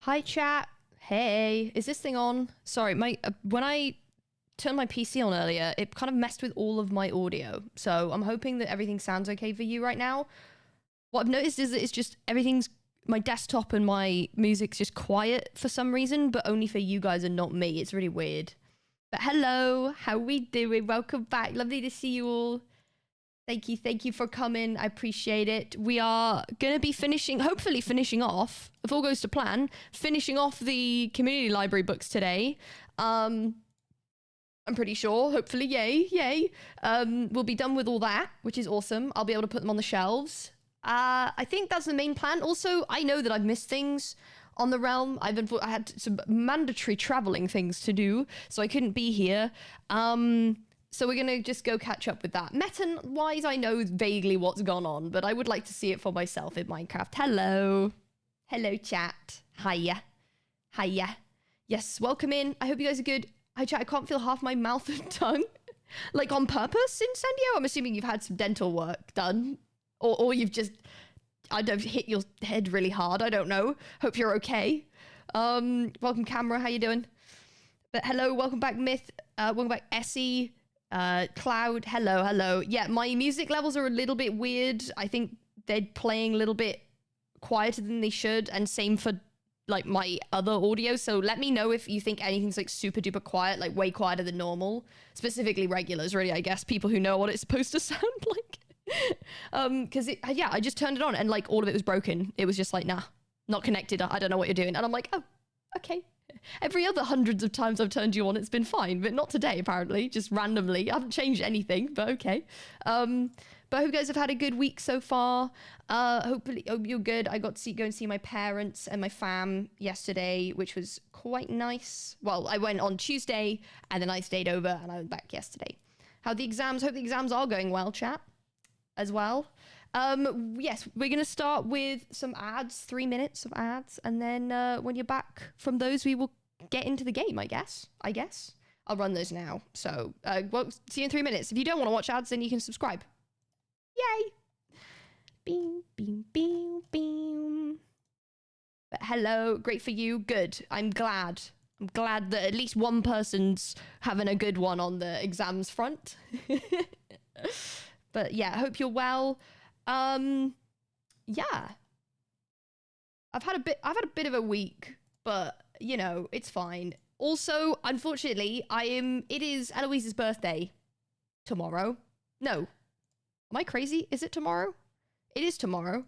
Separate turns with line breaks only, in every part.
Hi chat. Hey, is this thing on? Sorry, my when I turned my PC on earlier, it kind of messed with all of my audio. So I'm hoping that everything sounds okay for you right now. What I've noticed is that it's just everything's my desktop and my music's just quiet for some reason, but only for you guys and not me. It's really weird. But hello, how we doing? Welcome back. Lovely to see you all. Thank you for coming. I appreciate it. We are going to be hopefully finishing off, if all goes to plan, finishing off the community library books today. I'm pretty sure, hopefully, yay. We'll be done with all that, which is awesome. I'll be able to put them on the shelves. I think that's the main plan. Also, I know that I've missed things on the Realm. I had some mandatory traveling things to do, so I couldn't be here. So we're going to just go catch up with that. Meta-wise, I know vaguely what's gone on, but I would like to see it for myself in Minecraft. Hello. Hello, chat. Hiya. Yes, welcome in. I hope you guys are good. Hi, chat. I can't feel half my mouth and tongue. Like, on purpose, Incendio? I'm assuming you've had some dental work done. Or you've just, I don't hit your head really hard. I don't know. Hope you're okay. Welcome, camera. How you doing? But hello, welcome back, Myth. Welcome back, Essie. Cloud, hello. Yeah, my music levels are a little bit weird. I think they're playing a little bit quieter than they should, and same for like my other audio. So let me know if you think anything's like super duper quiet, like way quieter than normal. Specifically regulars, really, I guess, people who know what it's supposed to sound like. Because I just turned it on and like all of it was broken. It was just like, nah, not connected. I don't know what you're doing. And I'm like, oh, okay. Every other hundreds of times I've turned you on, it's been fine, but not today, apparently, just randomly. I haven't changed anything, but okay. But I hope you guys have had a good week so far. Hopefully, hope you're good. I got to go and see my parents and my fam yesterday, which was quite nice. Well, I went on Tuesday, and then I stayed over, and I was back yesterday. How the exams? Hope the exams are going well, chat, as well. Yes, we're going to start with some ads, 3 minutes of ads, and then when you're back from those, we will get into the game, I guess. I'll run those now. So, well, see you in 3 minutes. If you don't want to watch ads, then you can subscribe. Yay! Beam. But hello, great for you. Good. I'm glad that at least one person's having a good one on the exams front. But yeah, I hope you're well. Yeah. I've had a bit of a week, but you know, it's fine. Also, unfortunately, it is Eloise's birthday tomorrow. No. Am I crazy? Is it tomorrow? It is tomorrow.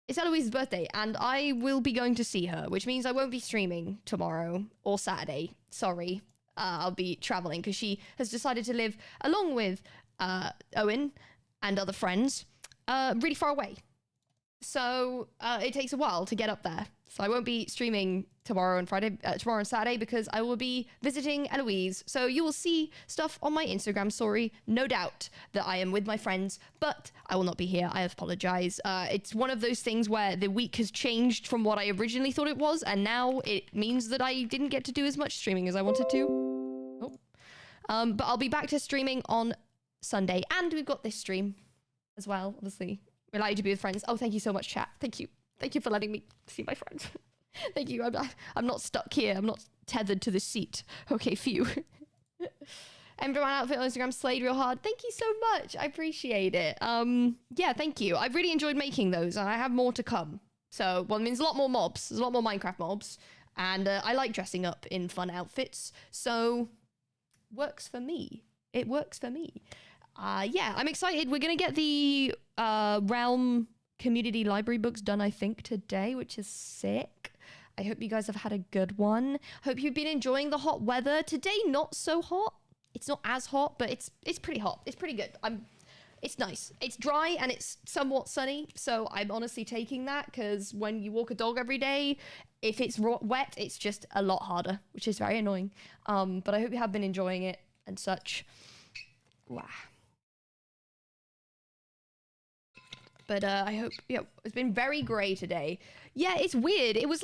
It's Eloise's birthday, and I will be going to see her, which means I won't be streaming tomorrow or Saturday. Sorry. I'll be traveling because she has decided to live along with Owen and other friends really far away. So it takes a while to get up there. So I won't be streaming tomorrow and Saturday because I will be visiting Eloise. So you will see stuff on my Instagram story, no doubt, that I am with my friends, but I will not be here. I apologize. It's one of those things where the week has changed from what I originally thought it was, and now it means that I didn't get to do as much streaming as I wanted to. But I'll be back to streaming on Sunday, and we've got this stream as well, obviously. We're allowed to be with friends. Oh, thank you so much, chat. Thank you for letting me see my friends. Thank you. I'm not stuck here. I'm not tethered to the seat. Okay, phew. Everyone outfit on Instagram slayed real hard. Thank you so much. I appreciate it. Yeah, thank you. I've really enjoyed making those, and I have more to come. So, well, it means a lot more mobs. There's a lot more Minecraft mobs, and I like dressing up in fun outfits. So, works for me. It works for me. Yeah, I'm excited. We're going to get the Realm community library books done, I think, today, which is sick. I hope you guys have had a good one. Hope you've been enjoying the hot weather. Today, not so hot. It's not as hot, but it's pretty hot. It's pretty good. It's nice. It's dry and it's somewhat sunny, so I'm honestly taking that because when you walk a dog every day, if it's wet, it's just a lot harder, which is very annoying. But I hope you have been enjoying it and such. Wow. But I hope, yeah, it's been very grey today. Yeah, it's weird. It was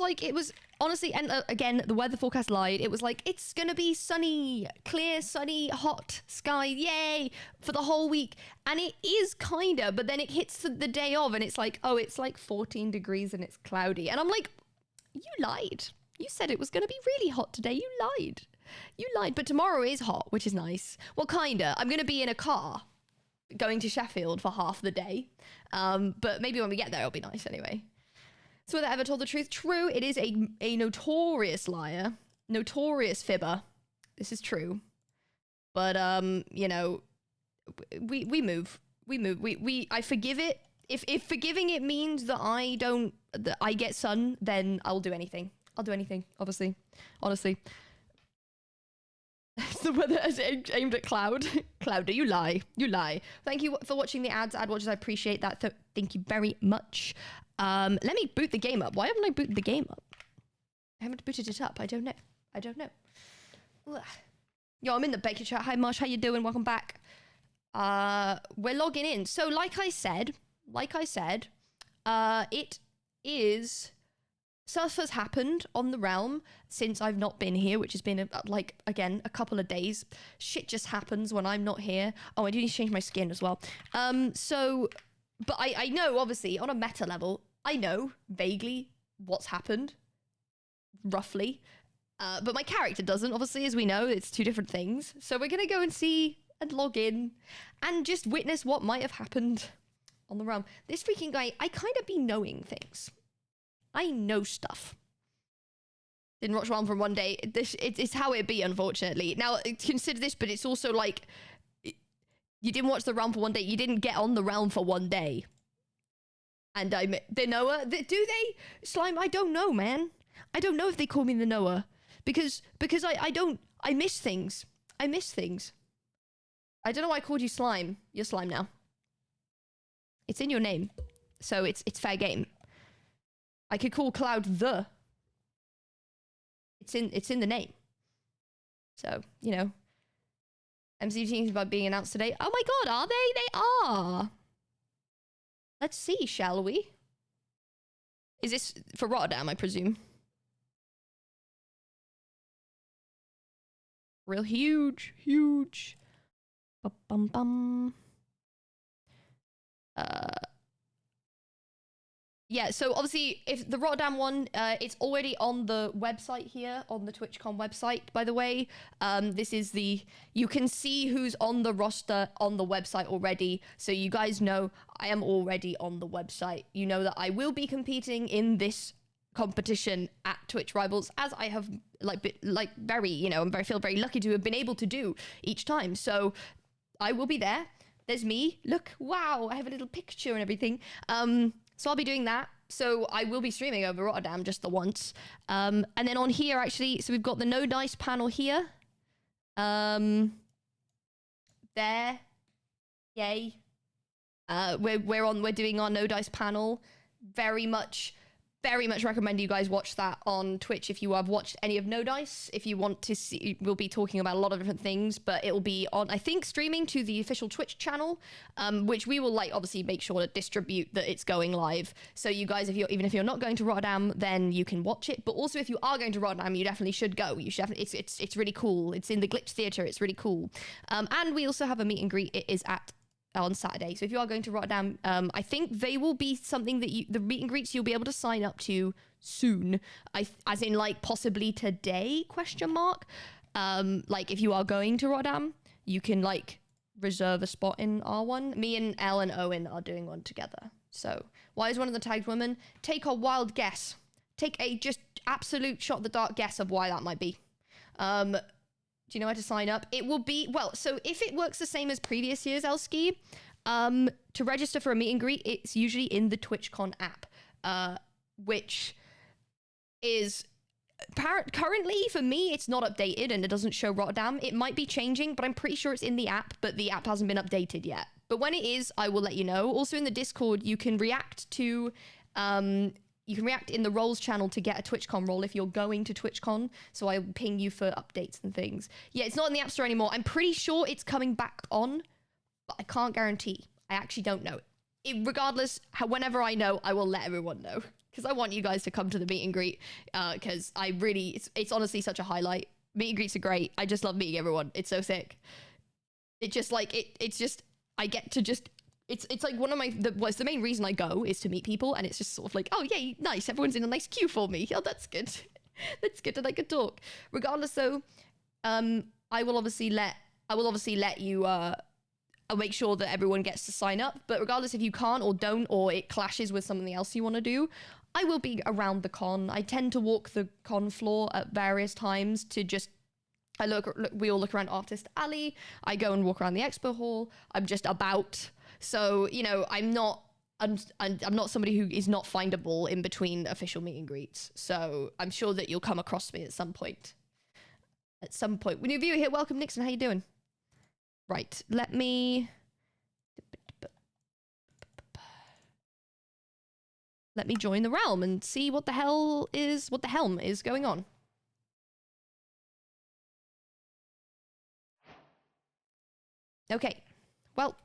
honestly, and again, the weather forecast lied. It was like, it's gonna be sunny, clear, sunny, hot sky, yay, for the whole week. And it is kinda, but then it hits the day of and it's like, oh, it's like 14 degrees and it's cloudy. And I'm like, You lied. You said it was going to be really hot today. You lied. You lied. But tomorrow is hot, which is nice. Well, kinda. I'm going to be in a car going to Sheffield for half the day. But maybe when we get there, it'll be nice anyway. So whether I ever told the truth? True. It is a notorious liar. Notorious fibber. This is true. But, you know, we move. We move. I forgive it. If forgiving it means that I get sun, then I'll do anything. I'll do anything, obviously. Honestly. The weather is aimed at Cloud. Cloud, you lie. You lie. Thank you for watching the ads, ad watchers. I appreciate that. Thank you very much. Let me boot the game up. Why haven't I booted the game up? I haven't booted it up. I don't know. I don't know. Ugh. Yo, I'm in the Baker chat. Hi, Marsh. How you doing? Welcome back. We're logging in. So, like I said, it is... Stuff has happened on the Realm since I've not been here, which has been, like, again, a couple of days. Shit just happens when I'm not here. Oh, I do need to change my skin as well. But I know, obviously, on a meta level, I know, vaguely, what's happened. Roughly. But my character doesn't, obviously, as we know. It's two different things. So we're going to go and see and log in and just witness what might have happened on the Realm. This freaking guy, I kind of be knowing things. I know stuff. Didn't watch Realm from one day. It's how it be, unfortunately. Now, consider this, but it's also like... You didn't watch the Realm for one day. You didn't get on the Realm for one day. And the Noah... Do they? Slime, I don't know, man. I don't know if they call me the Noah. Because I don't... I miss things. I miss things. I don't know why I called you Slime. You're Slime now. It's in your name. So it's fair game. I could call Cloud the. It's in the name. So, you know. MCU teams about being announced today. Oh my god, are they? They are. Let's see, shall we? Is this for Rotterdam, I presume? Real huge, huge. Bum. Yeah, so obviously, if the Rotterdam one, it's already on the website here, on the TwitchCon website, by the way. This is you can see who's on the roster on the website already, so you guys know I am already on the website. You know that I will be competing in this competition at Twitch Rivals, as I have, very, you know, I feel very lucky to have been able to do each time. So I will be there. There's me. Look, wow, I have a little picture and everything. So I'll be doing that. So I will be streaming over Rotterdam just the once. And then on here, actually, so we've got the No Dice panel here. There. Yay. We're doing our No Dice panel. Very much recommend you guys watch that on Twitch if you have watched any of No Dice. If you want to see, we'll be talking about a lot of different things, but it will be on, I think, streaming to the official Twitch channel, which we will obviously make sure to distribute that it's going live. So you guys, even if you're not going to Rotterdam, then you can watch it. But also if you are going to Rotterdam, you definitely should go. You should definitely, it's really cool. It's in the Glitch Theatre. It's really cool. And we also have a meet and greet. It is on Saturday. So if you are going to Rotterdam, I think they will be something that the meet and greets you'll be able to sign up to soon. As in possibly today, ? If you are going to Rotterdam, you can reserve a spot in R1. Me and Elle and Owen are doing one together. So why is one of the tagged women? Take a wild guess. Take a just absolute shot in the dark guess of why that might be. Do you know how to sign up? It will be, so if it works the same as previous years, Elski, to register for a meet and greet, it's usually in the TwitchCon app, which is currently, for me, it's not updated and it doesn't show Rotterdam. It might be changing, but I'm pretty sure it's in the app, but the app hasn't been updated yet. But when it is, I will let you know. Also in the Discord, you can react to... You can react in the roles channel to get a TwitchCon role if you're going to TwitchCon. So I'll ping you for updates and things. Yeah, it's not in the App Store anymore. I'm pretty sure it's coming back on, but I can't guarantee. I actually don't know. Regardless, whenever I know, I will let everyone know. Because I want you guys to come to the meet and greet. Because it's honestly such a highlight. Meet and greets are great. I just love meeting everyone. It's so sick. It's just I get to just it's like one of my the main reason I go is to meet people, and it's just sort of like, oh yay, nice, everyone's in a nice queue for me. Oh, that's good. That's good, and I could talk. Regardless, though, I will obviously let you I'll make sure that everyone gets to sign up. But regardless, if you can't or don't, or it clashes with something else you want to do, I will be around the con. I tend to walk the con floor at various times to just. We all look around Artist Alley. I go and walk around the expo hall. I'm just about. So, you know, I'm not somebody who is not findable in between official meet and greets. So I'm sure that you'll come across me at some point. At some point. When you view here, welcome, Nixon. How you doing? Right. Let me join the realm and see what the helm is going on. Okay. Well,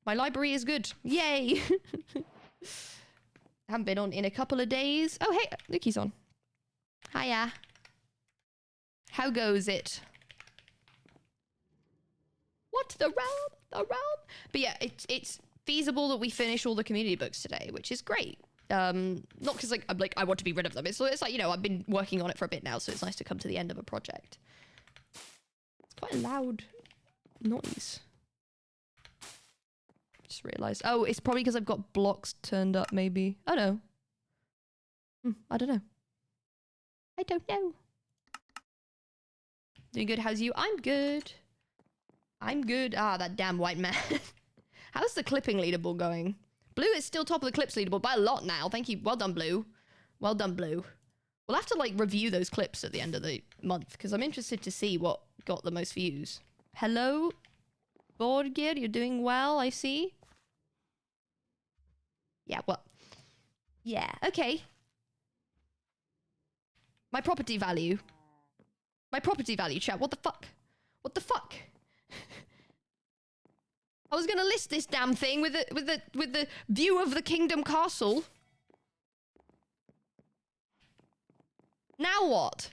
my library is good. Yay! Haven't been on in a couple of days. Oh, hey, Luki's on. Hiya. How goes it? What? The realm? The realm? But yeah, it's feasible that we finish all the community books today, which is great. Not because I want to be rid of them. It's like, you know, I've been working on it for a bit now, so it's nice to come to the end of a project. It's quite a loud noise. Just realized. Oh, it's probably because I've got blocks turned up, maybe. Oh no. I don't know. I don't know. Doing good. How's you? I'm good. I'm good. Ah, that damn white man. How's the clipping leaderboard going? Blue is still top of the clips leaderboard by a lot now. Thank you. Well done, Blue. Well done, Blue. We'll have to, like, review those clips at the end of the month, because I'm interested to see what got the most views. Hello, Borgir. You're doing well, I see. Yeah, well. Yeah, okay. My property value. My property value, chat. What the fuck? What the fuck? I was gonna list this damn thing with the view of the Kingdom Castle. Now what?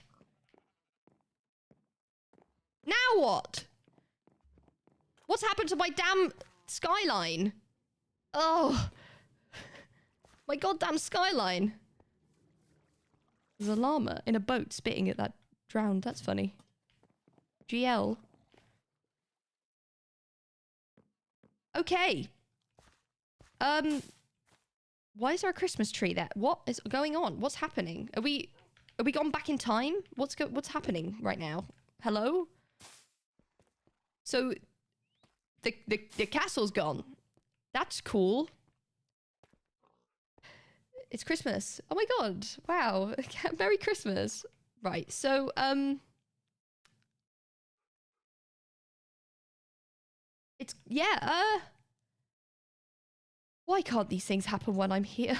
Now what? What's happened to my damn skyline? Oh. My goddamn skyline. There's a llama in a boat spitting at that drowned. That's funny. GL. Okay. Why is there a Christmas tree there? What is going on? What's happening? Are we gone back in time? What's happening right now? Hello? So the castle's gone. That's cool. It's Christmas. Oh my god. Wow. Merry Christmas. Right. So it's why can't these things happen when I'm here?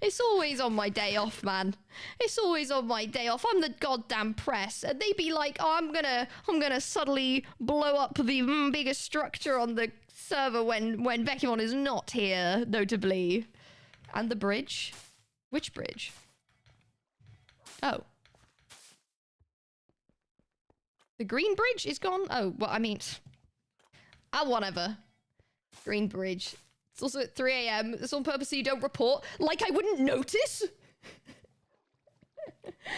It's always on my day off, man. It's always on my day off. I'm the goddamn press, and they be like, "Oh, I'm gonna subtly blow up the biggest structure on the server when Bekyamon is not here, notably." And the bridge? Which bridge? Oh. The green bridge is gone? Oh, well, I mean... whatever. Green bridge. It's also at 3 AM. It's on purpose so you don't report. Like I wouldn't notice?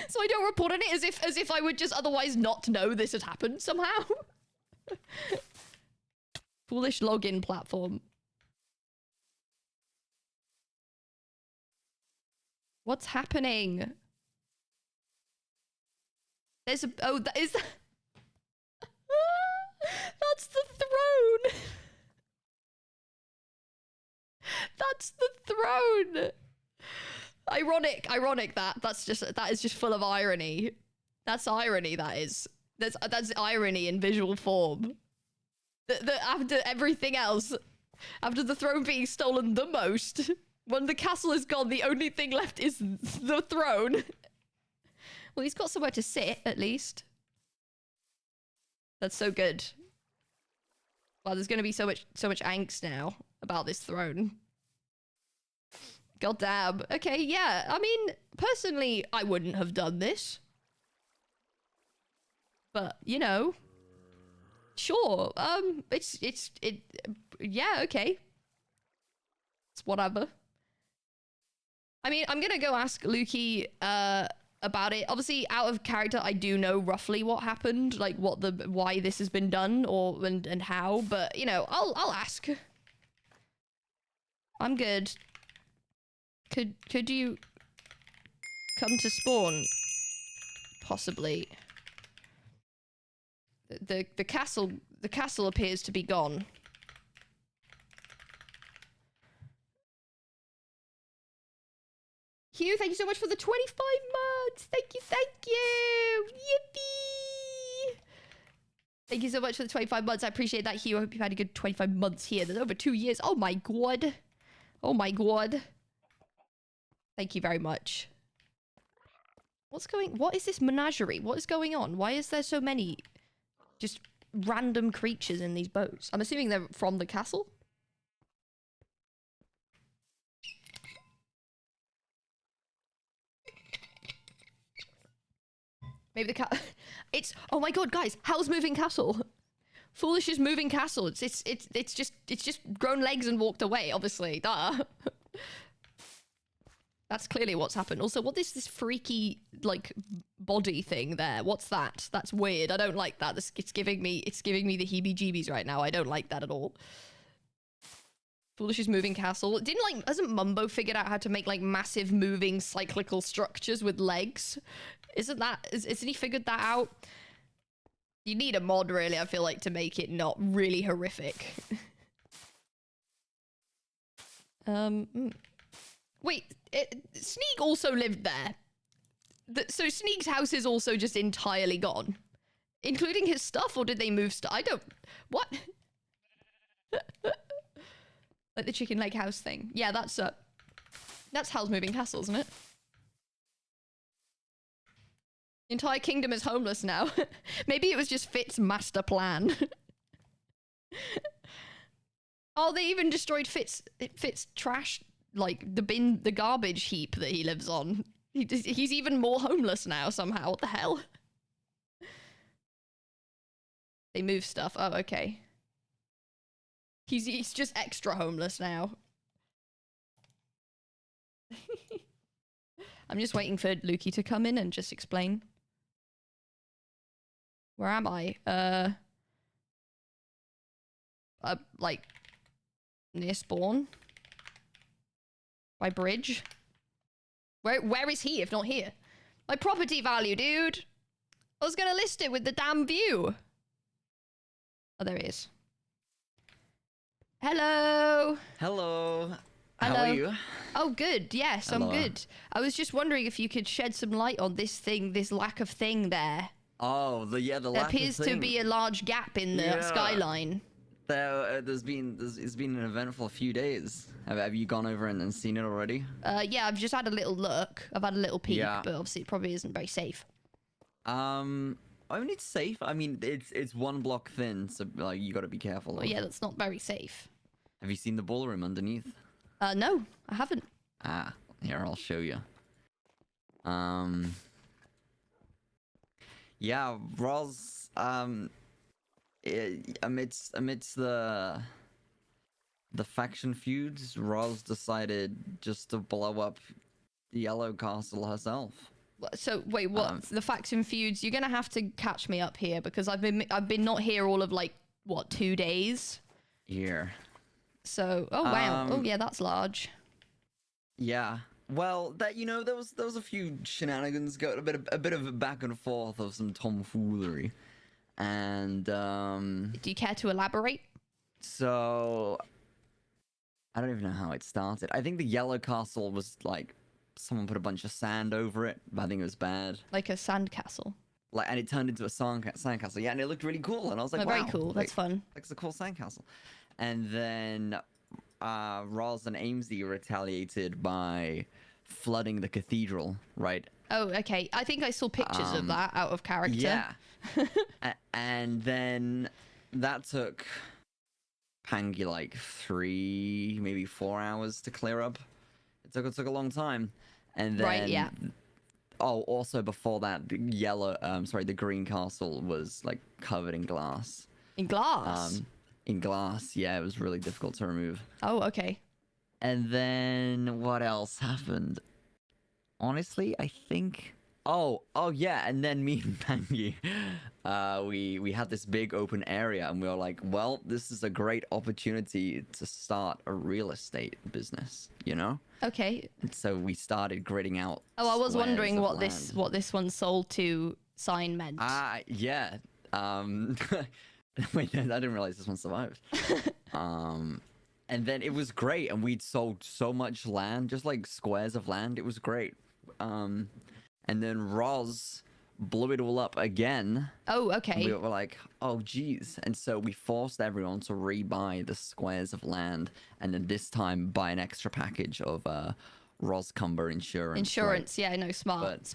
So I don't report on it as if I would just otherwise not know this had happened somehow. Foolish login platform. What's happening? There's a... Oh, that is... That's the throne! That's the throne! Ironic that. That is just full of irony. That's irony, that is. That's irony in visual form. After everything else, after the throne being stolen the most, when the castle is gone, the only thing left is the throne. Well, he's got somewhere to sit, at least. That's so good. Well, there's gonna be so much angst now about this throne. God damn. Okay, yeah. I mean, personally, I wouldn't have done this. But, you know, Sure. Yeah, okay. It's whatever. I mean, I'm gonna go ask Lukey about it. Obviously, out of character, I do know roughly what happened, like why this has been done, or and how. But you know, I'll ask. I'm good. Could you come to spawn? Possibly. The castle appears to be gone. Hugh, thank you so much for the 25 months. Thank you. Yippee! Thank you so much for the 25 months. I appreciate that, Hugh. I hope you've had a good 25 months here. There's over 2 years. Oh my god. Oh my god. Thank you very much. What is this menagerie? What is going on? Why is there so many just random creatures in these boats? I'm assuming they're from the castle? Maybe the cat. It's oh my god, guys! How's moving castle? Foolish is moving castle. It's just grown legs and walked away. Obviously, duh. That's clearly what's happened. Also, what is this freaky like body thing there? What's that? That's weird. I don't like that. It's giving me the heebie-jeebies right now. I don't like that at all. Foolish is moving castle. Hasn't Mumbo figured out how to make like massive moving cyclical structures with legs? Isn't he figured that out? You need a mod, really, I feel like, to make it not really horrific. Wait, Sneak also lived there. So Sneak's house is also just entirely gone. Including his stuff, or did they move stuff? I don't... What? Like the chicken leg house thing. Yeah, that's Hal's Moving Castle, isn't it? The entire kingdom is homeless now. Maybe it was just Fit's master plan. Oh, they even destroyed Fit's trash, like the garbage heap that he lives on. He's even more homeless now somehow. What the hell? They move stuff. Oh, okay. He's just extra homeless now. I'm just waiting for Lukey to come in and just explain. Where am I? Like near spawn? By bridge? Where is he if not here? My property value, dude! I was gonna list it with the damn view! Oh, there he is. Hello!
Hello!
Hello.
How are you?
Oh, good. Yes,
Hello.
I'm good. I was just wondering if you could shed some light on this thing, this lack of thing there.
Oh, the lack
There
of
appears to
thing.
be a large gap in the skyline.
It's been an eventful few days. Have you gone over and seen it already?
Yeah, I've just had a little look. I've had a little peek,
Yeah.
but obviously it probably isn't very safe.
I mean, it's safe. I mean, it's one block thin, so like you got to be careful.
Well, yeah, that's not very safe.
Have you seen the ballroom underneath?
No, I haven't.
Ah, here, I'll show you. Yeah, Roz, amidst the faction feuds, Roz decided just to blow up the Yellow Castle herself.
So wait, what? The faction feuds? You're gonna have to catch me up here because I've been not here all of like what 2 days.
Here.
So oh wow, oh yeah, that's large.
Yeah. Well, there was a few shenanigans, got a bit of a back and forth of some tomfoolery, and
Do you care to elaborate?
so I don't even know how it started. I think the Yellow Castle was like someone put a bunch of sand over it, but I think it was bad.
Like a sand castle.
Like, and it turned into a sandcastle. Yeah, and it looked really cool, and I was like,
Oh,
wow,
very cool. That's fun.
It's a cool sandcastle. And then Roz and Amesy retaliated by flooding the cathedral, right?
Oh, okay. I think I saw pictures of that out of character.
Yeah. And then that took Pangy like 3, maybe 4 hours to clear up. It took a long time. And then
Right, yeah.
Oh, also before that, the green castle was like covered in glass.
In glass?
In glass, yeah, it was really difficult to remove.
Oh, okay.
And then what else happened? Honestly, I think... Oh yeah, and then me and Pangy, we had this big open area, and we were like, well, this is a great opportunity to start a real estate business, you know?
Okay.
And so we started gridding out.
Oh, I was
squares
wondering
of
what
land.
this one sold to sign meant.
Yeah. Wait, I didn't realize this one survived. And then it was great, and we'd sold so much land, just like squares of land. It was great. And then Roz blew it all up again.
Oh, okay.
We were like, oh, geez. And so we forced everyone to rebuy the squares of land, and then this time buy an extra package of Roscumber insurance.
Insurance, yeah, no, smart.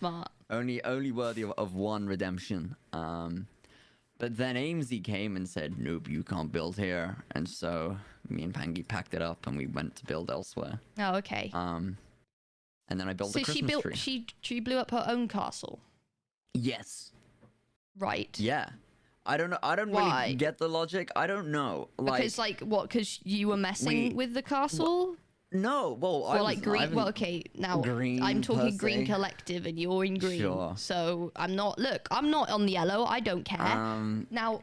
Only worthy of one redemption. But then Amesy came and said, nope, you can't build here. And so me and Pangy packed it up, and we went to build elsewhere.
Oh, okay.
And then I built a Christmas tree.
She blew up her own castle.
Yes.
Right.
Yeah. I don't know. I don't
Why?
really get the logic. I don't know.
Because what? Because you were messing with the castle?
No. Well,
or like green. Well, okay. Now
green
I'm talking
per
green
se.
collective, and you're in green.
Sure.
So I'm not. Look, I'm not on the yellow. I don't care. Now.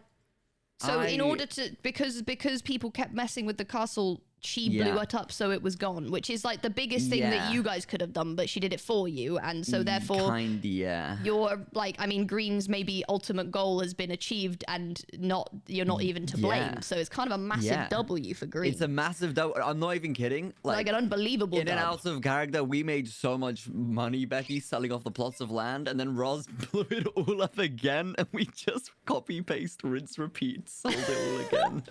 So in order to because people kept messing with the castle, she blew it up so it was gone, which is like the biggest thing that you guys could have done, but she did it for you, and so therefore you're like, I mean, Green's maybe ultimate goal has been achieved, and you're not even to blame. So it's kind of a massive W for Green.
It's a massive W. I'm not even kidding.
Like an unbelievable
in and out of character, we made so much money, Becky, selling off the plots of land, and then Roz blew it all up again, and we just copy paste, rinse, repeat, sold it all again.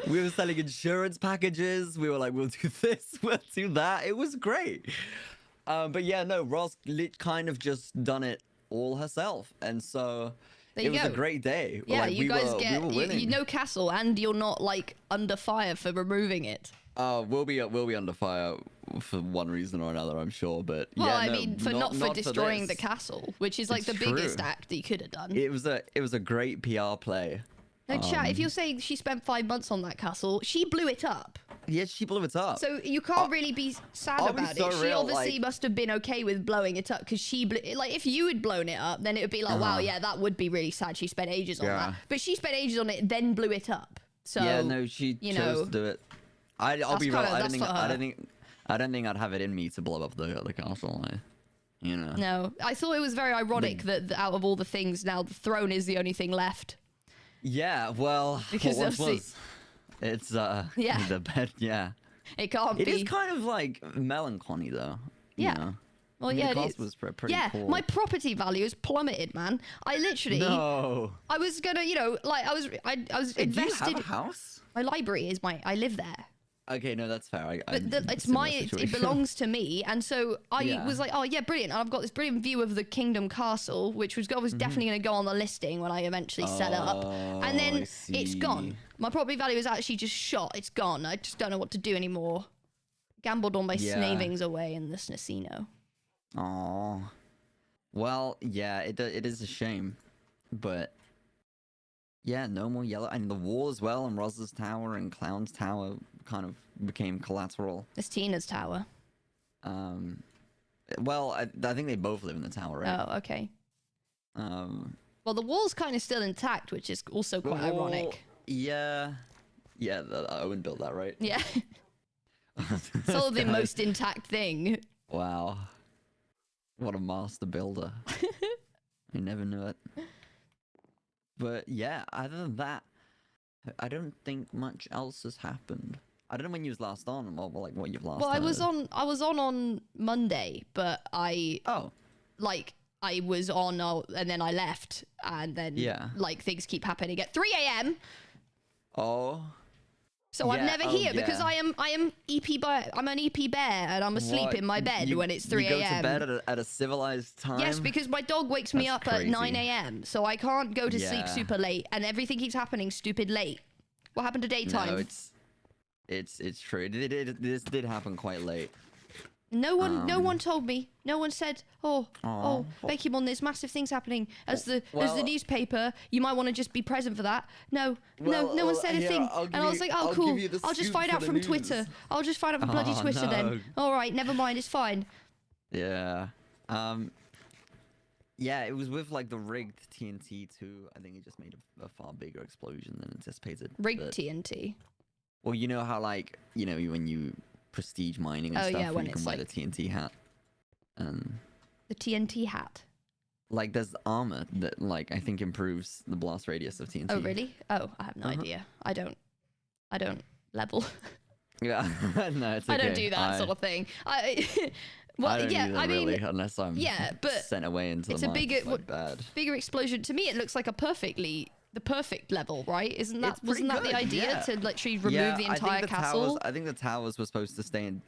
We were selling insurance packages. We were like, we'll do this, we'll do that. It was great. But yeah, no, Roz kind of just done it all herself. And so it was a great day.
Yeah,
like,
you guys get
we were winning.
you know castle, and you're not like under fire for removing it.
We'll be under fire for one reason or another, I'm sure. But
well,
yeah,
I
no,
mean, not for destroying
this.
the castle, which is like the biggest act that you could have done.
It was a great PR play.
No, chat, if you're saying she spent 5 months on that castle, she blew it up.
Yeah, she blew it up.
So you can't really be sad about it. She obviously must have been okay with blowing it up, because she like, if you had blown it up, then it would be like, wow, yeah, that would be really sad. She spent ages on that, but she spent ages on it, then blew it up. So
yeah, no, she chose to do it. I'll be real. I don't think I'd have it in me to blow up the castle. You know.
No, I thought it was very ironic that out of all the things, now the throne is the only thing left.
Yeah, well,
because
it's the bed. Yeah,
it can't be.
It is kind of like melancholy though.
Yeah.
You know?
Well,
I mean,
yeah,
the
it
cost
is.
was pretty cool.
My property value has plummeted, man. I literally.
No.
I was gonna, like I was invested.
Do you have a house?
My library is I live there.
Okay, no, that's fair.
It belongs to me, and so I was like, oh yeah, brilliant. And I've got this brilliant view of the Kingdom Castle, which was definitely going to go on the listing when I eventually set it up, and then it's gone. My property value is actually just shot. It's gone. I just don't know what to do anymore. Gambled all my snavings away in the Snacino.
Oh, well, yeah, it is a shame, but yeah, no more yellow, and the wall as well, and Roz's tower and Clown's tower kind of became collateral.
It's Tina's tower.
Well, I think they both live in the tower, right?
Oh, okay. Well, the wall's kind of still intact, which is also quite ironic.
Yeah, Owen built that, right?
Yeah. Still the most intact thing.
Wow, what a master builder! I never knew it. But yeah, other than that, I don't think much else has happened. I don't know when you was last on, or like what you've last.
Well, I was on Monday, but I was on and then I left, and then like things keep happening at 3 a.m.
Oh.
So I'm never here because I am EP bear. I'm an EP bear, and I'm asleep in my bed when it's 3 a.m.
You go to bed at a civilized time?
Yes, because my dog wakes me up at 9 a.m. So I can't go to sleep super late, and everything keeps happening stupid late. What happened to daytime?
No, it's true. This did happen quite late.
No one told me. No one said, oh, Bekyamon, there's massive things happening. As the newspaper, you might want to just be present for that. No one said a thing. And I was like, oh, cool. I'll just find out from Twitter. I'll just find out from bloody Twitter then. All right, never mind. It's fine.
Yeah. Yeah, it was with like the rigged TNT too. I think it just made a far bigger explosion than anticipated.
Rigged TNT?
Well, you know how like, when you prestige mining and stuff,
when
you can buy the TNT hat.
The TNT hat?
Like there's armor that like I think improves the blast radius of TNT.
Oh really? Oh, I have no idea. I don't level.
Yeah, no, it's okay.
I don't do that sort of thing. Well,
I don't
yeah, I mean,
really, unless I'm
but
sent away into
it's
the
a
bad.
bigger explosion. To me, it looks like the perfect level, right? Wasn't that the idea to literally remove the entire castle?
I think the towers were supposed to stay in.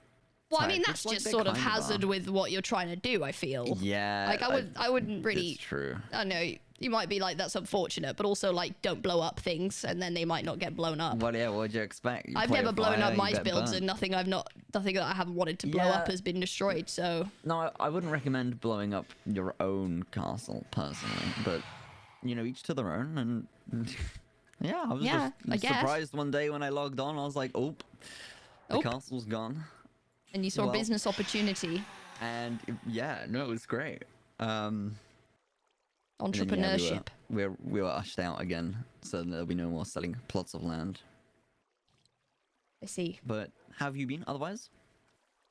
Well, I mean, that's just sort of hazard with what you're trying to do, I feel.
Yeah.
Like, I wouldn't really...
It's true.
I know, you might be like, that's unfortunate, but also, like, don't blow up things, and then they might not get blown up.
Well, yeah, what'd you expect?
I've never blown up my builds, and nothing that I haven't wanted to blow up has been destroyed, so...
No, I wouldn't recommend blowing up your own castle, personally, but, each to their own, and... Yeah, I was just surprised one day when I logged on, I was like, the castle's gone.
And you saw a business opportunity.
And it was great.
Entrepreneurship.
We were ushed out again, so there'll be no more selling plots of land.
I see.
But how have you been otherwise?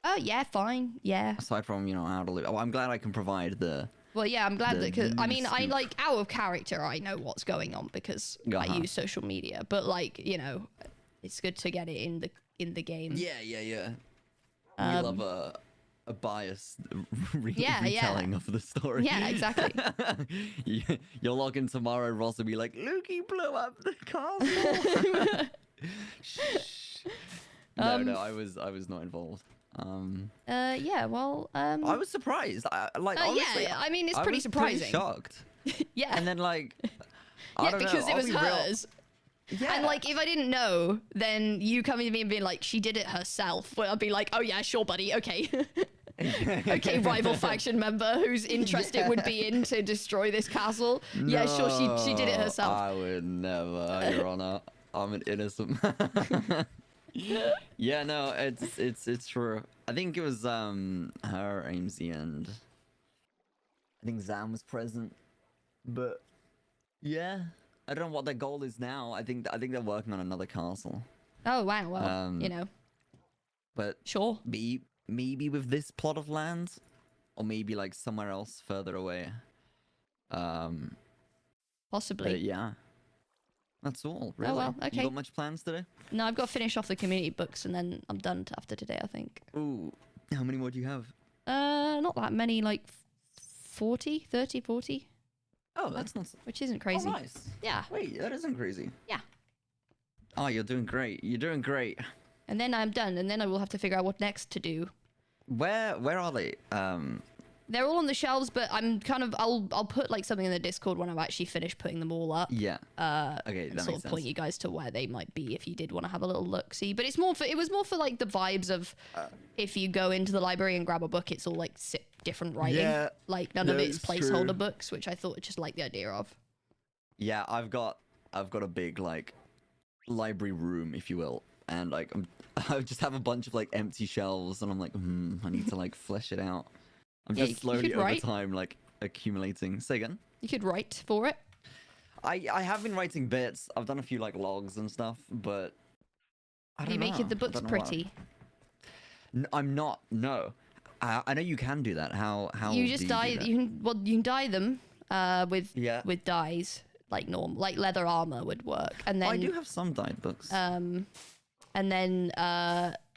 Oh yeah, fine. Yeah.
Aside from how to live. Oh, I'm glad I can provide the.
Well, yeah, I'm glad that because I mean, I like out of character. I know what's going on because I use social media. But like it's good to get it in the game.
Yeah. We love a biased retelling of the story.
Yeah, exactly.
You'll log in tomorrow, Ross will be like, Lukey blew up the castle. Shh. No, I was not involved.
Yeah, well,
I was surprised. Honestly,
yeah, I mean, it's pretty surprising.
I was shocked.
Yeah.
And then like,
because it was hers. Yeah. And like, if I didn't know, then you coming to me and being like, she did it herself. Well, I'd be like, oh yeah, sure, buddy. Okay. Okay, rival faction member who's interested would be in to destroy this castle. No, yeah, sure, she did it herself.
I would never, Your Honor. I'm an innocent man. Yeah, no, it's true. I think it was her, Amesy, and I think Zam was present. But yeah. I don't know what their goal is now. I think they're working on another castle.
Oh wow! Well,
But
sure.
Maybe with this plot of land, or maybe like somewhere else further away.
Possibly.
But yeah. That's all. Really.
Oh well. Okay.
You got much plans today?
No, I've got to finish off the community books, and then I'm done after today, I think.
Ooh. How many more do you have?
Not that many. Like 40, 30, 40.
Oh, that's not...
Which isn't crazy.
Oh, nice.
Yeah.
Wait, that isn't crazy.
Yeah.
Oh, you're doing great. You're doing great.
And then I'm done, and then I will have to figure out what next to do.
Where are they?
They're all on the shelves, but I'm kind of... I'll put like something in the Discord when I've actually finished putting them all up.
Yeah. Okay,
and
that
sort
makes
of point you guys to where they might be if you did want to have a little look-see. But it was more for like the vibes of if you go into the library and grab a book, it's all like different writing. Yeah, like none of it's placeholder books, which I thought just like the idea of. Yeah,
I've got a big like library room, if you will, and like I just have a bunch of like empty shelves, and I'm like, I need to like flesh it out. I'm just slowly over time like accumulating. Say again?
You could write for it.
I have been writing bits. I've done a few like logs and stuff, but I don't know.
You making the books pretty?
I'm not. No. I know you can do that. How
you just dye? You can dye them with dyes like normal, like leather armor would work. And then
I do have some dyed books.
And then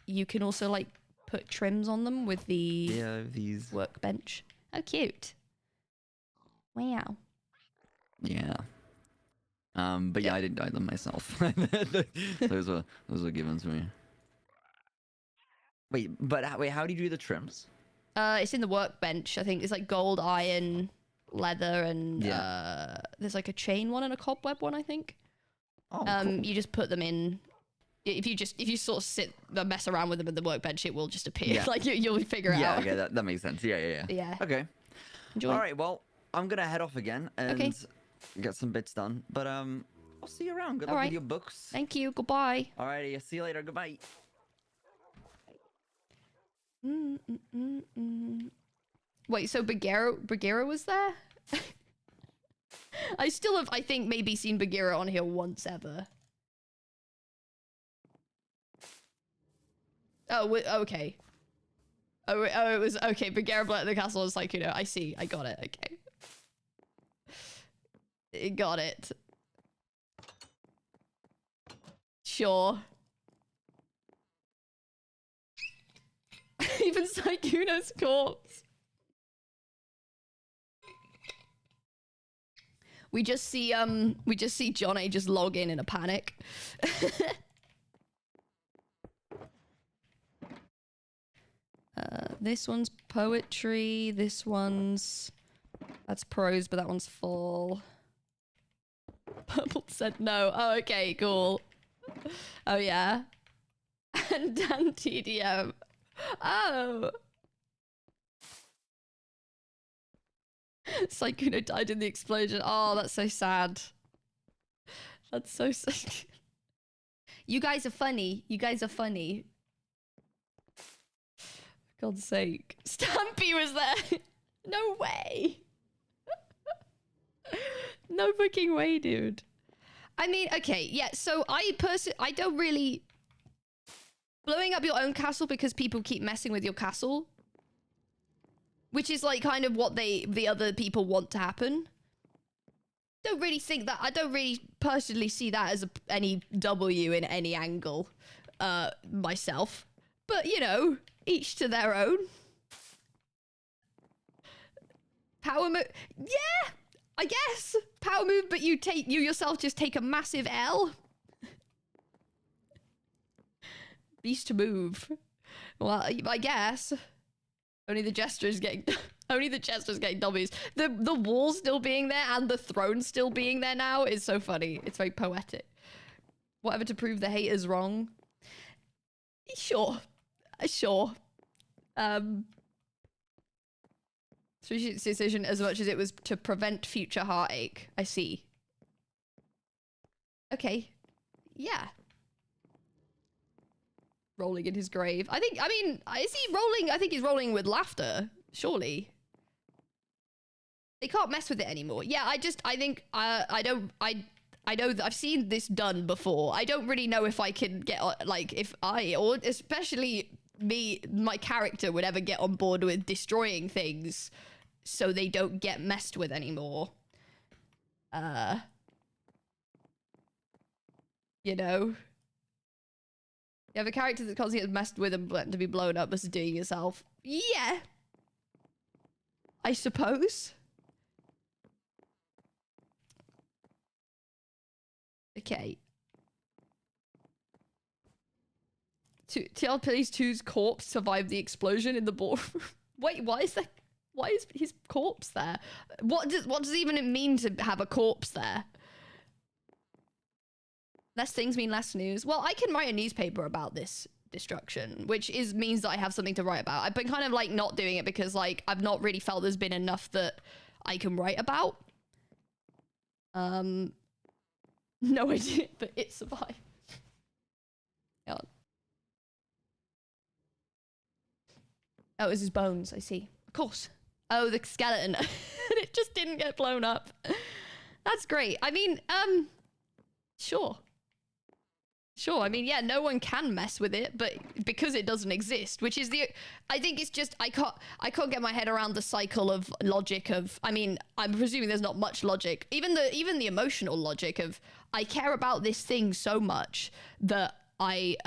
you can also like put trims on them with the
these
workbench. Oh, cute! Wow.
Yeah. But yeah, I didn't dye them myself. those were given to me. Wait, how do you do the trims?
It's in the workbench. I think it's like gold, iron, leather, and there's like a chain one and a cobweb one, I think.
Oh, cool.
You just put them in if you sort of mess around with them in the workbench, it will just appear.
Yeah.
Like you'll figure it out.
Yeah, okay, that makes sense. Yeah. Okay.
Enjoy.
All right, well, I'm gonna head off again and
Okay.
get some bits done. But I'll see you around. Good
All
luck
right.
with your books.
Thank you. Goodbye.
Alrighty, I'll see you later. Goodbye.
Wait, so Bagheera was there? I still have, I think, maybe seen Bagheera on here once ever. Oh, okay. Oh, it was, okay, Bagheera blew up the castle was like, you know, I see, I got it, okay. Got it. Sure. Even Saikuno's corpse. We just see John A just log in a panic. This one's poetry. This one's... That's prose, but that one's full. Purple said no. Oh, okay, cool. Oh, yeah. And Dan TDM. Oh. Saikuno died in the explosion. Oh, that's so sad. That's so sad. You guys are funny. You guys are funny. For God's sake. Stampy was there. No way. No fucking way, dude. I mean, okay, yeah, so I don't really... Blowing up your own castle because people keep messing with your castle, which is like kind of what the other people want to happen. Don't really think that, I don't really personally see that as any W in any angle, myself. But, you know, each to their own. Power move, yeah, I guess. Power move, but you yourself just take a massive L. Beast move. Well, I guess. Only the Jester's getting W's. The wall still being there and the throne still being there now is so funny. It's very poetic. Whatever to prove the haters wrong. Sure. Sure. Sushi's decision as much as it was to prevent future heartache. I see. Okay. Yeah. Rolling in his grave. I mean, is he rolling? I think he's rolling with laughter. Surely. They can't mess with it anymore. Yeah, I think, I know that I've seen this done before. I don't really know if I can get, like, if I, or especially me, my character would ever get on board with destroying things so they don't get messed with anymore. You know? You have a character that constantly gets messed with and to be blown up versus doing yourself. Yeah. I suppose. Okay. TL Police 2's corpse survived the explosion in the ballroom. Wait, why is his corpse there? What does even it mean to have a corpse there? Less things mean less news. Well, I can write a newspaper about this destruction, which means that I have something to write about. I've been kind of like not doing it because like I've not really felt there's been enough that I can write about. No idea, but it survived. God. Oh, it was his bones, I see. Of course. Oh, the skeleton. It just didn't get blown up. That's great. I mean, sure. Sure, I mean, yeah, no one can mess with it, but because it doesn't exist, which is I think it's just, I can't get my head around the cycle of logic of, I mean, I'm presuming there's not much logic. Even the emotional logic of, I care about this thing so much that I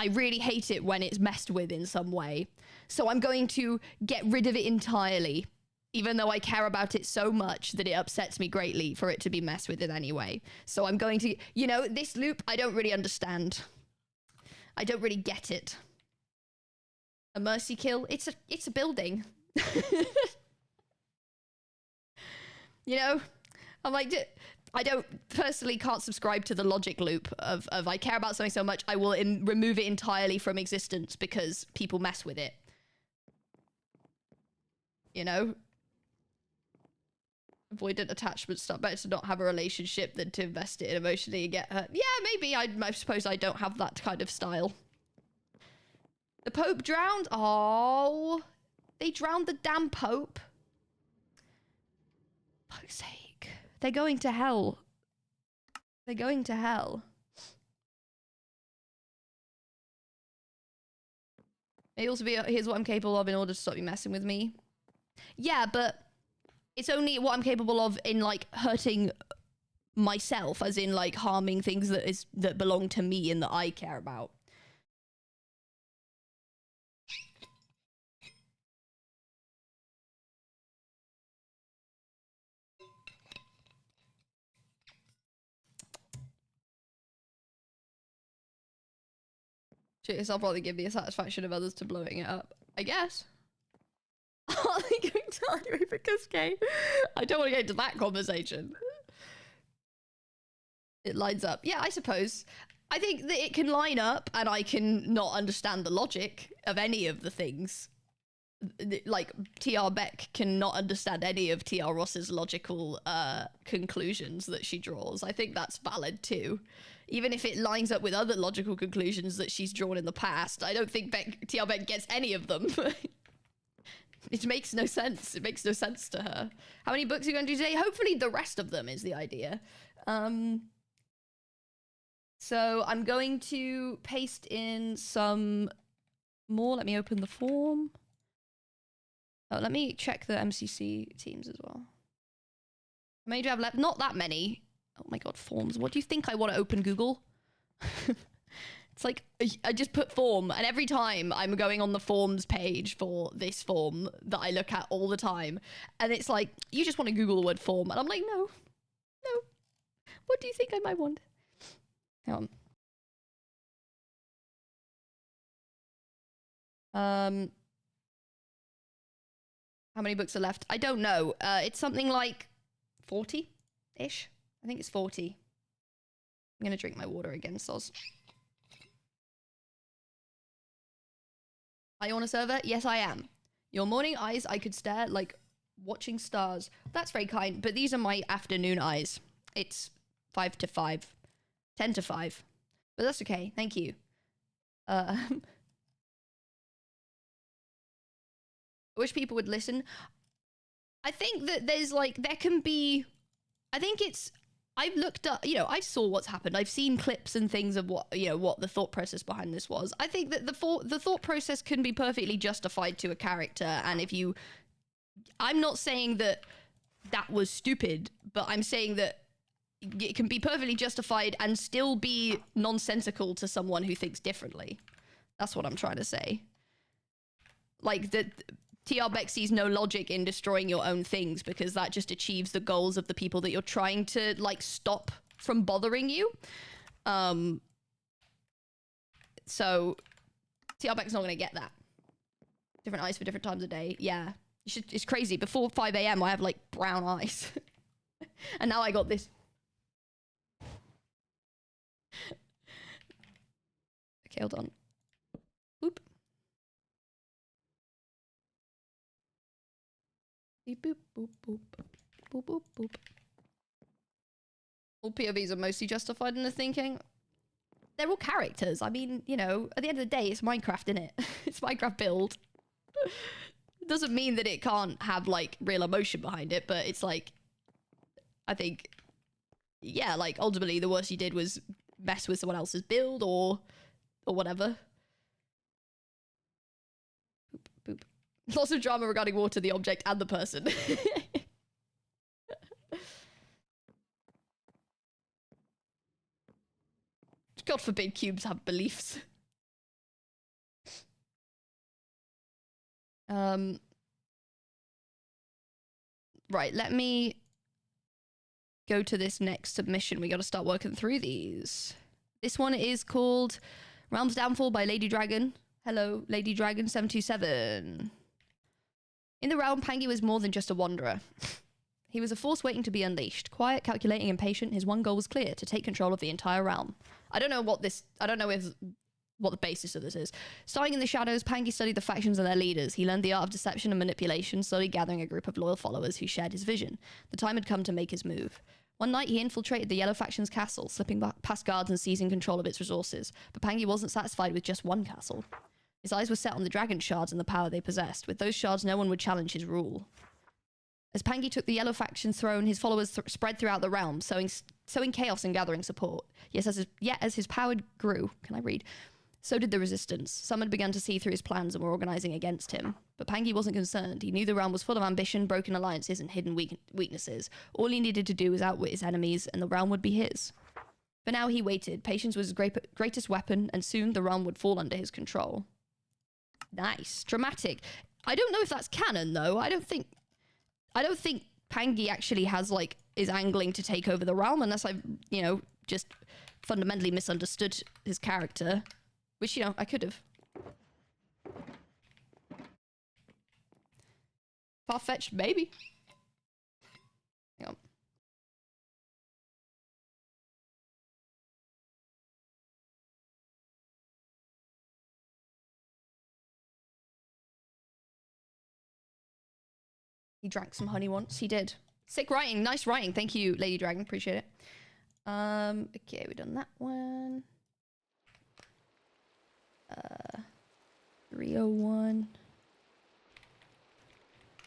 really hate it when it's messed with in some way. So I'm going to get rid of it entirely, even though I care about it so much that it upsets me greatly for it to be messed with in any way. So I'm going to, you know, this loop, I don't really understand. I don't really get it. A mercy kill? It's a building. You know? I'm like, I don't personally can't subscribe to the logic loop of I care about something so much I will remove it entirely from existence because people mess with it. You know? Avoidant attachment stuff. Better to not have a relationship than to invest it in emotionally and get hurt. Yeah, maybe. I suppose I don't have that kind of style. The Pope drowned? Oh, they drowned the damn Pope. Fuck's sake. They're going to hell. They're going to hell. May also be, here's what I'm capable of in order to stop you messing with me. Yeah, but it's only what I'm capable of in, like, hurting myself, as in, like, harming things that belong to me and that I care about. Shit yourself rather give me a satisfaction of others to blowing it up. I guess. Are they going to argue because gay? I don't want to get into that conversation. It lines up. Yeah, I suppose. I think that it can line up and I can not understand the logic of any of the things. Like, TR Beck cannot understand any of TR Ross's logical conclusions that she draws. I think that's valid too. Even if it lines up with other logical conclusions that she's drawn in the past, I don't think TR Beck gets any of them. It makes no sense. It makes no sense to her. How many books are you going to do today? Hopefully the rest of them is the idea. So I'm going to paste in some more. Let me open the form. Oh, let me check the MCC teams as well. How many do I have left? Not that many. Oh my god, forms. What do you think I want to open Google? It's like, I just put form, and every time I'm going on the forms page for this form that I look at all the time, and it's like, you just want to Google the word form, and I'm like, no. No. What do you think I might want? Hang on. How many books are left? I don't know. It's something like 40-ish. I think it's 40. I'm gonna drink my water again, soz. Are you on a server? Yes, I am. Your morning eyes, I could stare like watching stars. That's very kind, but these are my afternoon eyes. It's 5 to 5. 10 to 5. But that's okay. Thank you. I wish people would listen. I think that there's like, there can be, I think it's, I've looked up, you know, I saw what's happened. I've seen clips and things of what, you know, what the thought process behind this was. I think that the thought process can be perfectly justified to a character. And if you, I'm not saying that that was stupid, but I'm saying that it can be perfectly justified and still be nonsensical to someone who thinks differently. That's what I'm trying to say. Like, that TR Beck sees no logic in destroying your own things because that just achieves the goals of the people that you're trying to, like, stop from bothering you. So, TR Beck's not going to get that. Different eyes for different times of day. Yeah. It's crazy. Before 5 a.m. I have, like, brown eyes. And now I got this. Okay, hold on. Boop. Beep, boop, boop, boop. Boop, boop, boop. All POVs are mostly justified in the thinking. They're all characters. I mean, you know, at the end of the day, it's Minecraft, innit? It's Minecraft build. It doesn't mean that it can't have, like, real emotion behind it, but it's like, I think, yeah, like, ultimately, the worst you did was mess with someone else's build or whatever. Boop, boop. Lots of drama regarding water, the object, and the person. God forbid cubes have beliefs. Right, let me go to this next submission. We got to start working through these. This one is called Realm's Downfall by Lady Dragon. Hello, Lady Dragon 727. In the realm, Pangy was more than just a wanderer. He was a force waiting to be unleashed. Quiet, calculating, and patient, his one goal was clear: to take control of the entire realm. I don't know what the basis of this is. Starting in the shadows, Pangy studied the factions and their leaders. He learned the art of deception and manipulation, slowly gathering a group of loyal followers who shared his vision. The time had come to make his move. One night, he infiltrated the Yellow Faction's castle, slipping past guards and seizing control of its resources. But Pangy wasn't satisfied with just one castle. His eyes were set on the dragon shards and the power they possessed. With those shards, no one would challenge his rule. As Pangy took the Yellow Faction's throne, his followers spread throughout the realm, sowing chaos and gathering support. Yet as his power grew, so did the resistance. Some had begun to see through his plans and were organizing against him. But Pangy wasn't concerned. He knew the realm was full of ambition, broken alliances, and hidden weaknesses. All he needed to do was outwit his enemies, and the realm would be his. For now, he waited. Patience was his greatest weapon, and soon the realm would fall under his control. Nice. Dramatic. I don't know if that's canon, though. I don't think Pangy actually is angling to take over the realm, unless I've, just fundamentally misunderstood his character. Which, I could have. Far-fetched, maybe. Hang He drank some honey once. He did. Sick writing. Nice writing. Thank you, Lady Dragon. Appreciate it. Okay, we've done that one. 301.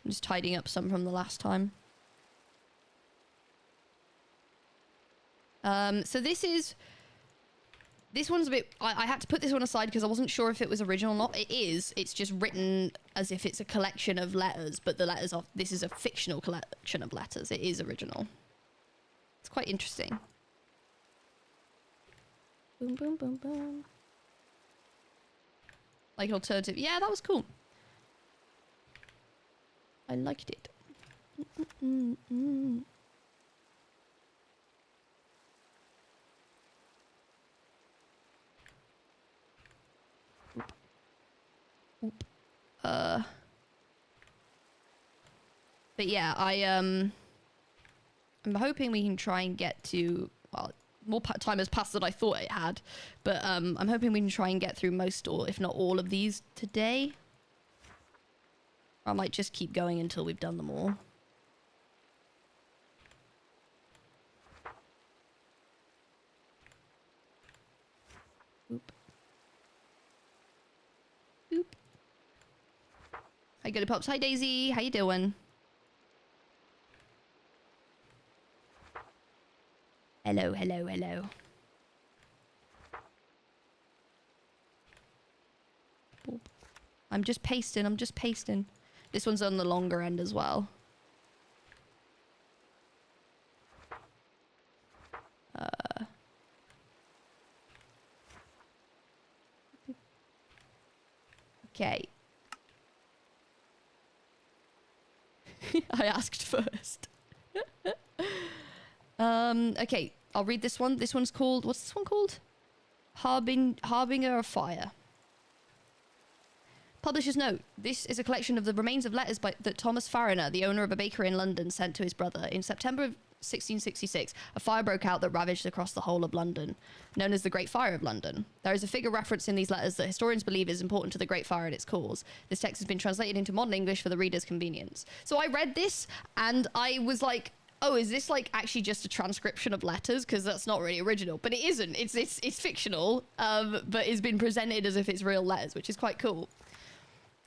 I'm just tidying up some from the last time. So this one's a bit... I had to put this one aside because I wasn't sure if it was original or not. It is. It's just written as if it's a collection of letters, but the letters are... This is a fictional collection of letters. It is original. It's quite interesting. Boom, boom, boom, boom. Like alternative. Yeah, that was cool. I liked it. Oop. But yeah, I'm hoping we can try and get to, well, more time has passed than I thought it had, but I'm hoping we can try and get through most, or if not all, of these today. I might just keep going until we've done them all. Oop. Oop. Hi, Goody Pops. Hi, Daisy. How you doing? Hello, hello, hello. Boop. I'm just pasting. This one's on the longer end as well. Okay. I asked first. Okay, I'll read this one. This one's called... What's this one called? Harbinger of Fire. Publisher's note. This is a collection of the remains of letters that Thomas Fariner, the owner of a bakery in London, sent to his brother. In September of 1666, a fire broke out that ravaged across the whole of London, known as the Great Fire of London. There is a figure referenced in these letters that historians believe is important to the Great Fire and its cause. This text has been translated into modern English for the reader's convenience. So I read this, and I was like, oh, is this like actually just a transcription of letters? Because that's not really original. But it isn't. It's fictional, but it's been presented as if it's real letters, which is quite cool.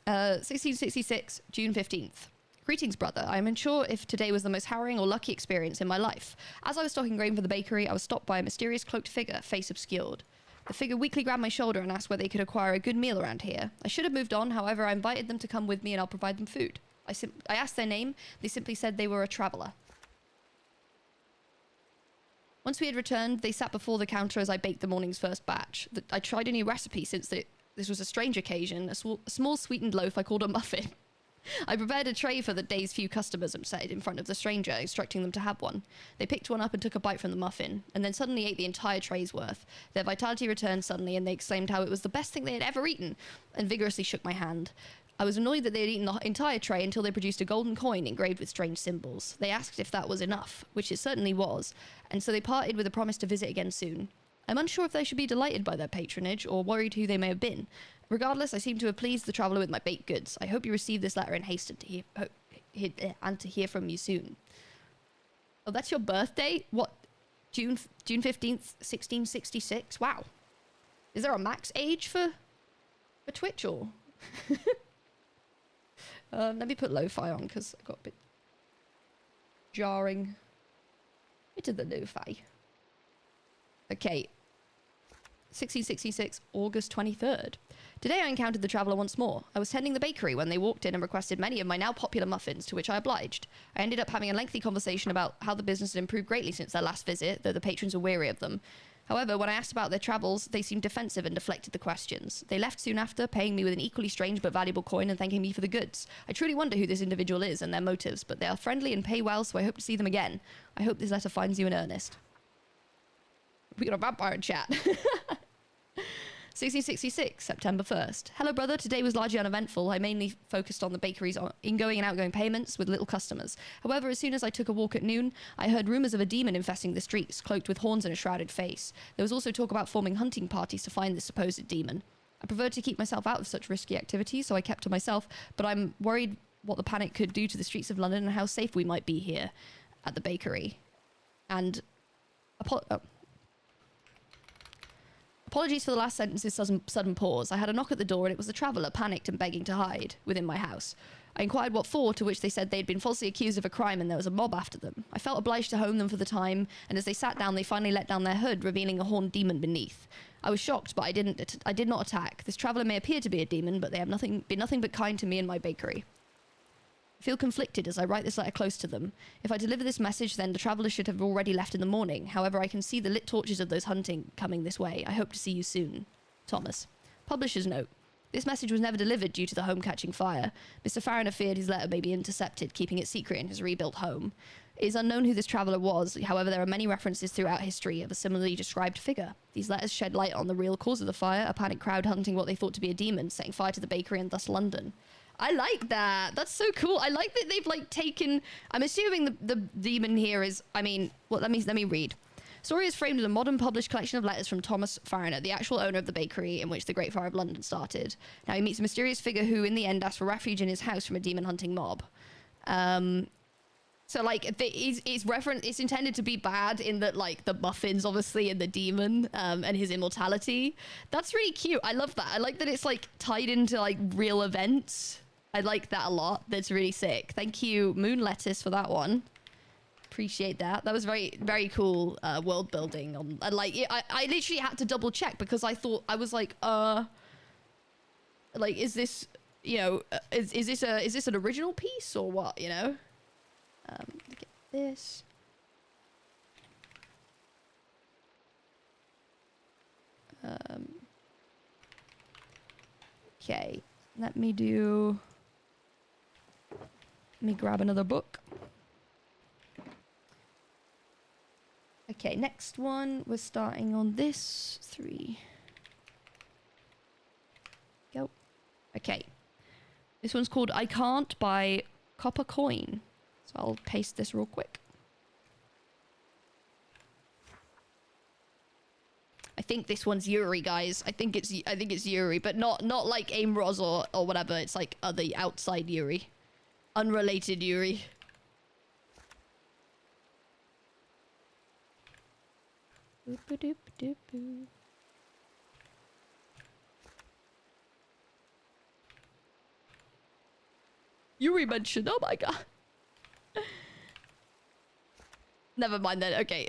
1666, June 15th. Greetings, brother. I am unsure if today was the most harrowing or lucky experience in my life. As I was stocking grain for the bakery, I was stopped by a mysterious cloaked figure, face obscured. The figure weakly grabbed my shoulder and asked where they could acquire a good meal around here. I should have moved on, however, I invited them to come with me and I'll provide them food. I asked their name. They simply said they were a traveller. Once we had returned, they sat before the counter as I baked the morning's first batch. I tried a new recipe since this was a strange occasion, a small sweetened loaf I called a muffin. I prepared a tray for the day's few customers and set it in front of the stranger, instructing them to have one. They picked one up and took a bite from the muffin, and then suddenly ate the entire tray's worth. Their vitality returned suddenly, and they exclaimed how it was the best thing they had ever eaten, and vigorously shook my hand. I was annoyed that they had eaten the entire tray until they produced a golden coin engraved with strange symbols. They asked if that was enough, which it certainly was, and so they parted with a promise to visit again soon. I'm unsure if they should be delighted by their patronage or worried who they may have been. Regardless, I seem to have pleased the traveller with my baked goods. I hope you receive this letter and hasten to hear from you soon. Oh, that's your birthday? What? June 15th, 1666? Wow. Is there a max age for Twitch or? Let me put lo-fi on because I got a bit jarring. Bit of the lo-fi. Okay. 1666, August 23rd. Today I encountered the traveller once more. I was tending the bakery when they walked in and requested many of my now popular muffins, to which I obliged. I ended up having a lengthy conversation about how the business had improved greatly since their last visit, though the patrons were weary of them. However, when I asked about their travels, they seemed defensive and deflected the questions. They left soon after, paying me with an equally strange but valuable coin and thanking me for the goods. I truly wonder who this individual is and their motives, but they are friendly and pay well, so I hope to see them again. I hope this letter finds you in earnest. We got a vampire chat. 1666, September 1st. Hello, brother. Today was largely uneventful. I mainly focused on the bakery's ingoing and outgoing payments with little customers. However, as soon as I took a walk at noon, I heard rumours of a demon infesting the streets, cloaked with horns and a shrouded face. There was also talk about forming hunting parties to find this supposed demon. I preferred to keep myself out of such risky activities, so I kept to myself, but I'm worried what the panic could do to the streets of London and how safe we might be here at the bakery. And... Apologies for the last sentence's sudden pause. I had a knock at the door and it was the traveller, panicked and begging to hide within my house. I inquired what for, to which they said they'd been falsely accused of a crime and there was a mob after them. I felt obliged to hone them for the time, and as they sat down, they finally let down their hood, revealing a horned demon beneath. I was shocked, but I did not attack. This traveller may appear to be a demon, but they have been nothing but kind to me and my bakery. I feel conflicted as I write this letter close to them. If I deliver this message, then the traveller should have already left in the morning. However, I can see the lit torches of those hunting coming this way. I hope to see you soon. Thomas. Publisher's note. This message was never delivered due to the home catching fire. Mr. Fariner feared his letter may be intercepted, keeping it secret in his rebuilt home. It is unknown who this traveller was. However, there are many references throughout history of a similarly described figure. These letters shed light on the real cause of the fire, a panicked crowd hunting what they thought to be a demon, setting fire to the bakery and thus London. I like that. That's so cool. I like that they've like taken... I'm assuming the demon here is... I mean... Well, let me read. Story is framed in a modern published collection of letters from Thomas Fariner, the actual owner of the bakery in which the Great Fire of London started. Now he meets a mysterious figure who in the end asks for refuge in his house from a demon hunting mob. So like it's intended to be bad in that like the muffins obviously and the demon and his immortality. That's really cute. I love that. I like that it's like tied into like real events. I like that a lot. That's really sick. Thank you, Moon Lettuce, for that one. Appreciate that. That was very, very cool world building. And like, I literally had to double check because I thought, I was like, is this, you know, is this an original piece or what, you know? Look at this. Okay, let me grab another book. Okay, next one, we're starting on this 3. Go. Okay. This one's called I Can't by Copper Coin. So I'll paste this real quick. I think this one's Yuri, guys. I think it's Yuri, but not like Aimroz or whatever. It's like other outside Yuri. Unrelated Yuri. Yuri mentioned, oh my god. Never mind then, okay.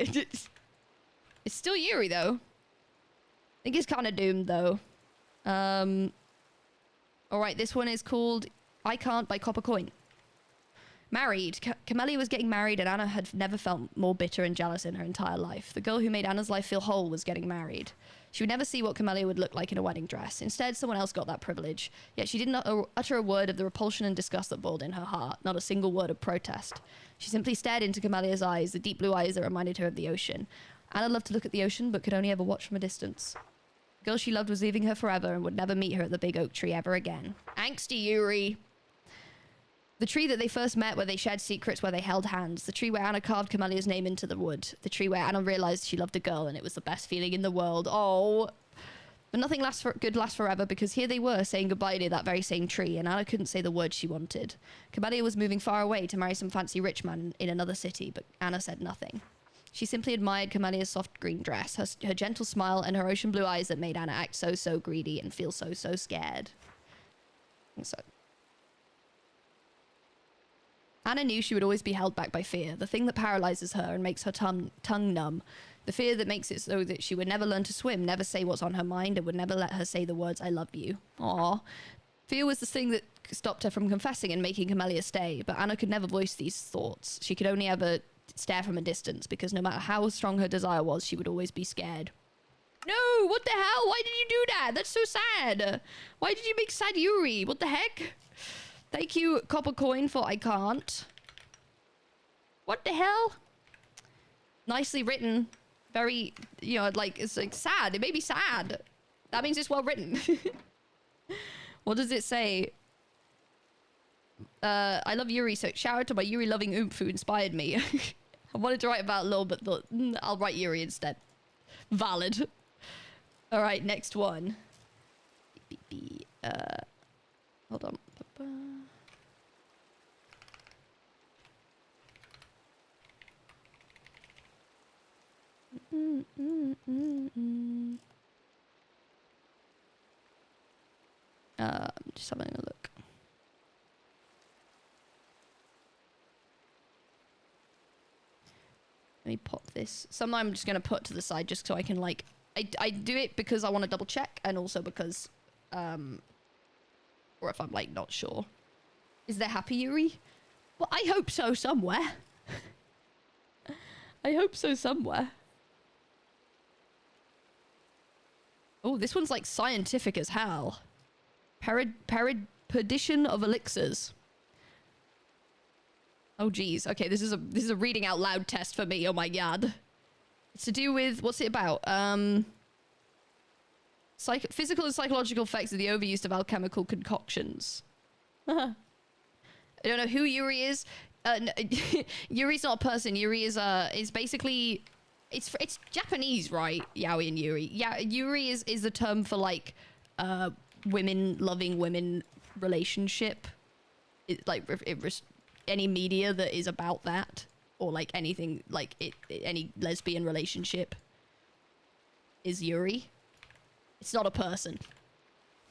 It's still Yuri though. I think it's kind of doomed though. Alright, this one is called I Can't by Copper Coin. Married. Camellia was getting married and Anna had never felt more bitter and jealous in her entire life. The girl who made Anna's life feel whole was getting married. She would never see what Camellia would look like in a wedding dress. Instead, someone else got that privilege. Yet she did not utter a word of the repulsion and disgust that boiled in her heart, not a single word of protest. She simply stared into Camellia's eyes, the deep blue eyes that reminded her of the ocean. Anna loved to look at the ocean, but could only ever watch from a distance. Girl she loved was leaving her forever and would never meet her at the big oak tree ever again. Angsty Yuri. The tree that they first met, where they shared secrets, where they held hands. The tree where Anna carved Kamalia's name into the wood. The tree where Anna realized she loved a girl and it was the best feeling in the world. Oh. But nothing good lasts forever, because here they were saying goodbye near that very same tree, and Anna couldn't say the words she wanted. Kamalia was moving far away to marry some fancy rich man in another city, but Anna said nothing. She simply admired Kamalia's soft green dress, her gentle smile, and her ocean blue eyes that made Anna act so greedy and feel so scared. So Anna knew she would always be held back by fear, the thing that paralyzes her and makes her tongue numb. The fear that makes it so that she would never learn to swim, never say what's on her mind, and would never let her say the words, I love you. Aww. Fear was the thing that stopped her from confessing and making Kamalia stay, but Anna could never voice these thoughts. She could only ever stare from a distance, because no matter how strong her desire was, she would always be scared. No! What the hell? Why did you do that? That's so sad. Why did you make sad Yuri? What the heck? Thank you, Copper Coin, for I can't. What the hell? Nicely written. Very, you know, like, it's like sad. It made me sad. That means it's well written. What does it say? I love Yuri, so shout out to my Yuri loving oomph who inspired me. I wanted to write about Lil, but thought, I'll write Yuri instead. Valid. All right, next one. Hold on. Just having a look. Let me pop this. Some I'm just going to put to the side just so I can, like... I do it because I want to double check, and also because... or if I'm, like, not sure. Is there happy Yuri? Well, I hope so somewhere. I hope so somewhere. Oh, this one's, like, scientific as hell. Perdition of elixirs. Oh geez. Okay, this is a reading out loud test for me. Oh my god. It's to do with, what's it about? Physical and psychological effects of the overuse of alchemical concoctions. I don't know who Yuri is. Yuri's not a person. Yuri is basically, it's Japanese, right? Yaoi and Yuri. Yeah, Yuri is the term for, like, women loving women relationship. Any media that is about that, or like anything like any lesbian relationship is Yuri. It's not a person.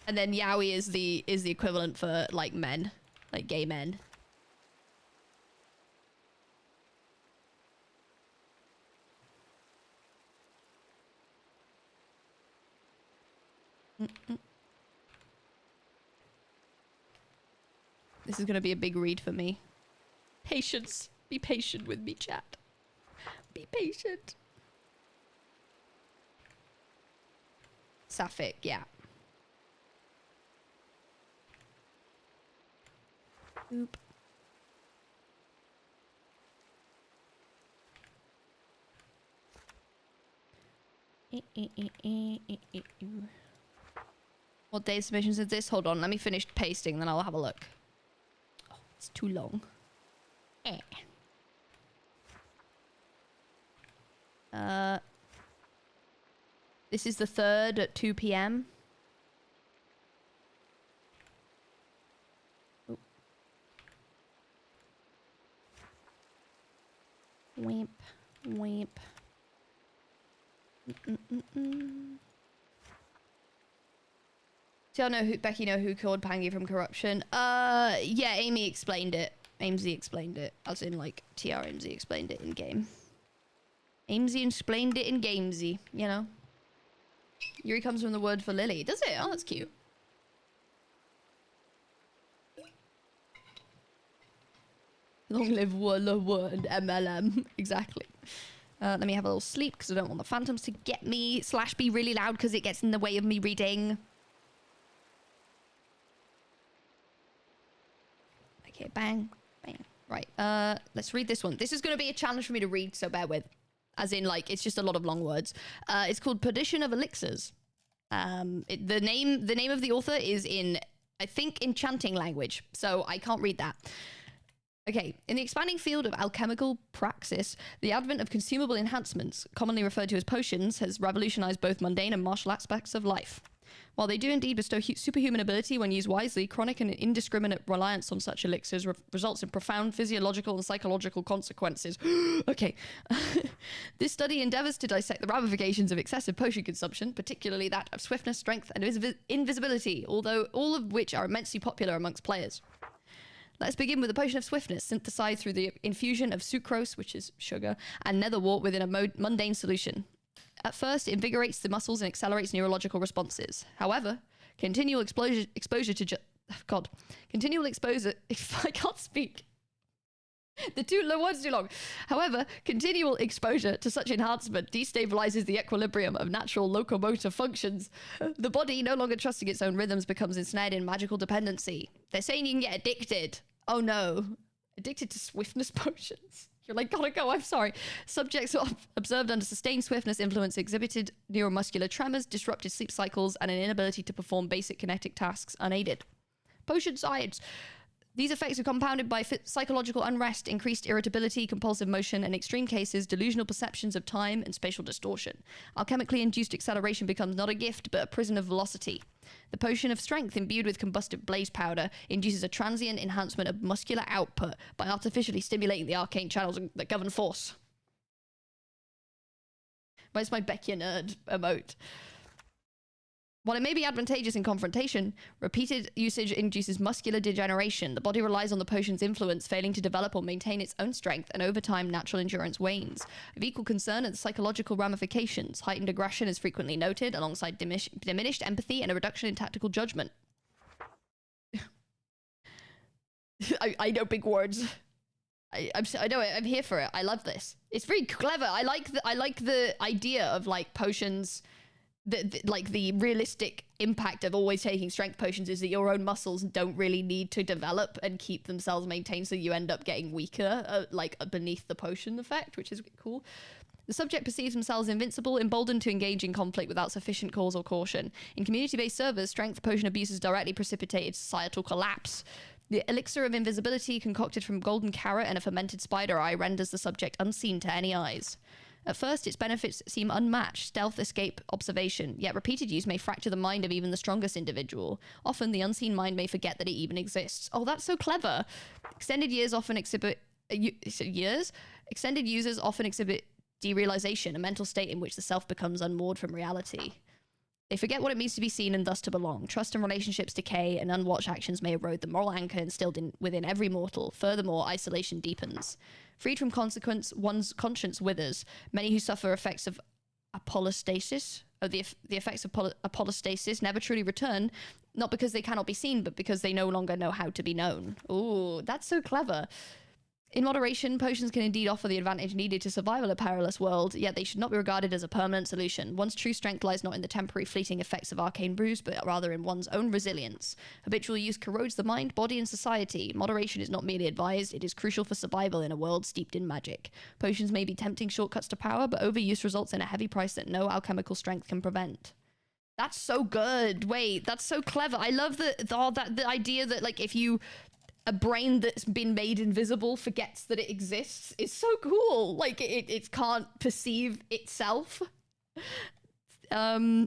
And then yaoi is the equivalent for like men, like gay men. This is gonna be a big read for me. Patience. Be patient with me, chat. Be patient. Sapphic, yeah. Oop. What day submissions is this? Hold on, let me finish pasting, then I'll have a look. Oh, it's too long. This is the 3rd at 2 p.m. Oh. Wimp, wimp. So I know Becky know who killed Pangy from corruption. Yeah, Amy explained it. Amesy explained it, as in, like, TR Amesy explained it in game. Amesy explained it in Gamesy, you know? Yuri comes from the word for lily. Does it? Oh, that's cute. Long live the word MLM. Exactly. Let me have a little sleep, because I don't want the phantoms to get me. / be really loud, because it gets in the way of me reading. Okay, bang. Bang. Right, let's read this one. This is going to be a challenge for me to read, so bear with. As in, like, it's just a lot of long words. It's called Perdition of Elixirs. The name of the author is in, I think, enchanting language, so I can't read that. Okay, in the expanding field of alchemical praxis, the advent of consumable enhancements, commonly referred to as potions, has revolutionized both mundane and martial aspects of life. While they do indeed bestow superhuman ability when used wisely, chronic and indiscriminate reliance on such elixirs results in profound physiological and psychological consequences. Okay. This study endeavors to dissect the ramifications of excessive potion consumption, particularly that of swiftness, strength, and invisibility, although all of which are immensely popular amongst players. Let's begin with a potion of swiftness, synthesized through the infusion of sucrose, which is sugar, and netherwort within a mundane solution. At first, it invigorates the muscles and accelerates neurological responses. However, continual exposure to continual exposure. I can't speak. The words are too long. However, continual exposure to such enhancement destabilizes the equilibrium of natural locomotive functions. The body, no longer trusting its own rhythms, becomes ensnared in magical dependency. They're saying you can get addicted. Oh no. Addicted to swiftness potions. You're like, gotta go, I'm sorry. Subjects observed under sustained swiftness influence exhibited neuromuscular tremors, disrupted sleep cycles, and an inability to perform basic kinetic tasks unaided. Potion science. These effects are compounded by psychological unrest, increased irritability, compulsive motion, and in extreme cases, delusional perceptions of time and spatial distortion. Alchemically induced acceleration becomes not a gift, but a prison of velocity. The potion of strength, imbued with combustive blaze powder, induces a transient enhancement of muscular output by artificially stimulating the arcane channels that govern force. Where's my Becky nerd emote? While it may be advantageous in confrontation, repeated usage induces muscular degeneration. The body relies on the potion's influence, failing to develop or maintain its own strength, and over time, natural endurance wanes. Of equal concern are the psychological ramifications. Heightened aggression is frequently noted, alongside diminished empathy and a reduction in tactical judgment. I know big words. I know it. I'm here for it. I love this. It's very clever. I like the idea of like potions. The realistic impact of always taking strength potions is that your own muscles don't really need to develop and keep themselves maintained, so you end up getting weaker, beneath the potion effect, which is cool. The subject perceives themselves invincible, emboldened to engage in conflict without sufficient cause or caution. In community-based servers, strength potion abuse has directly precipitated societal collapse. The elixir of invisibility, concocted from golden carrot and a fermented spider eye, renders the subject unseen to any eyes. At first, its benefits seem unmatched: stealth, escape, observation, yet repeated use may fracture the mind of even the strongest individual. Often, the unseen mind may forget that it even exists. Oh, that's so clever! Extended users often exhibit derealization, a mental state in which the self becomes unmoored from reality. They forget what it means to be seen and thus to belong. Trust and relationships decay, and unwatched actions may erode the moral anchor instilled within every mortal. Furthermore, isolation deepens. Freed from consequence, one's conscience withers. Many who suffer effects of apostasis, the effects of apostasis, never truly return, not because they cannot be seen, but because they no longer know how to be known. Ooh, that's so clever. In moderation, potions can indeed offer the advantage needed to survive in a perilous world, yet they should not be regarded as a permanent solution. One's true strength lies not in the temporary fleeting effects of arcane brews, but rather in one's own resilience. Habitual use corrodes the mind, body, and society. Moderation is not merely advised, it is crucial for survival in a world steeped in magic. Potions may be tempting shortcuts to power, but overuse results in a heavy price that no alchemical strength can prevent. That's so good. Wait, that's so clever. I love the idea that, like, if you... a brain that's been made invisible forgets that it exists is so cool. Like, it can't perceive itself. Yeah,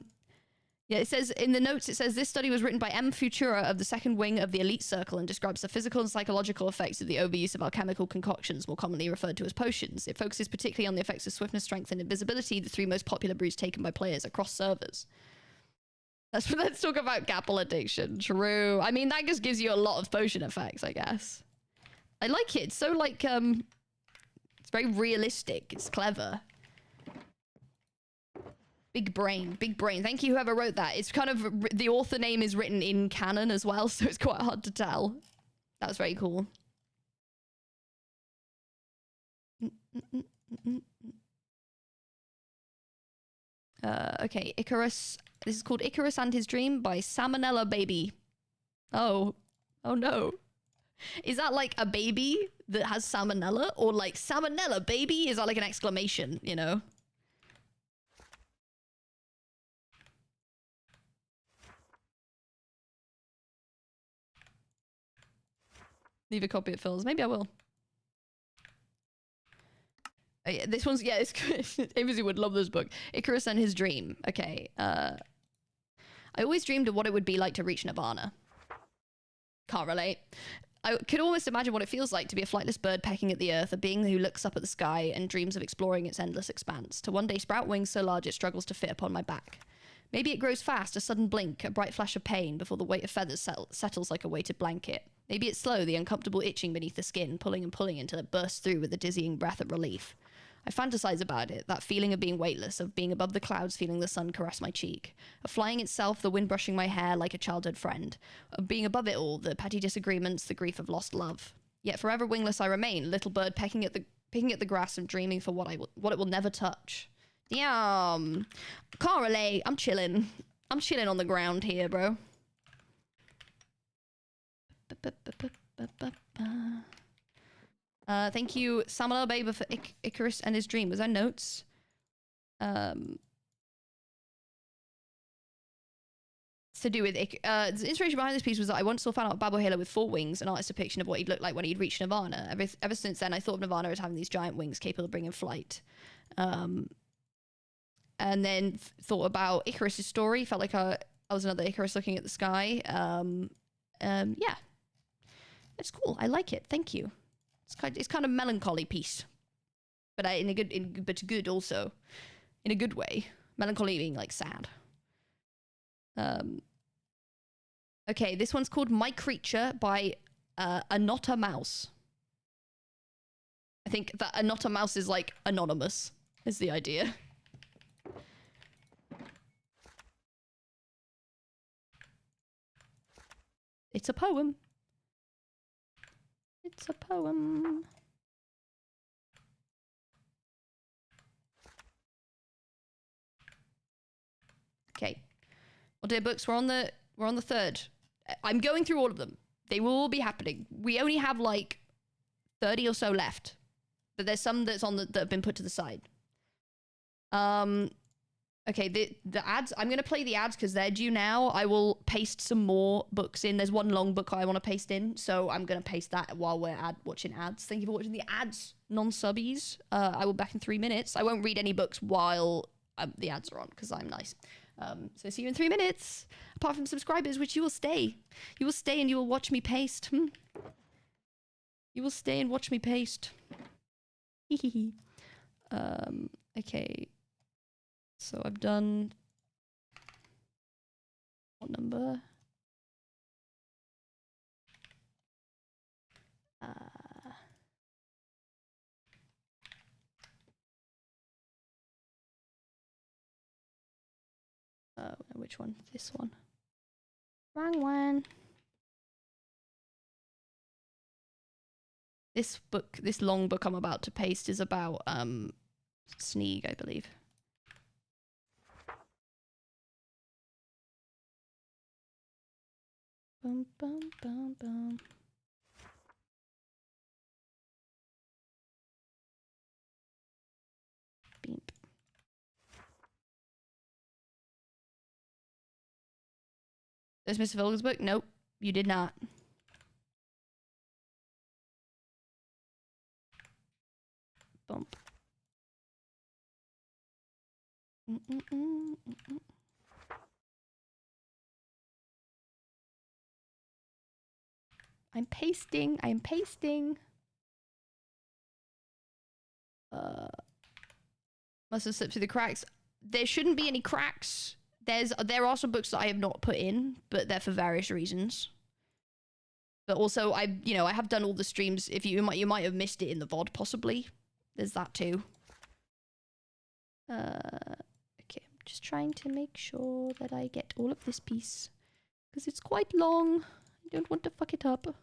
it says in the notes, it says this study was written by M. Futura of the second wing of the elite circle and describes the physical and psychological effects of the overuse of alchemical concoctions, more commonly referred to as potions. It focuses particularly on the effects of swiftness, strength, and invisibility, the three most popular brews taken by players across servers. Let's talk about gapple addiction. True. I mean, that just gives you a lot of potion effects, I guess. I like it. It's so, like, it's very realistic. It's clever. Big brain. Big brain. Thank you, whoever wrote that. It's kind of... the author name is written in canon as well, so it's quite hard to tell. That was very cool. Okay, Icarus... This is called Icarus and His Dream by Salmonella Baby. Oh. Oh no. Is that like a baby that has salmonella? Or like salmonella baby? Is that like an exclamation, you know? Leave a copy at Phil's. Maybe I will. Yeah, this one's, yeah, it's good. Amos would love this book. Icarus and His Dream. Okay. I always dreamed of what it would be like to reach Nirvana. Can't relate. I could almost imagine what it feels like to be a flightless bird pecking at the earth, a being who looks up at the sky and dreams of exploring its endless expanse, to one day sprout wings so large it struggles to fit upon my back. Maybe it grows fast, a sudden blink, a bright flash of pain before the weight of feathers settles like a weighted blanket. Maybe it's slow, the uncomfortable itching beneath the skin, pulling and pulling until it bursts through with a dizzying breath of relief. I fantasize about it, that feeling of being weightless, of being above the clouds, feeling the sun caress my cheek, of flying itself, the wind brushing my hair like a childhood friend, of being above it all, the petty disagreements, the grief of lost love. Yet forever wingless I remain, little bird pecking at the grass and dreaming for what it will never touch. Damn. Can't relate. I'm chilling. I'm chilling on the ground here, bro. Thank you, Samala Baber, for Icarus and His Dream. Was there notes? It's to do with the inspiration behind this piece was that I once saw fan art of Babo Halo with 4 wings, an artist's depiction of what he'd look like when he'd reached Nirvana. Ever since then, I thought of Nirvana as having these giant wings capable of bringing flight. And then thought about Icarus's story. Felt like I was another Icarus looking at the sky. Yeah, it's cool. I like it. Thank you. It's kind of melancholy piece, but but good also, in a good way. Melancholy being like sad. Okay, this one's called My Creature by a Not a Mouse. I think that a Not a Mouse is like anonymous, is the idea. It's a poem. It's a poem. Okay. Audiobooks, we're on the 3rd. I'm going through all of them. They will all be happening. We only have like 30 or so left. But there's some that's that have been put to the side. Okay, the ads, I'm going to play the ads because they're due now. I will paste some more books in. There's one long book I want to paste in, so I'm going to paste that while we're watching ads. Thank you for watching the ads, non-subbies. I will be back in 3 minutes. I won't read any books while the ads are on because I'm nice. So see you in 3 minutes. Apart from subscribers, which you will stay. You will stay and you will watch me paste. You will stay and watch me paste. Hehehe. Okay. So I've done what number? Which one? This one. Wrong one. This book, this long book I'm about to paste is about Sneeg, I believe. Bum, bum, bum, bum. Beep. There's Mr. Vilga's book? Nope, you did not. Bump. I'm pasting. Must have slipped through the cracks. There shouldn't be any cracks. There are some books that I have not put in, but they're for various reasons. But also, I have done all the streams. If you might have missed it in the VOD, possibly. There's that too. Okay, I'm just trying to make sure that I get all of this piece because it's quite long. I don't want to fuck it up.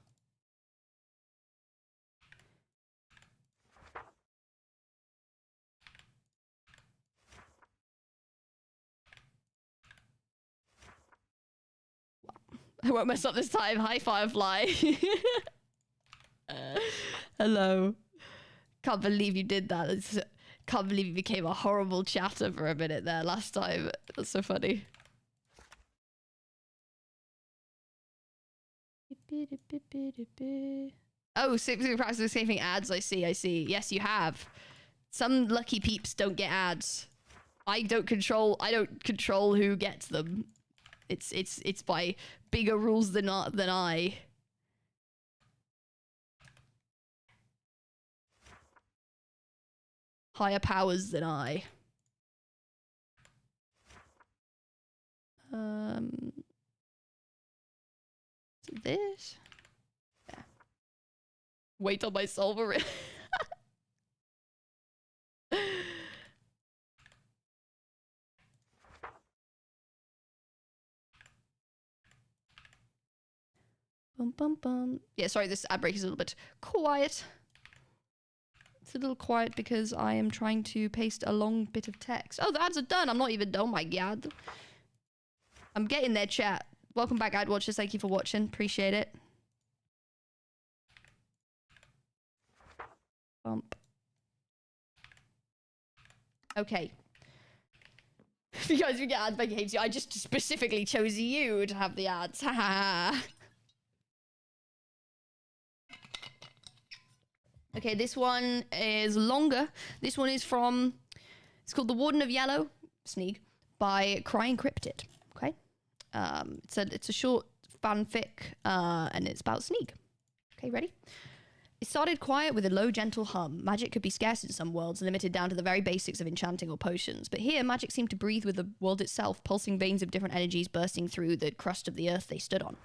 I won't mess up this time. Hi, Firefly. Hello. Can't believe you did that. Can't believe you became a horrible chatter for a minute there last time. That's so funny. Oh, simply practice escaping ads. I see. Yes, you have. Some lucky peeps don't get ads. I don't control who gets them. It's by bigger rules than I. Higher powers than I. So this. Yeah. Wait till my solver. Bum bum bum. Yeah, sorry, this ad break is a little bit quiet. It's a little quiet because I am trying to paste a long bit of text. Oh, the ads are done. I'm not even done. Oh my god. I'm getting there, chat. Welcome back, ad watchers. Thank you for watching. Appreciate it. Bump. Okay. If you guys would get ad hates you, I just specifically chose you to have the ads. Haha. Okay, this one is longer. This one is from, it's called The Warden of Yellow, Sneak, by Crying Cryptid. Okay, it's a short fanfic, and it's about Sneak. Okay, ready? It started quiet with a low, gentle hum. Magic could be scarce in some worlds, limited down to the very basics of enchanting or potions. But here, magic seemed to breathe with the world itself, pulsing veins of different energies bursting through the crust of the earth they stood on.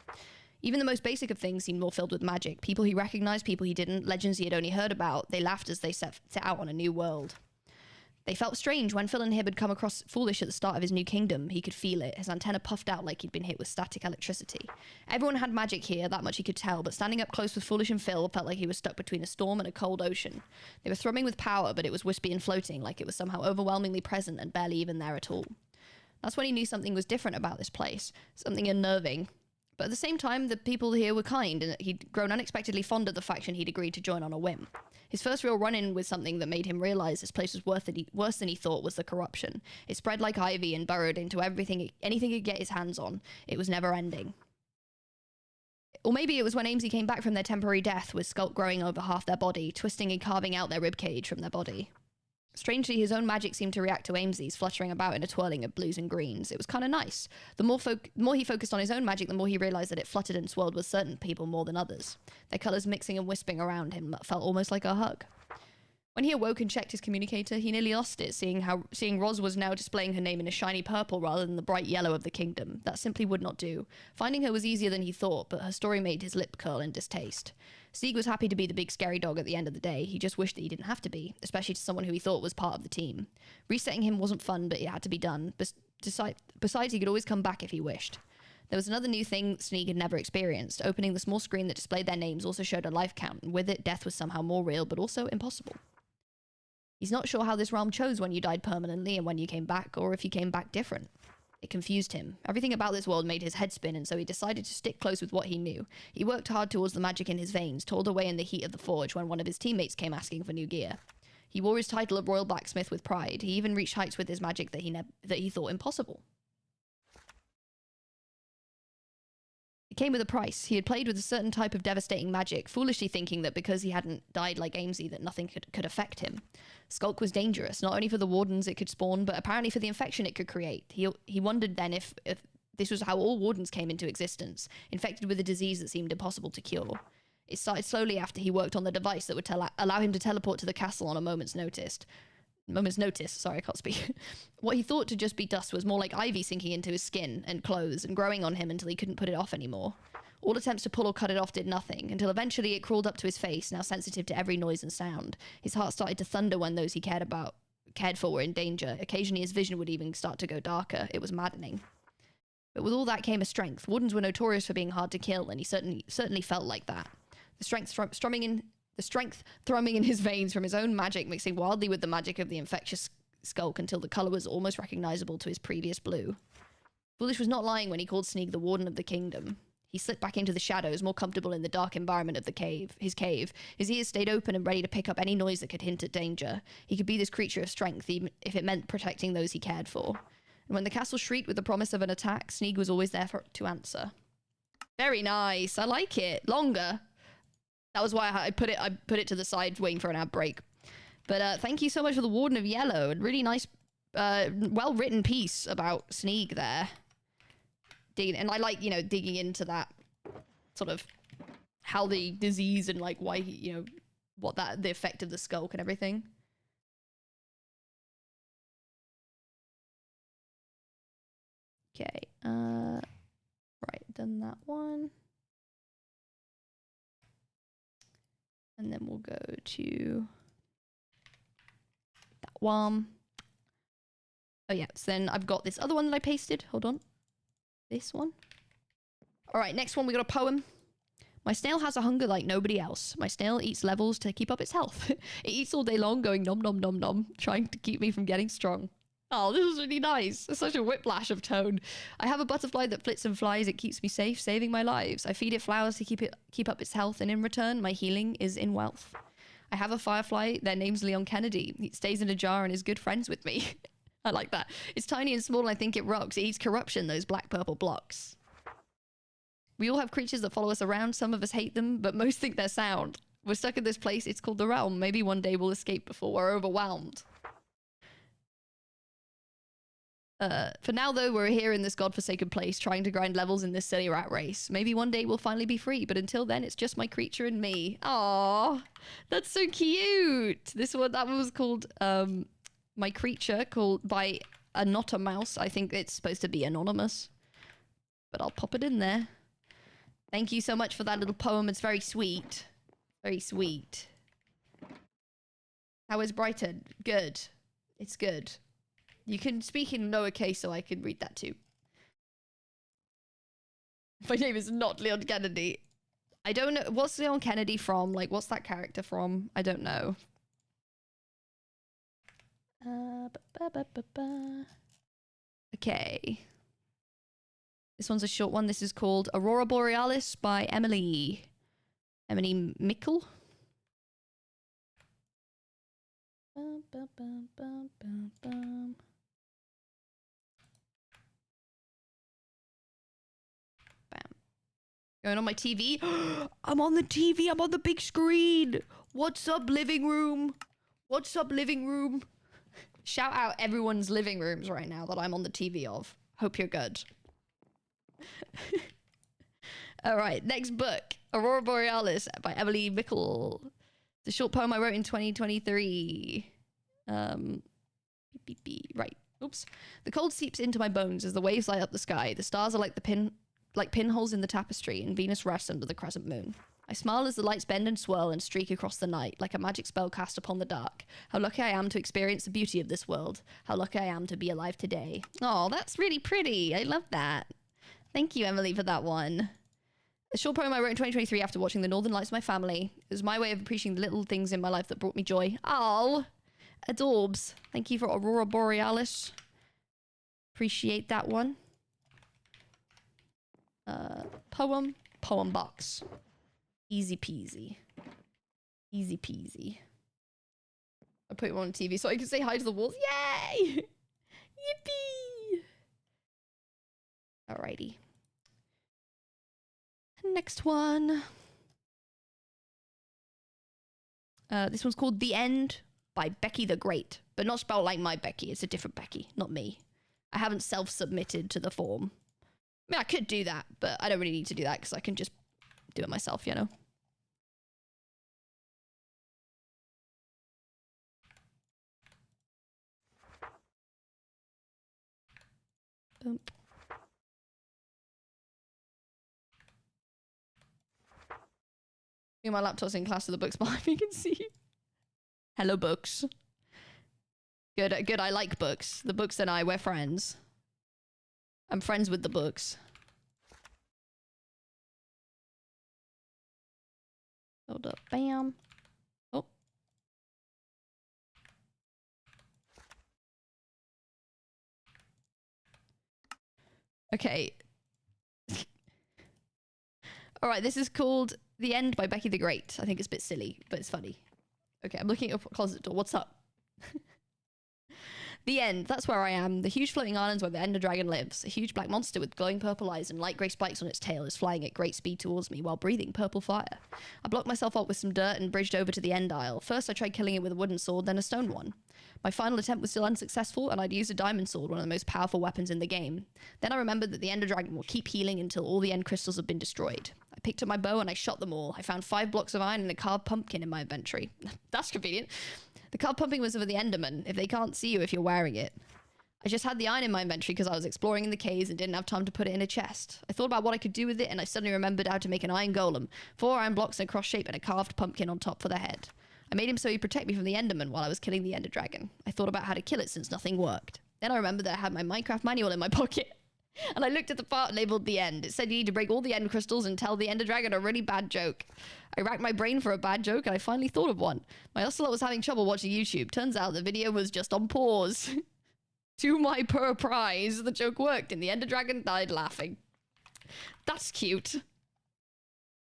Even the most basic of things seemed more filled with magic. People he recognized, people he didn't, legends he had only heard about. They laughed as they set out on a new world. They felt strange when Phil and Hib had come across Foolish at the start of his new kingdom. He could feel it, his antenna puffed out like he'd been hit with static electricity. Everyone had magic here, that much he could tell, but standing up close with Foolish and Phil felt like he was stuck between a storm and a cold ocean. They were thrumming with power, but it was wispy and floating, like it was somehow overwhelmingly present and barely even there at all. That's when he knew something was different about this place, something unnerving. But at the same time, the people here were kind, and he'd grown unexpectedly fond of the faction he'd agreed to join on a whim. His first real run-in with something that made him realize this place was worse than he thought was the corruption. It spread like ivy and burrowed into anything he could get his hands on. It was never ending. Or maybe it was when Amesy came back from their temporary death, with sculpt growing over half their body, twisting and carving out their ribcage from their body. Strangely, his own magic seemed to react to Amesy's, fluttering about in a twirling of blues and greens. It was kind of nice. The more he focused on his own magic, the more he realized that it fluttered and swirled with certain people more than others. Their colors mixing and wisping around him felt almost like a hug. When he awoke and checked his communicator, he nearly lost it, seeing Roz was now displaying her name in a shiny purple rather than the bright yellow of the kingdom. That simply would not do. Finding her was easier than he thought, but her story made his lip curl in distaste. Sieg was happy to be the big scary dog at the end of the day. He just wished that he didn't have to be, especially to someone who he thought was part of the team. Resetting him wasn't fun, but it had to be done. Besides, he could always come back if he wished. There was another new thing Sneak had never experienced. Opening the small screen that displayed their names also showed a life count, and with it, death was somehow more real, but also impossible. He's not sure how this realm chose when you died permanently and when you came back, or if you came back different. It confused him. Everything about this world made his head spin, and so he decided to stick close with what he knew. He worked hard towards the magic in his veins, toiled away in the heat of the forge when one of his teammates came asking for new gear. He wore his title of Royal Blacksmith with pride. He even reached heights with his magic that he thought impossible. It came with a price. He had played with a certain type of devastating magic, foolishly thinking that because he hadn't died like Amesy that nothing could affect him. Skulk was dangerous, not only for the wardens it could spawn, but apparently for the infection it could create. He wondered then if this was how all wardens came into existence, infected with a disease that seemed impossible to cure. It started slowly after he worked on the device that would allow him to teleport to the castle on a moment's notice. Sorry, I can't speak. What he thought to just be dust was more like ivy sinking into his skin and clothes and growing on him until he couldn't put it off anymore. All attempts to pull or cut it off did nothing, until eventually it crawled up to his face, now sensitive to every noise and sound. His heart started to thunder when those he cared for were in danger. Occasionally his vision would even start to go darker. It was maddening. But with all that came a strength. Wardens were notorious for being hard to kill, and he certainly felt like that. The strength thrumming in his veins from his own magic, mixing wildly with the magic of the infectious skulk until the colour was almost recognizable to his previous blue. Foolish was not lying when he called Sneak the Warden of the Kingdom. He slipped back into the shadows, more comfortable in the dark environment of his cave. His ears stayed open and ready to pick up any noise that could hint at danger. He could be this creature of strength, even if it meant protecting those he cared for. And when the castle shrieked with the promise of an attack, Sneak was always there to answer. Very nice. I like it. Longer. That was why I put it to the side, waiting for an ad break. But thank you so much for the Warden of Yellow. And really nice, well-written piece about Sneak there. And I like, you know, digging into that sort of how the disease and like why, you know, what the effect of the skulk and everything. Okay, right, done that one. And then we'll go to that one. Oh yeah, so then I've got this other one that I pasted. Hold on. This one. All right, next one, we got a poem. My snail has a hunger like nobody else. My snail eats levels to keep up its health. It eats all day long, going nom nom nom nom, trying to keep me from getting strong. Oh, this is really nice. It's such a whiplash of tone. I have a butterfly that flits and flies. It keeps me safe, saving my lives. I feed it flowers to keep up its health, and in return, my healing is in wealth. I have a firefly. Their name's Leon Kennedy. It stays in a jar and is good friends with me. I like that. It's tiny and small, and I think it rocks. It eats corruption, those black-purple blocks. We all have creatures that follow us around. Some of us hate them, but most think they're sound. We're stuck in this place. It's called the Realm. Maybe one day we'll escape before we're overwhelmed. For now, though, we're here in this godforsaken place, trying to grind levels in this silly rat race. Maybe one day we'll finally be free, but until then, it's just my creature and me. Aww, that's so cute. That one was called, My Creature, called by not a mouse. I think it's supposed to be anonymous, but I'll pop it in there. Thank you so much for that little poem. It's very sweet. Very sweet. How is Brighton? Good. It's good. You can speak in lowercase so I can read that too. My name is not Leon Kennedy. I don't know. What's Leon Kennedy from? Like, what's that character from? I don't know. Okay. This one's a short one. This is called Aurora Borealis by Emily Mickle. Bam. Going on my TV. I'm on the TV. I'm on the big screen. What's up, living room? What's up, living room? Shout out everyone's living rooms right now that I'm on the TV of. Hope you're good. All right, next book. Aurora Borealis by Emily Mickle. It's a short poem I wrote in 2023. Right. Oops. The cold seeps into my bones as the waves light up the sky. The stars are like pinholes in the tapestry, and Venus rests under the crescent moon. I smile as the lights bend and swirl and streak across the night, like a magic spell cast upon the dark. How lucky I am to experience the beauty of this world. How lucky I am to be alive today. Oh, that's really pretty. I love that. Thank you, Emily, for that one. A short poem I wrote in 2023 after watching the Northern Lights with my family. It was my way of appreciating the little things in my life that brought me joy. Oh, adorbs. Thank you for Aurora Borealis. Appreciate that one. Poem box. Easy peasy. Easy peasy. I put it on TV so I can say hi to the walls. Yay! Yippee! Alrighty. Next one. This one's called The End by Becky the Great, but not spelled like my Becky. It's a different Becky, not me. I haven't self-submitted to the form. I mean, I could do that, but I don't really need to do that because I can just do it myself, you know? Boom. My laptop's in class with the books behind me, you can see. Hello, books. Good, I like books. The books and I, we're friends. I'm friends with the books. Hold up, bam. Oh. Okay. All right, this is called The End by Becky the Great. I think it's a bit silly, but it's funny. Okay, I'm looking at a closet door. What's up? The end. That's where I am. The huge floating islands where the Ender Dragon lives. A huge black monster with glowing purple eyes and light grey spikes on its tail is flying at great speed towards me while breathing purple fire. I blocked myself up with some dirt and bridged over to the end isle. First I tried killing it with a wooden sword, then a stone one. My final attempt was still unsuccessful, and I'd used a diamond sword, one of the most powerful weapons in the game. Then I remembered that the Ender Dragon will keep healing until all the end crystals have been destroyed. I picked up my bow and I shot them all. I found 5 blocks of iron and a carved pumpkin in my inventory. That's convenient. The carved pumpkin was for the Enderman, if they can't see you if you're wearing it. I just had the iron in my inventory because I was exploring in the caves and didn't have time to put it in a chest. I thought about what I could do with it, and I suddenly remembered how to make an iron golem. 4 iron blocks in a cross shape and a carved pumpkin on top for the head. I made him so he'd protect me from the Enderman while I was killing the Ender Dragon. I thought about how to kill it since nothing worked. Then I remembered that I had my Minecraft manual in my pocket. And I looked at the part labeled The End. It said you need to break all the end crystals and tell the Ender Dragon a really bad joke. I racked my brain for a bad joke and I finally thought of one. My ocelot was having trouble watching YouTube. Turns out the video was just on pause. To my surprise, the joke worked and the Ender Dragon died laughing. That's cute.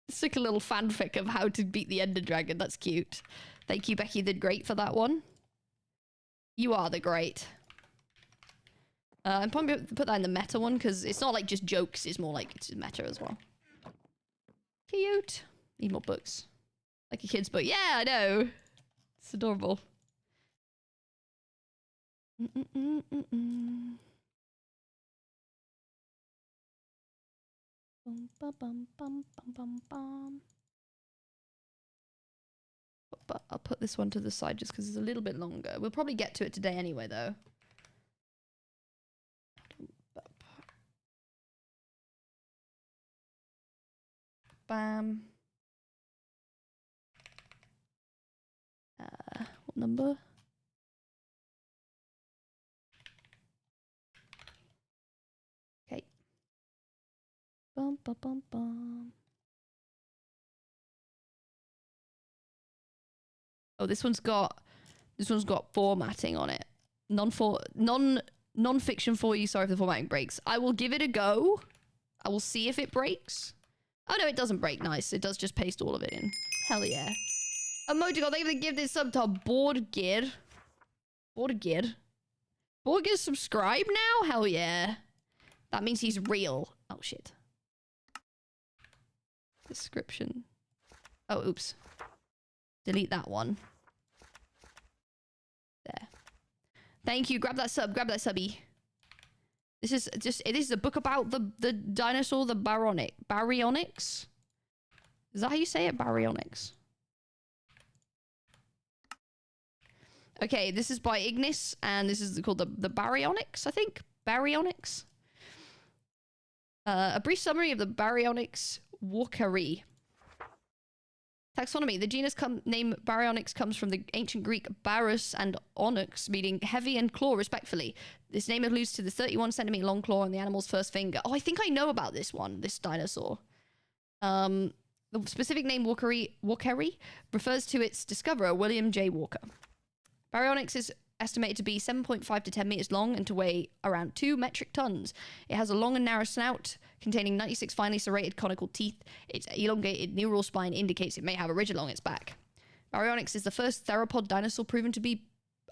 It's like a little fanfic of how to beat the Ender Dragon. That's cute. Thank you, Becky. You did great for that one. You are the great. I'm probably going to put that in the meta one because it's not like just jokes. It's more like it's meta as well. Cute. Need more books. Like a kid's book. Yeah, I know. It's adorable. But I'll put this one to the side just because it's a little bit longer. We'll probably get to it today anyway, though. Bam. What number? Okay. Bum, bum, bum, bum. Oh, this one's got formatting on it. Non-fiction for you. Sorry if the formatting breaks. I will give it a go. I will see if it breaks. Oh no, it doesn't break. Nice. It does just paste all of it in. Hell yeah. Emoticon, thank you for give this sub to Board Gear. Board Gear subscribe now? Hell yeah. That means he's real. Oh shit. Description. Oh, oops. Delete that one. There. Thank you. Grab that sub. Grab that subby. This is a book about the dinosaur, the baryonyx. Is that how you say it? Baryonyx. Okay, this is by Ignis, and this is called the baryonyx, I think. Baryonyx. A brief summary of the baryonyx walkeri. Taxonomy. The genus name Baryonyx comes from the ancient Greek barus and onyx, meaning heavy and claw, respectively. This name alludes to the 31-centimeter long claw on the animal's first finger. Oh, I think I know about this one, this dinosaur. The specific name walkeri refers to its discoverer, William J. Walker. Baryonyx is estimated to be 7.5 to 10 meters long and to weigh around 2 metric tons. It has a long and narrow snout containing 96 finely serrated conical teeth. Its elongated neural spine indicates it may have a ridge along its back. Baryonyx is the first theropod dinosaur proven to be,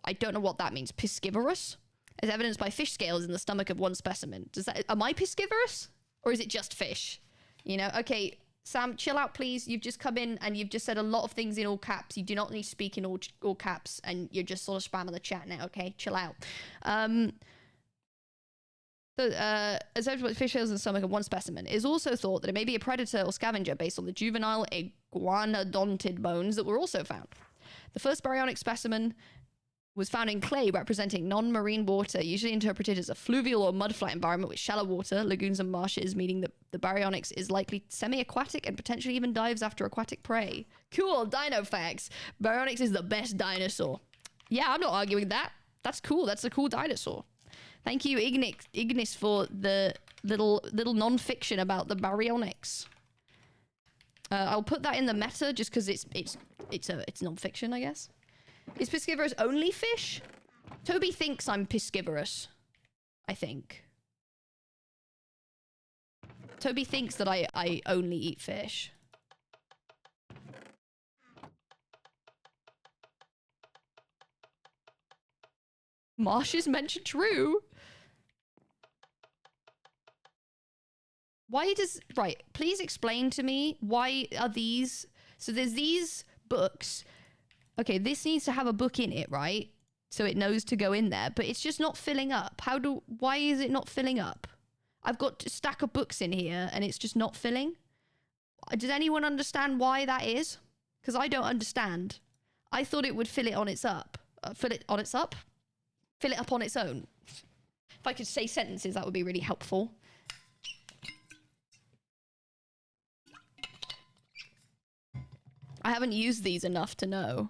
I don't know what that means, piscivorous, as evidenced by fish scales in the stomach of one specimen. Am I piscivorous? Or is it just fish? You know, okay, Sam, chill out, please. You've just come in and you've just said a lot of things in all caps. You do not need to speak in all caps, and you're just sort of spamming the chat now, okay? Chill out. As evidenced by fish scales in the stomach of one specimen, it is also thought that it may be a predator or scavenger based on the juvenile iguanodontid bones that were also found. The first baryonyx specimen was found in clay representing non-marine water, usually interpreted as a fluvial or mudflat environment with shallow water, lagoons and marshes, meaning that the baryonyx is likely semi-aquatic and potentially even dives after aquatic prey. Cool, dino facts. Baryonyx is the best dinosaur. Yeah, I'm not arguing that. That's cool. That's a cool dinosaur. Thank you, Ignis, for the little non-fiction about the baryonyx. I'll put that in the meta just because it's non-fiction, I guess. Is piscivorous only fish? Toby thinks I'm piscivorous. I think. Toby thinks that I only eat fish. Marsh mentioned true. Why does... Right, please explain to me why are these... So there's these books. Okay, this needs to have a book in it, right? So it knows to go in there, but it's just not filling up. Why is it not filling up? I've got a stack of books in here and it's just not filling. Does anyone understand why that is? Because I don't understand. I thought it would fill it on its up. Fill it on its up? Fill it up on its own. If I could say sentences, that would be really helpful. I haven't used these enough to know.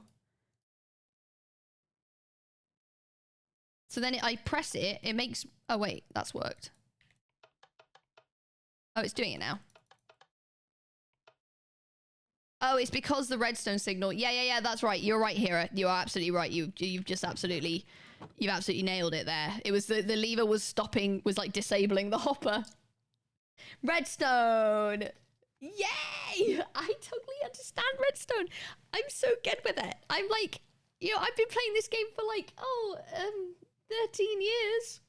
So then I press it, it makes... Oh wait, that's worked. Oh, it's doing it now. Oh, it's because the redstone signal. Yeah, that's right. You're right, Hera. You are absolutely right. You've just absolutely... You've absolutely nailed it there. It was the lever was stopping, was like disabling the hopper. Redstone! Yay! I totally understand redstone. I'm so good with it. I'm like, you know, I've been playing this game for like, 13 years.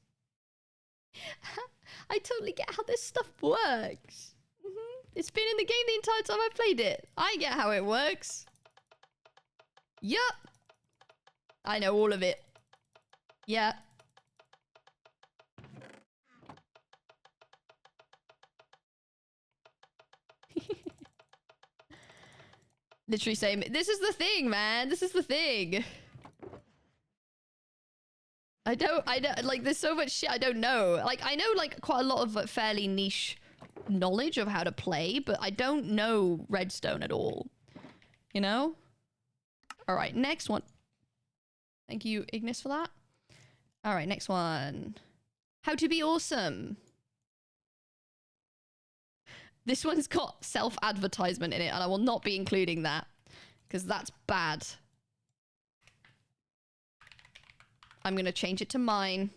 I totally get how this stuff works. It's been in the game the entire time I've played it. I get how it works. Yup. I know all of it. Yeah. Literally saying, this is the thing, man. This is the thing. I don't, like, there's so much shit I don't know. Like, I know, like, quite a lot of fairly niche knowledge of how to play, but I don't know redstone at all. You know? All right, next one. Thank you, Ignis, for that. All right, next one. How to be awesome. This one's got self-advertisement in it, and I will not be including that, because that's bad. I'm going to change it to mine.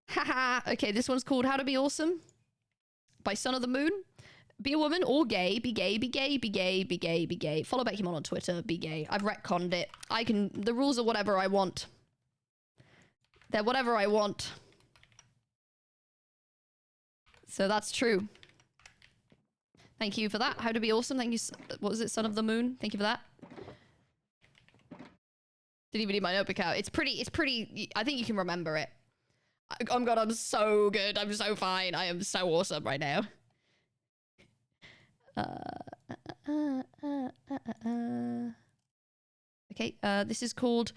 Haha. Okay, this one's called How to Be Awesome by Son of the Moon. Be a woman or gay. Be gay, be gay, be gay, be gay, be gay. Follow Bekyamon on Twitter. Be gay. I've retconned it. The rules are whatever I want. They're whatever I want. So that's true. Thank you for that. How to Be Awesome. Thank you. What was it? Son of the Moon. Thank you for that. Didn't even need my notebook out. It's pretty, I think you can remember it. Oh my god, I'm so good. I'm so fine. I am so awesome right now. Okay, this is called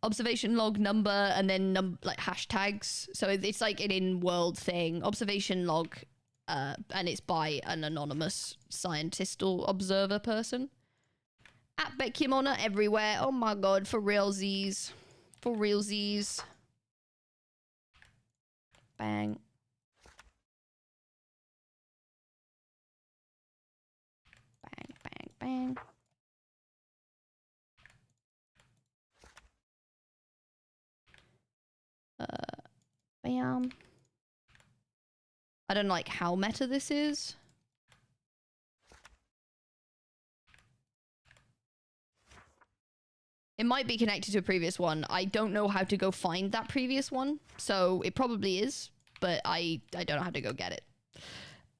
observation log number and then like hashtags. So it's like an in-world thing. Observation log, and it's by an anonymous scientist or observer person. At Bekyamon everywhere. Oh my god, for realsies. For realsies. Bang. Bang, bang, bang. Bam. I don't like how meta this is. It might be connected to a previous one. I don't know how to go find that previous one. So it probably is, but I don't know how to go get it.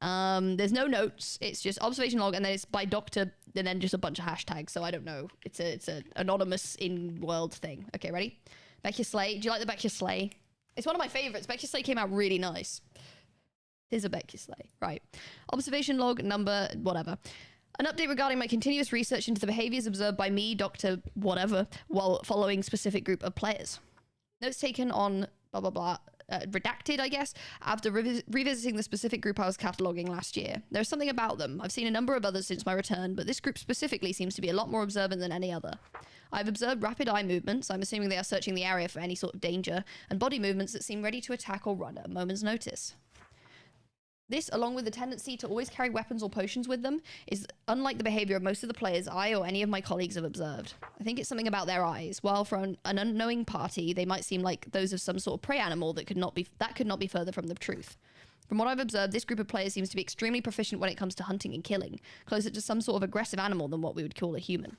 There's no notes. It's just observation log, and then it's by doctor, and then just a bunch of hashtags. So I don't know. It's a anonymous in-world thing. Okay, ready? Becky Slay. Do you like the Becky Slay? It's one of my favorites. Becky Slay came out really nice. Here's a Becky Slay. Right. Observation log number, whatever. An update regarding my continuous research into the behaviors observed by me, Dr. Whatever, while following specific group of players. Notes taken on blah, blah, blah. Redacted, I guess, after revisiting the specific group I was cataloguing last year. There's something about them. I've seen a number of others since my return, but this group specifically seems to be a lot more observant than any other. I've observed rapid eye movements, I'm assuming they are searching the area for any sort of danger, and body movements that seem ready to attack or run at a moment's notice. This, along with the tendency to always carry weapons or potions with them, is unlike the behavior of most of the players I or any of my colleagues have observed. I think it's something about their eyes. While for an unknowing party, they might seem like those of some sort of prey animal that could not be further from the truth. From what I've observed, this group of players seems to be extremely proficient when it comes to hunting and killing, closer to some sort of aggressive animal than what we would call a human.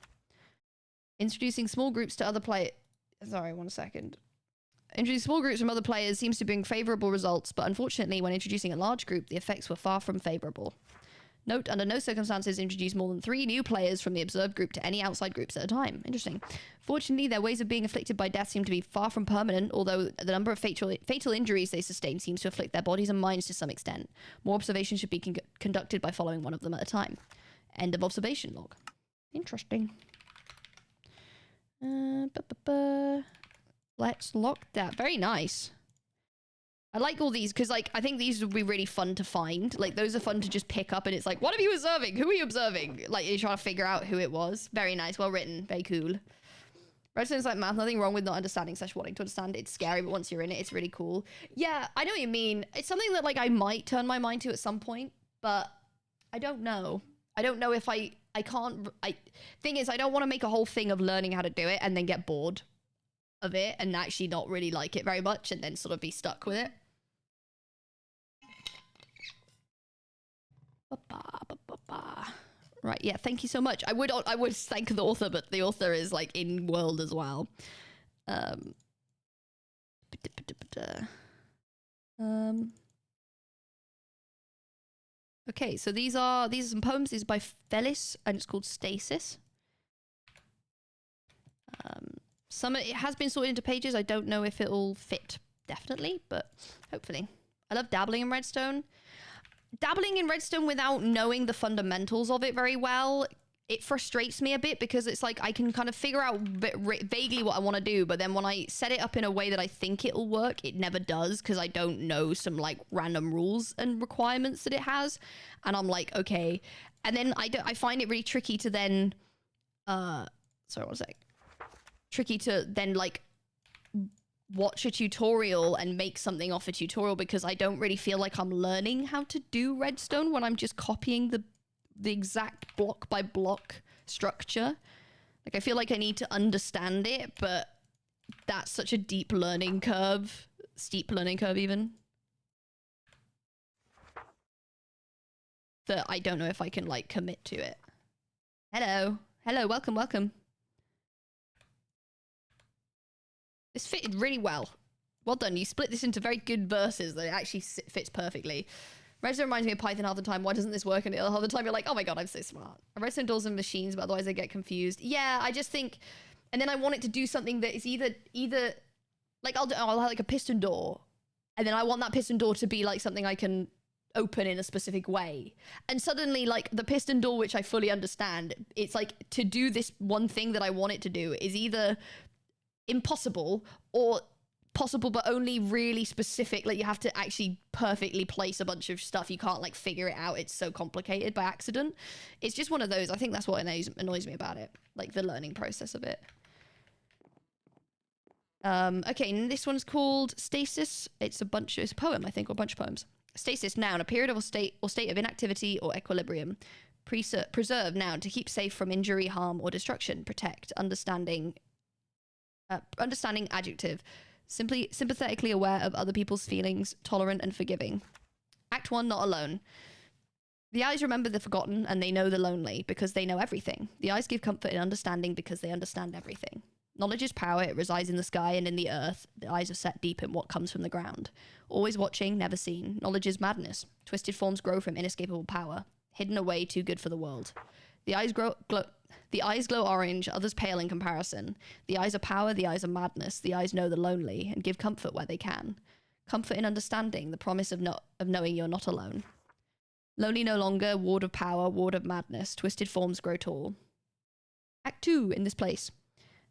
Introducing small groups to other players... Sorry, 1 second. Introducing small groups from other players seems to bring favorable results, but unfortunately, when introducing a large group, the effects were far from favorable. Note, under no circumstances introduce more than 3 new players from the observed group to any outside groups at a time. Interesting. Fortunately, their ways of being afflicted by death seem to be far from permanent, although the number of fatal injuries they sustain seems to afflict their bodies and minds to some extent. More observations should be conducted by following one of them at a time. End of observation log. Interesting. Let's lock that. Very nice. I like all these because, like, I think these would be really fun to find. Like, those are fun to just pick up and it's like, what are you observing? Who are you observing? Like, you're trying to figure out who it was. Very nice. Well written. Very cool. Redstone's like math. Nothing wrong with not understanding / wanting to understand. It's scary, but once you're in it, it's really cool. Yeah, I know what you mean. It's something that, like, I might turn my mind to at some point, but I don't know. I don't know if I can't... Thing is, I don't want to make a whole thing of learning how to do it and then get bored of it and actually not really like it very much and then sort of be stuck with it. Right, yeah, thank you so much. I would thank the author, but the author is like in world as well. Okay, so these are some poems. These are by Felis, and it's called Stasis. It has been sorted into pages. I don't know if it'll fit definitely, but hopefully. I love dabbling in Redstone. Dabbling in Redstone without knowing the fundamentals of it very well, it frustrates me a bit because it's like I can kind of figure out vaguely what I want to do, but then when I set it up in a way that I think it'll work, it never does because I don't know some like random rules and requirements that it has. And I'm like, okay. And then I find it really tricky to then, sorry, one sec. Tricky to then like watch a tutorial and make something off a tutorial because I don't really feel like I'm learning how to do redstone when I'm just copying the exact block by block structure. Like I feel like I need to understand it, but that's such a steep learning curve even, that I don't know if I can like commit to it. Hello, welcome. This fitted really well. Well done. You split this into very good verses that it actually fits perfectly. Redstone reminds me of Python half the time. Why doesn't this work? And the other half the time you're like, oh my god, I'm so smart. Redstone doors and machines, but otherwise I get confused. Yeah, I just think... And then I want it to do something that is either like, I'll have like a piston door. And then I want that piston door to be like something I can open in a specific way. And suddenly, like, the piston door, which I fully understand, it's like, to do this one thing that I want it to do is either impossible or possible but only really specific. Like you have to actually perfectly place a bunch of stuff. You can't like figure it out. It's so complicated by accident. It's just one of those. I think that's what annoys me about it, like the learning process of it. Okay, and this one's called Stasis. It's a poem, I think, or a bunch of poems. Stasis, noun, a period of state of inactivity or equilibrium. Preserve, noun, to keep safe from injury, harm, or destruction. Protect, understanding, adjective, simply sympathetically aware of other people's feelings, tolerant and forgiving. Act 1, not alone. The eyes remember the forgotten and they know the lonely because they know everything. The eyes give comfort in understanding because they understand everything. Knowledge is power. It resides in the sky and in the earth. The eyes are set deep in what comes from the ground. Always watching, never seen. Knowledge is madness. Twisted forms grow from inescapable power. Hidden away, too good for the world. The eyes glow orange, others pale in comparison. The eyes are power, the eyes are madness. The eyes know the lonely and give comfort where they can. Comfort in understanding, the promise of knowing you're not alone. Lonely no longer, ward of power, ward of madness. Twisted forms grow tall. Act 2, in this place.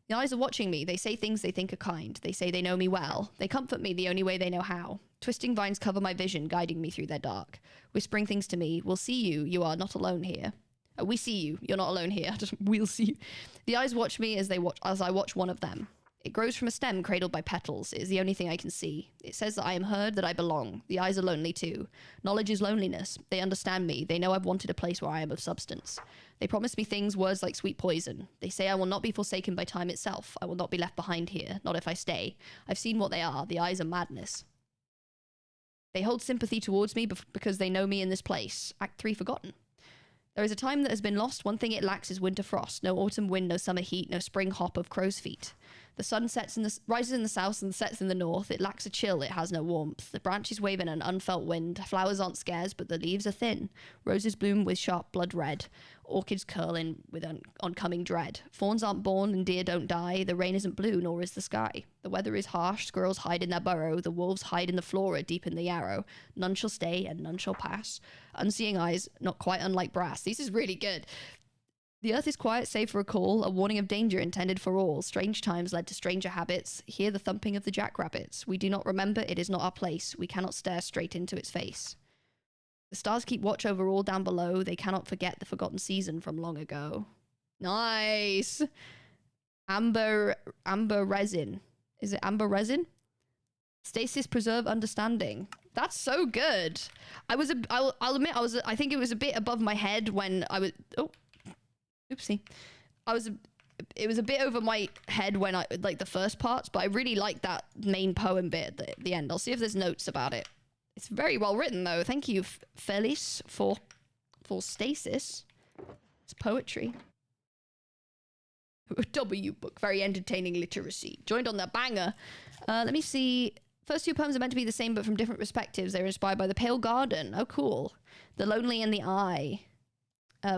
The eyes are watching me. They say things they think are kind. They say they know me well. They comfort me the only way they know how. Twisting vines cover my vision, guiding me through their dark. Whispering things to me, we'll see you. You are not alone here. We see you. You're not alone here. We'll see you. The eyes watch me as I watch one of them. It grows from a stem cradled by petals. It is the only thing I can see. It says that I am heard, that I belong. The eyes are lonely too. Knowledge is loneliness. They understand me. They know I've wanted a place where I am of substance. They promise me things, words like sweet poison. They say I will not be forsaken by time itself. I will not be left behind here, not if I stay. I've seen what they are. The eyes are madness. They hold sympathy towards me because they know me in this place. Act 3, forgotten. There is a time that has been lost. One thing it lacks is winter frost. No autumn wind, no summer heat, no spring hop of crow's feet. The sun rises in the south and sets in the north. It lacks a chill, it has no warmth. The branches wave in an unfelt wind. Flowers aren't scarce, but the leaves are thin. Roses bloom with sharp blood red. Orchids curl in with oncoming dread. Fawns aren't born and deer don't die. The rain isn't blue, nor is the sky. The weather is harsh, squirrels hide in their burrow. The wolves hide in the flora deep in the yarrow. None shall stay and none shall pass. Unseeing eyes, not quite unlike brass. This is really good. The earth is quiet, save for a call, a warning of danger intended for all. Strange times led to stranger habits. Hear the thumping of the jackrabbits. We do not remember, it is not our place. We cannot stare straight into its face. The stars keep watch over all down below. They cannot forget the forgotten season from long ago. Nice! Amber resin. Is it amber resin? Stasis preserve understanding. That's so good. I'll admit, I think it was a bit above my head when I was... Oh. Oopsie. It was a bit over my head when I, like, the first parts, but I really like that main poem bit at the end. I'll see if there's notes about it. It's very well written, though. Thank you, Felice, for stasis. It's poetry. W book. Very entertaining literacy. Joined on the banger. Let me see. First two poems are meant to be the same, but from different perspectives. They were inspired by The Pale Garden. Oh, cool. The Lonely and the Eye.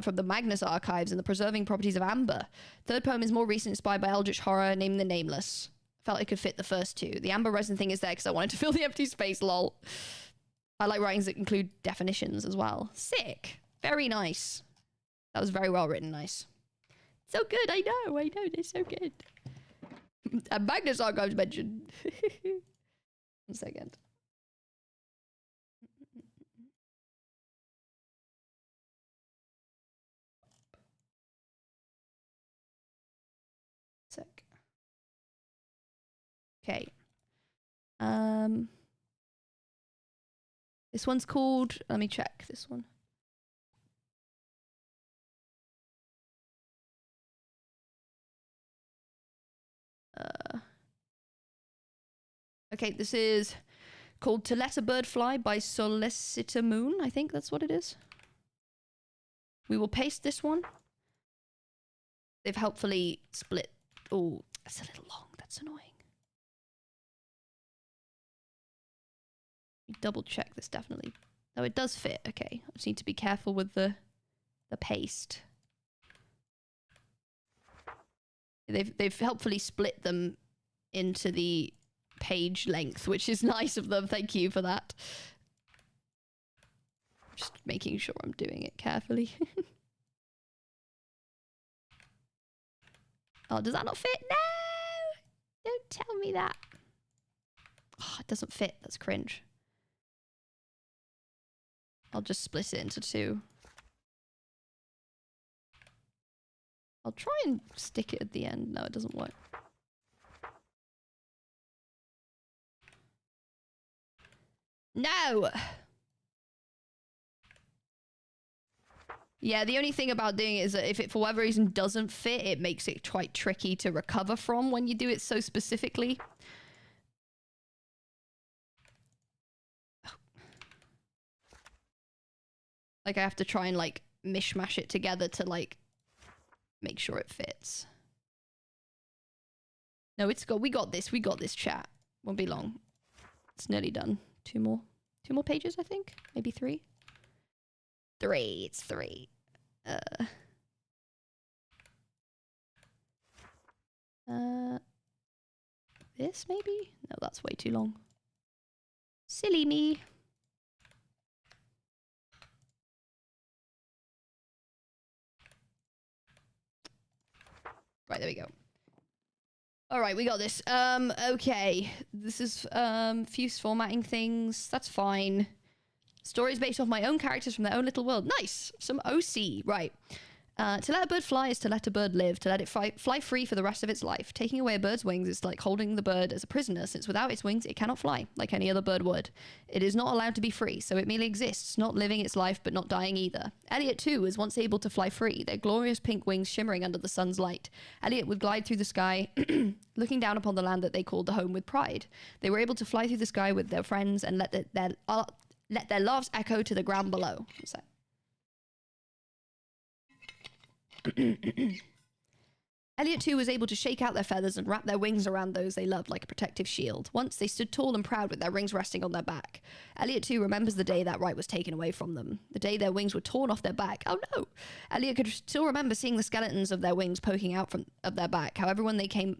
From the Magnus archives and the preserving properties of amber. Third poem is more recent, inspired by eldritch horror, named The Nameless. Felt it could fit the first two. The amber resin thing is there because I wanted to fill the empty space, lol. I like writings that include definitions as well. Sick. Very nice. That was very well written, nice. So good, I know, they're so good. And Magnus archives mentioned. 1 second. Okay. This one's called, let me check this one. Okay, this is called To Let a Bird Fly by Solicitor Moon. I think that's what it is. We will paste this one. They've helpfully split. Oh, that's a little long. That's annoying. Double check this definitely. Oh, it does fit. Okay, I just need to be careful with the paste. They've helpfully split them into the page length, which is nice of them. Thank you for that. Just making sure I'm doing it carefully. Oh, does that not fit? No! Don't tell me that. Oh, it doesn't fit. That's cringe. I'll just split it into two. I'll try and stick it at the end. No, it doesn't work. No! Yeah, the only thing about doing it is that if it for whatever reason doesn't fit, it makes it quite tricky to recover from when you do it so specifically. Like, I have to try and, like, mishmash it together to, like, make sure it fits. No, we got this, chat. Won't be long. It's nearly done. Two more pages, I think? Maybe 3? 3, it's 3. This, maybe? No, that's way too long. Silly me. Right, there we go. All right, we got this. Okay. This is, fuse formatting things. That's fine. Stories based off my own characters from their own little world. Nice. Some OC. Right. To let a bird fly is to let a bird live, to let it fly free for the rest of its life. Taking away a bird's wings is like holding the bird as a prisoner, since without its wings it cannot fly, like any other bird would. It is not allowed to be free, so it merely exists, not living its life but not dying either. Elliot too was once able to fly free, their glorious pink wings shimmering under the sun's light. Elliot would glide through the sky, looking down upon the land that they called the home with pride. They were able to fly through the sky with their friends and let their laughs echo to the ground below. What's that? Elliot too was able to shake out their feathers and wrap their wings around those they loved like a protective shield. Once they stood tall and proud with their rings resting on their back. Elliot too remembers the day that right was taken away from them. The day their wings were torn off their back. Oh no! Elliot could still remember seeing the skeletons of their wings poking out of their back. How everyone they came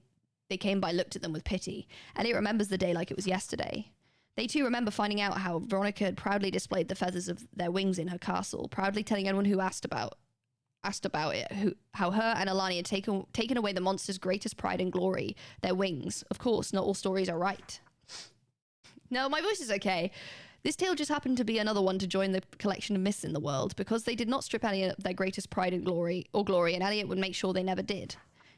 by looked at them with pity. Elliot remembers the day like it was yesterday. They too remember finding out how Veronica had proudly displayed the feathers of their wings in her castle, proudly telling anyone who asked about it, how her and Alani had taken away the monster's greatest pride and glory, their wings. Of course, not all stories are right. No, my voice is okay. This tale just happened to be another one to join the collection of myths in the world, because they did not strip Elliot of their greatest pride and glory, and Elliot would make sure they never did.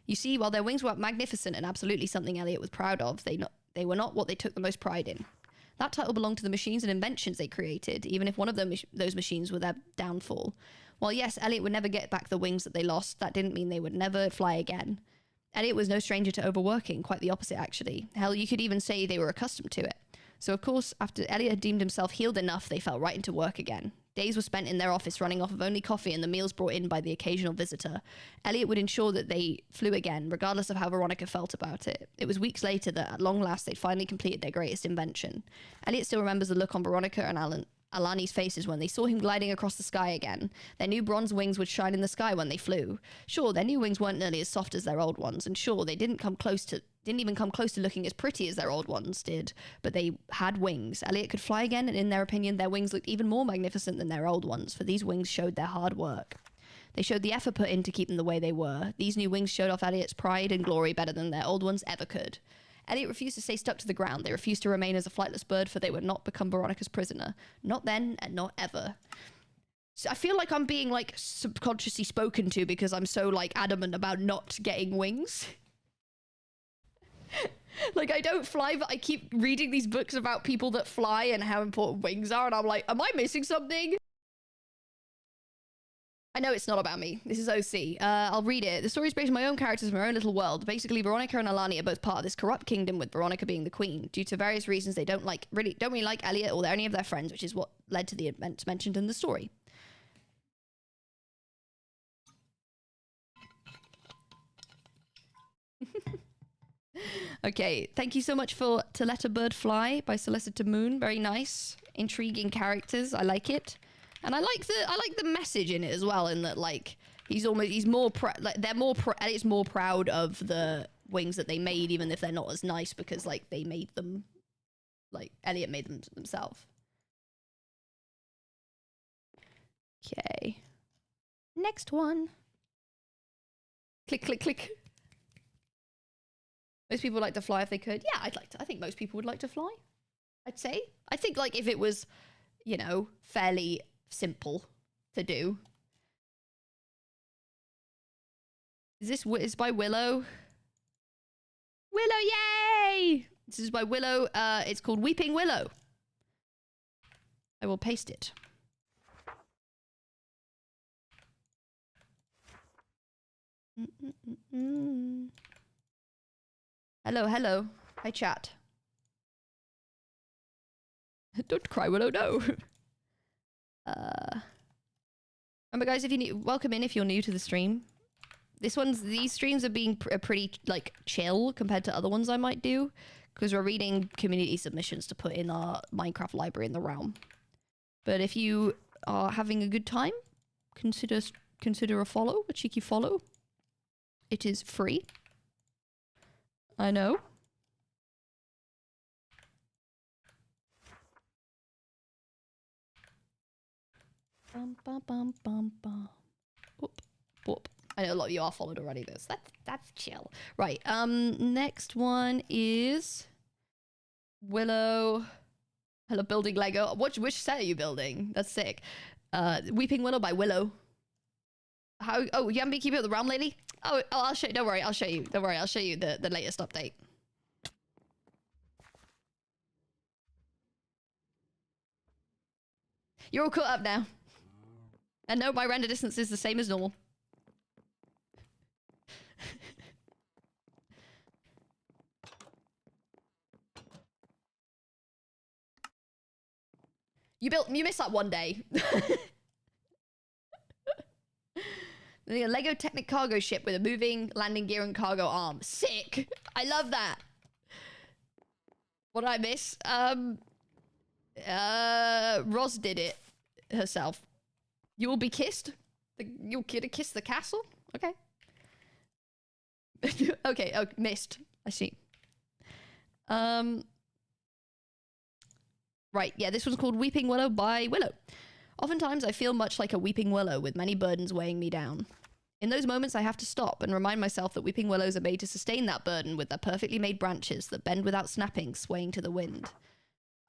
You see, while their wings were magnificent and absolutely something Elliot was proud of, they were not what they took the most pride in. That title belonged to the machines and inventions they created, even if one of those machines were their downfall. While yes, Elliot would never get back the wings that they lost, that didn't mean they would never fly again. Elliot was no stranger to overworking, quite the opposite actually. Hell, you could even say they were accustomed to it. So of course, after Elliot had deemed himself healed enough, they fell right into work again. Days were spent in their office running off of only coffee and the meals brought in by the occasional visitor. Elliot would ensure that they flew again, regardless of how Veronica felt about it. It was weeks later that at long last they'd finally completed their greatest invention. Elliot still remembers the look on Veronica and Alani's faces when they saw him gliding across the sky again. Their new bronze wings would shine in the sky when they flew. Sure, their new wings weren't nearly as soft as their old ones, and sure, they didn't even come close to looking as pretty as their old ones did, but they had wings. Elliot could fly again, and in their opinion, their wings looked even more magnificent than their old ones, for these wings showed their hard work. They showed the effort put in to keep them the way they were. These new wings showed off Elliot's pride and glory better than their old ones ever could. Elliot refused to stay stuck to the ground. They refused to remain as a flightless bird, for they would not become Veronica's prisoner. Not then, and not ever. So I feel like I'm being, like, subconsciously spoken to because I'm so, like, adamant about not getting wings. Like, I don't fly, but I keep reading these books about people that fly and how important wings are, and I'm like, am I missing something? I know it's not about me. This is OC. I'll read it. The story is based on my own characters from my own little world. Basically, Veronica and Alani are both part of this corrupt kingdom, with Veronica being the queen. Due to various reasons, they don't really like Elliot or any of their friends, which is what led to the events mentioned in the story. Okay, thank you so much for To Let a Bird Fly by Solicitor Moon. Very nice, intriguing characters. I like it. And I like the message in it as well, in that, like, Elliot's more proud of the wings that they made, even if they're not as nice, because, like, they made them, like, Elliot made them himself. Okay. Next one. Click, click, click. Most people would like to fly if they could. Yeah, I think most people would like to fly. I'd say. I think, like, if it was, you know, fairly simple to do. Is by Willow. Willow, yay! This is by Willow. It's called Weeping Willow. I will paste it. Hello, hello. Hi, chat. Don't cry, Willow, no. Remember, guys, if you welcome in if you're new to the stream. These streams are being pretty, like, chill compared to other ones I might do, because we're reading community submissions to put in our Minecraft library in the realm. But if you are having a good time, consider a follow, a cheeky follow. It is free. I know. Bum, bum, bum, bum, bum. Whoop, whoop. I know a lot of you are followed already, though, so that's chill. Right, next one is Willow. Hello, building Lego. Which set are you building? That's sick. Weeping Willow by Willow. Oh, you haven't been keeping up with the realm lately? Oh, I'll show you. Don't worry, I'll show you. Don't worry, I'll show you the latest update. You're all caught up now. And no, my render distance is the same as normal. You missed that one day. A Lego Technic cargo ship with a moving landing gear and cargo arm. Sick. I love that. What did I miss? Roz did it herself. You will be kissed? You'll get a kiss the castle? Okay. Okay, oh, missed. I see. Right, yeah, this one's called Weeping Willow by Willow. Oftentimes, I feel much like a weeping willow with many burdens weighing me down. In those moments, I have to stop and remind myself that weeping willows are made to sustain that burden with their perfectly made branches that bend without snapping, swaying to the wind.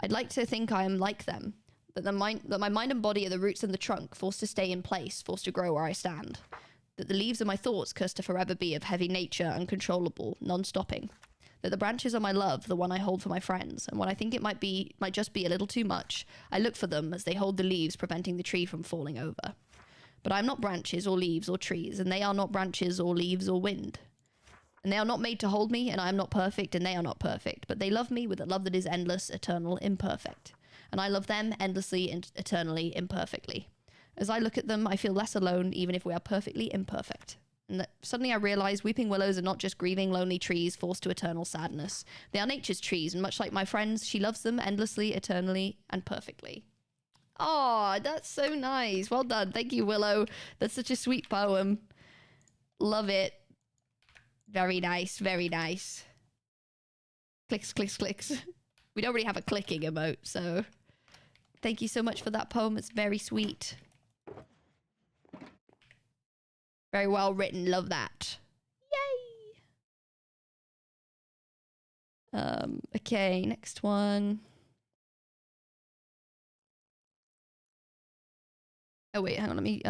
I'd like to think I am like them, that my mind and body are the roots and the trunk, forced to stay in place, forced to grow where I stand. That the leaves are my thoughts, cursed to forever be of heavy nature, uncontrollable, non-stopping. That the branches are my love, the one I hold for my friends, and when I think it might just be a little too much, I look for them as they hold the leaves, preventing the tree from falling over. But I am not branches or leaves or trees, and they are not branches or leaves or wind. And they are not made to hold me, and I am not perfect, and they are not perfect, but they love me with a love that is endless, eternal, imperfect. And I love them endlessly and eternally, imperfectly. As I look at them, I feel less alone, even if we are perfectly imperfect. And that suddenly I realize weeping willows are not just grieving, lonely trees forced to eternal sadness. They are nature's trees, and much like my friends, she loves them endlessly, eternally, and perfectly. Oh, that's so nice. Well done. Thank you, Willow. That's such a sweet poem. Love it. Very nice, very nice. Clicks, clicks, clicks. We don't really have a clicking emote, so thank you so much for that poem. It's very sweet. Very well written. Love that. Yay! Okay, next one. Oh, wait, hang on. Let me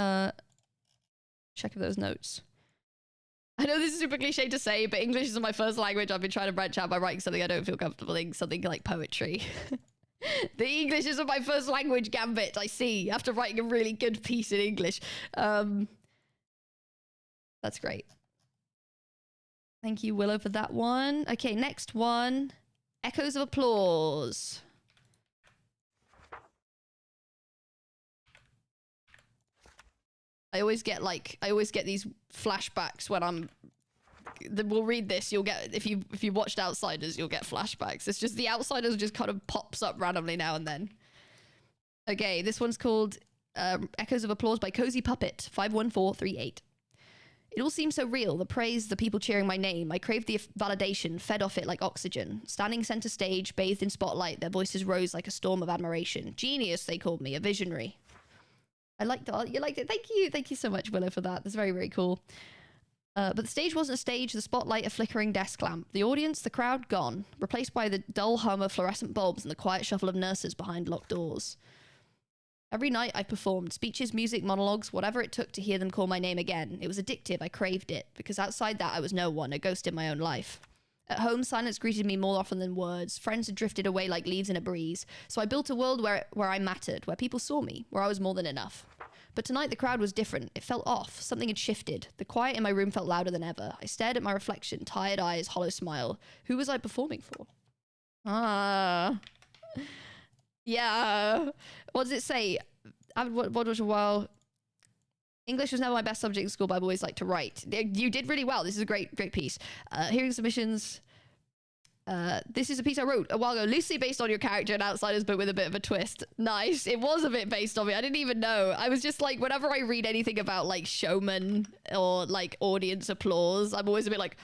check if those notes. I know this is super cliche to say, but English is my first language. I've been trying to branch out by writing something I don't feel comfortable in, something like poetry. The English isn't my first language, Gambit, I see. After writing a really good piece in English. That's great. Thank you, Willow, for that one. Okay, next one. Echoes of Applause. I always get these flashbacks when we'll read this. You'll get, if you watched Outsiders, you'll get flashbacks. It's just the Outsiders just kind of pops up randomly now and then. Okay, this one's called Echoes of Applause by Cozy Puppet 51438. It all seemed so real, the praise, the people cheering my name. I craved the validation, fed off it like oxygen. Standing center stage, bathed in spotlight, their voices rose like a storm of admiration. Genius, they called me, a visionary. I liked it. You liked it. Thank you. Thank you so much, Willow, for that. That's very, very cool. But the stage wasn't a stage, the spotlight a flickering desk lamp. The audience, the crowd, gone. Replaced by the dull hum of fluorescent bulbs and the quiet shuffle of nurses behind locked doors. Every night I performed. Speeches, music, monologues, whatever it took to hear them call my name again. It was addictive. I craved it. Because outside that, I was no one, a ghost in my own life. At home, silence greeted me more often than words. Friends had drifted away like leaves in a breeze. So I built a world where I mattered, where people saw me, where I was more than enough. But tonight the crowd was different. It felt off. Something had shifted. The quiet in my room felt louder than ever. I stared at my reflection, tired eyes, hollow smile. Who was I performing for? Ah. Yeah. What does it say? What was a while? English was never my best subject in school, but I've always liked to write. You did really well. This is a great piece. Hearing submissions. This is a piece I wrote a while ago, loosely based on your character in Outsiders, but with a bit of a twist. Nice. It was a bit based on me. I didn't even know. I was just like, whenever I read anything about like showman or like audience applause, I'm always a bit like,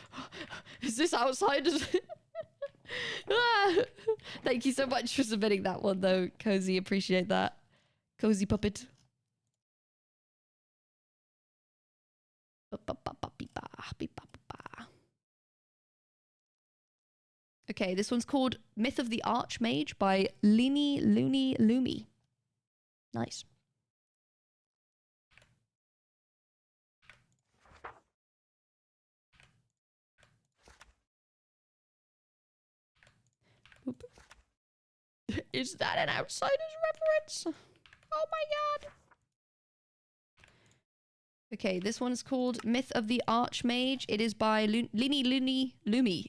is this Outsiders? Thank you so much for submitting that one, though, Cozy. Appreciate that. Cozy Puppet. Okay, this one's called Myth of the Archmage by Leany Loony Loomy. Nice. Oop. Is that an Outsiders reference? Oh my god. Okay, this one's called Myth of the Archmage. It is by Leany Loony Loomy.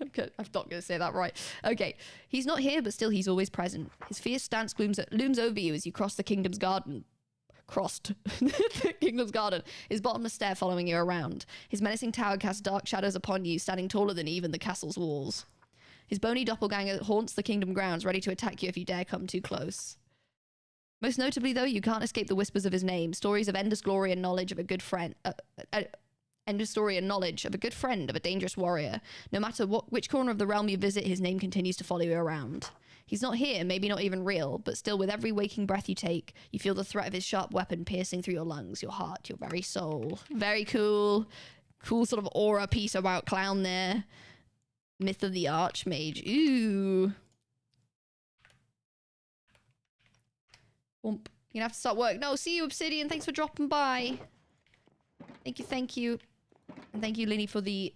I'm not going to say that right. Okay, he's not here, but still he's always present. His fierce stance looms over you as you cross the kingdom's garden. crossed the kingdom's garden, his bottomless stare following you around. His menacing tower casts dark shadows upon you, standing taller than even the castle's walls. His bony doppelganger haunts the kingdom grounds, ready to attack you if you dare come too close. Most notably, though, you can't escape the whispers of his name, stories of endless glory and knowledge of a good friend, endless story and knowledge of a good friend, of a dangerous warrior. No matter which corner of the realm you visit, his name continues to follow you around. He's not here, maybe not even real, but still with every waking breath you take, you feel the threat of his sharp weapon piercing through your lungs, your heart, your very soul. Very cool. Cool sort of aura piece about Clown there. Myth of the Archmage. Ooh. Womp. You're gonna have to start work. No, see you, Obsidian. Thanks for dropping by. Thank you, thank you. And thank you, Linny, for the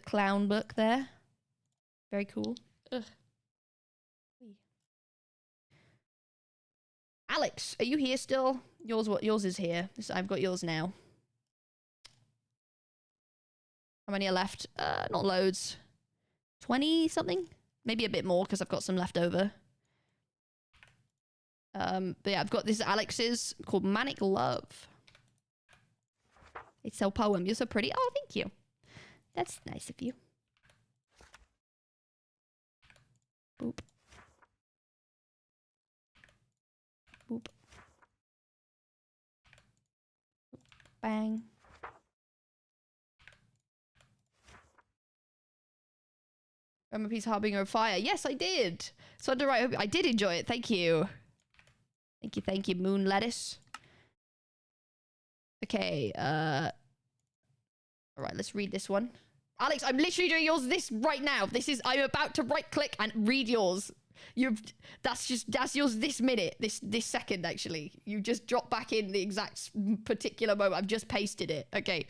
clown book there. Very cool. Ugh. Alex, are you here still? Yours is here. I've got yours now. How many are left? Not loads. 20 something? Maybe a bit more because I've got some left over. But yeah, I've got this Alex's called Manic Love. It's so poem. You're so pretty. Oh, thank you. That's nice of you. Boop. Boop. Bang. Remember piece Harbinger of Fire. Yes, I did. So I did enjoy it. Thank you. Thank you, Moon Lettuce. Okay, alright, let's read this one. Alex, I'm literally doing yours right now. I'm about to right click and read yours. That's yours this minute, this second actually. You just dropped back in the exact particular moment. I've just pasted it. Okay.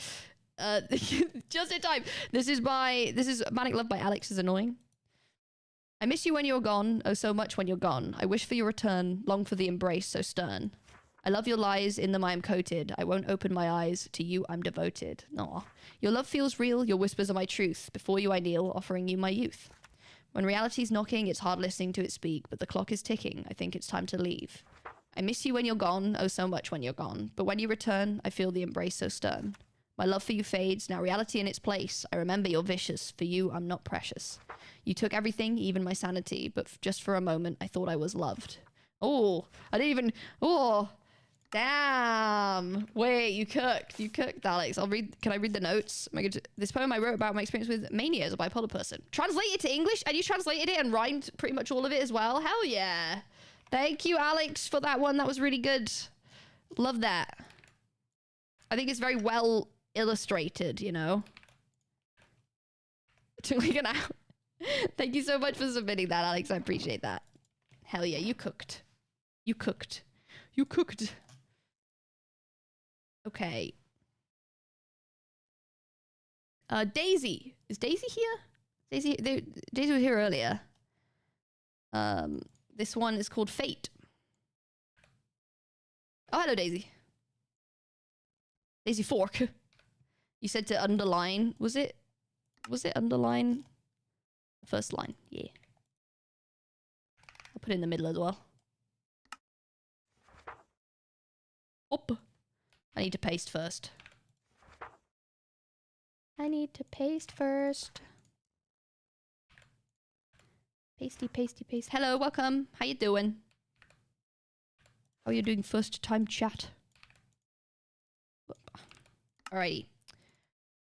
Just in time. This is Manic Love by Alex is Annoying. I miss you when you're gone, oh so much when you're gone. I wish for your return, long for the embrace so stern. I love your lies, in them I am coated. I won't open my eyes, to you I'm devoted. Aw. Your love feels real, your whispers are my truth. Before you I kneel, offering you my youth. When reality's knocking, it's hard listening to it speak, but the clock is ticking, I think it's time to leave. I miss you when you're gone, oh so much when you're gone. But when you return, I feel the embrace so stern. My love for you fades, now reality in its place. I remember you're vicious, for you I'm not precious. You took everything, even my sanity, but just for a moment I thought I was loved. Oh, I didn't even, oh, damn. Wait, you cooked, Alex. Can I read the notes? This poem I wrote about my experience with mania as a bipolar person. Translated to English, and you translated it and rhymed pretty much all of it as well. Hell yeah. Thank you, Alex, for that one. That was really good. Love that. I think it's very well illustrated, you know. Took like an hour. Thank you so much for submitting that, Alex. I appreciate that. Hell yeah, you cooked. You cooked. You cooked. Okay. Daisy. Is Daisy here? Daisy was here earlier. This one is called Fate. Oh, hello, Daisy. Daisy Fork. You said to underline. Was it underline? The first line. Yeah. I'll put it in the middle as well. Up. I need to paste first. Pasty, pasty, paste. Hello, welcome. How you doing? How are you doing first time chat? Alrighty.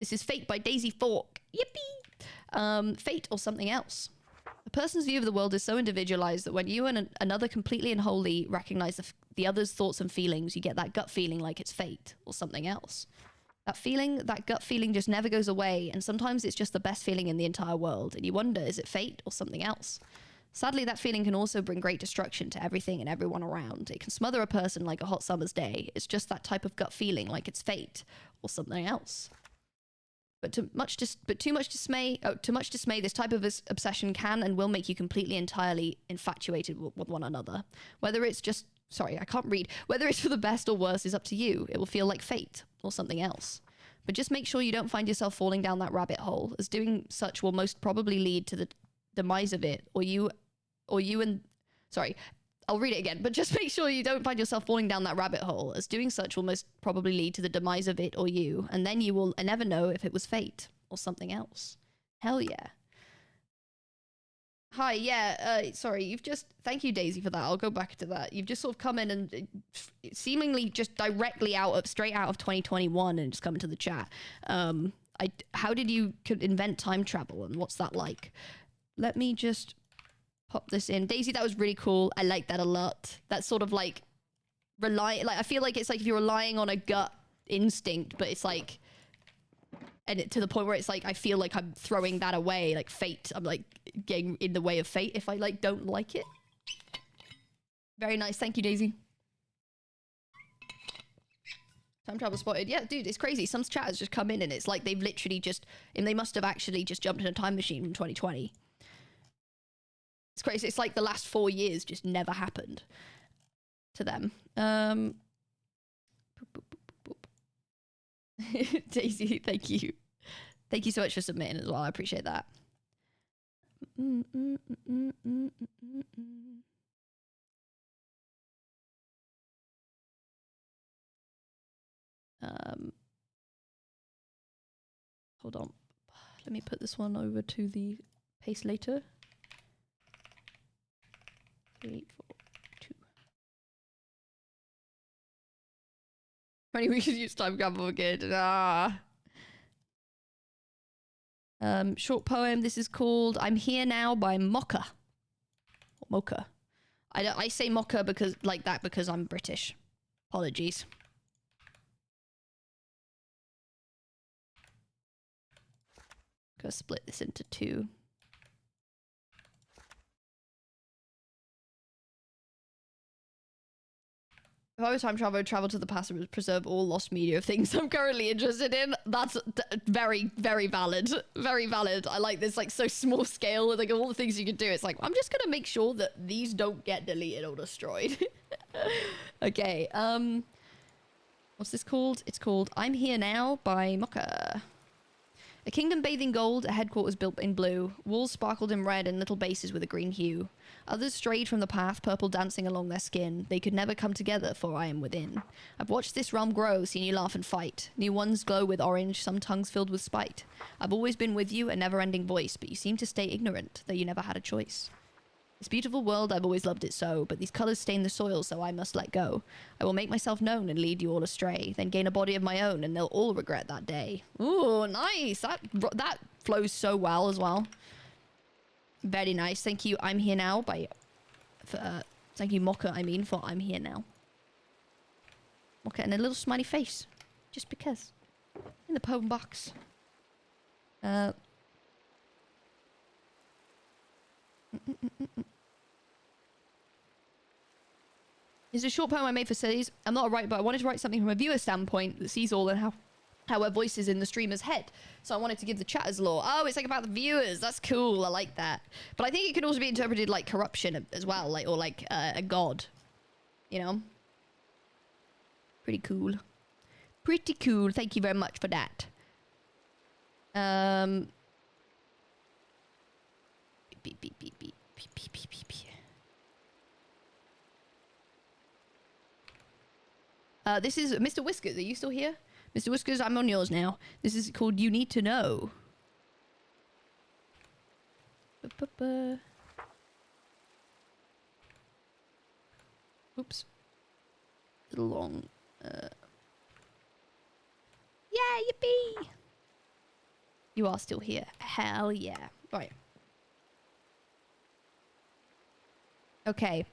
This is Fate by Daisy Fork. Yippee! Fate or something else. A person's view of the world is so individualized that when you and another completely and wholly recognize the other's thoughts and feelings, you get that gut feeling like it's fate or something else. That gut feeling just never goes away, and sometimes it's just the best feeling in the entire world, and you wonder, is it fate or something else? Sadly, that feeling can also bring great destruction to everything and everyone around. It can smother a person like a hot summer's day. It's just that type of gut feeling, like it's fate or something else. But too much dismay, this type of obsession can and will make you completely, entirely infatuated with one another. Whether it's just, sorry, I can't read. Whether it's for the best or worse is up to you. It will feel like fate or something else. But just make sure you don't find yourself falling down that rabbit hole, as doing such will most probably lead to the demise of it, or you and I'll read it again, but just make sure you don't find yourself falling down that rabbit hole, as doing such will most probably lead to the demise of it or you, and then you will never know if it was fate or something else. Hell yeah. Hi, yeah, sorry, you've just... Thank you, Daisy, for that. I'll go back to that. You've just sort of come in and seemingly just directly straight out of 2021 and just come into the chat. How did you invent time travel and what's that like? Let me just pop this in. Daisy, that was really cool. I like that a lot. That's sort of like... I feel like it's like if you're relying on a gut instinct, but it's like... And to the point where it's like, I feel like I'm throwing that away, like fate. I'm like getting in the way of fate if I like don't like it. Very nice. Thank you, Daisy. Time travel spotted. Yeah, dude, it's crazy. Some chatters just come in and it's like they've literally just, and they must have actually just jumped in a time machine from 2020. It's crazy. It's like the last 4 years just never happened to them. Daisy, thank you. Thank you so much for submitting as well. I appreciate that. Hold on. Let me put this one over to the paste later. 3, 4, 2. Funny, we should use time travel again. Short poem. This is called "I'm Here Now" by Mocha. Mocha. I say Mocha because like that because I'm British. Apologies. Gonna split this into 2. If I was time traveler, I'd travel to the past and preserve all lost media of things I'm currently interested in. That's very, very valid. Very valid. I like this, like, so small scale with, like, all the things you can do. It's like, I'm just gonna make sure that these don't get deleted or destroyed. Okay, what's this called? It's called "I'm Here Now" by Mocha. A kingdom bathed in gold, a headquarters built in blue. Walls sparkled in red and little bases with a green hue. Others strayed from the path, purple dancing along their skin. They could never come together, for I am within. I've watched this realm grow, seen you laugh and fight. New ones glow with orange, some tongues filled with spite. I've always been with you, a never-ending voice, but you seem to stay ignorant, though you never had a choice. This beautiful world, I've always loved it so, but these colours stain the soil, so I must let go. I will make myself known and lead you all astray, then gain a body of my own, and they'll all regret that day. Ooh, nice! That flows so well as well. Very nice. Thank you, "I'm Here Now" by... thank you, Mocha, I mean, for "I'm Here Now." Mocha and a little smiley face. Just because. In the poem box. It's a short poem I made for Cities. I'm not a writer, but I wanted to write something from a viewer standpoint that sees all and how our voices in the streamer's head. So I wanted to give the chatters lore. Oh, it's like about the viewers. That's cool. I like that. But I think it could also be interpreted like corruption as well, like or like a god. You know? Pretty cool. Pretty cool. Thank you very much for that. Beep, beep, beep, beep. Beep, beep, beep, beep, beep. This is Mr. Whiskers. Are you still here? Mr. Whiskers, I'm on yours now. This is called "You Need to Know." Oops. A little long. Yeah, yippee! You are still here. Hell yeah. Right. Okay.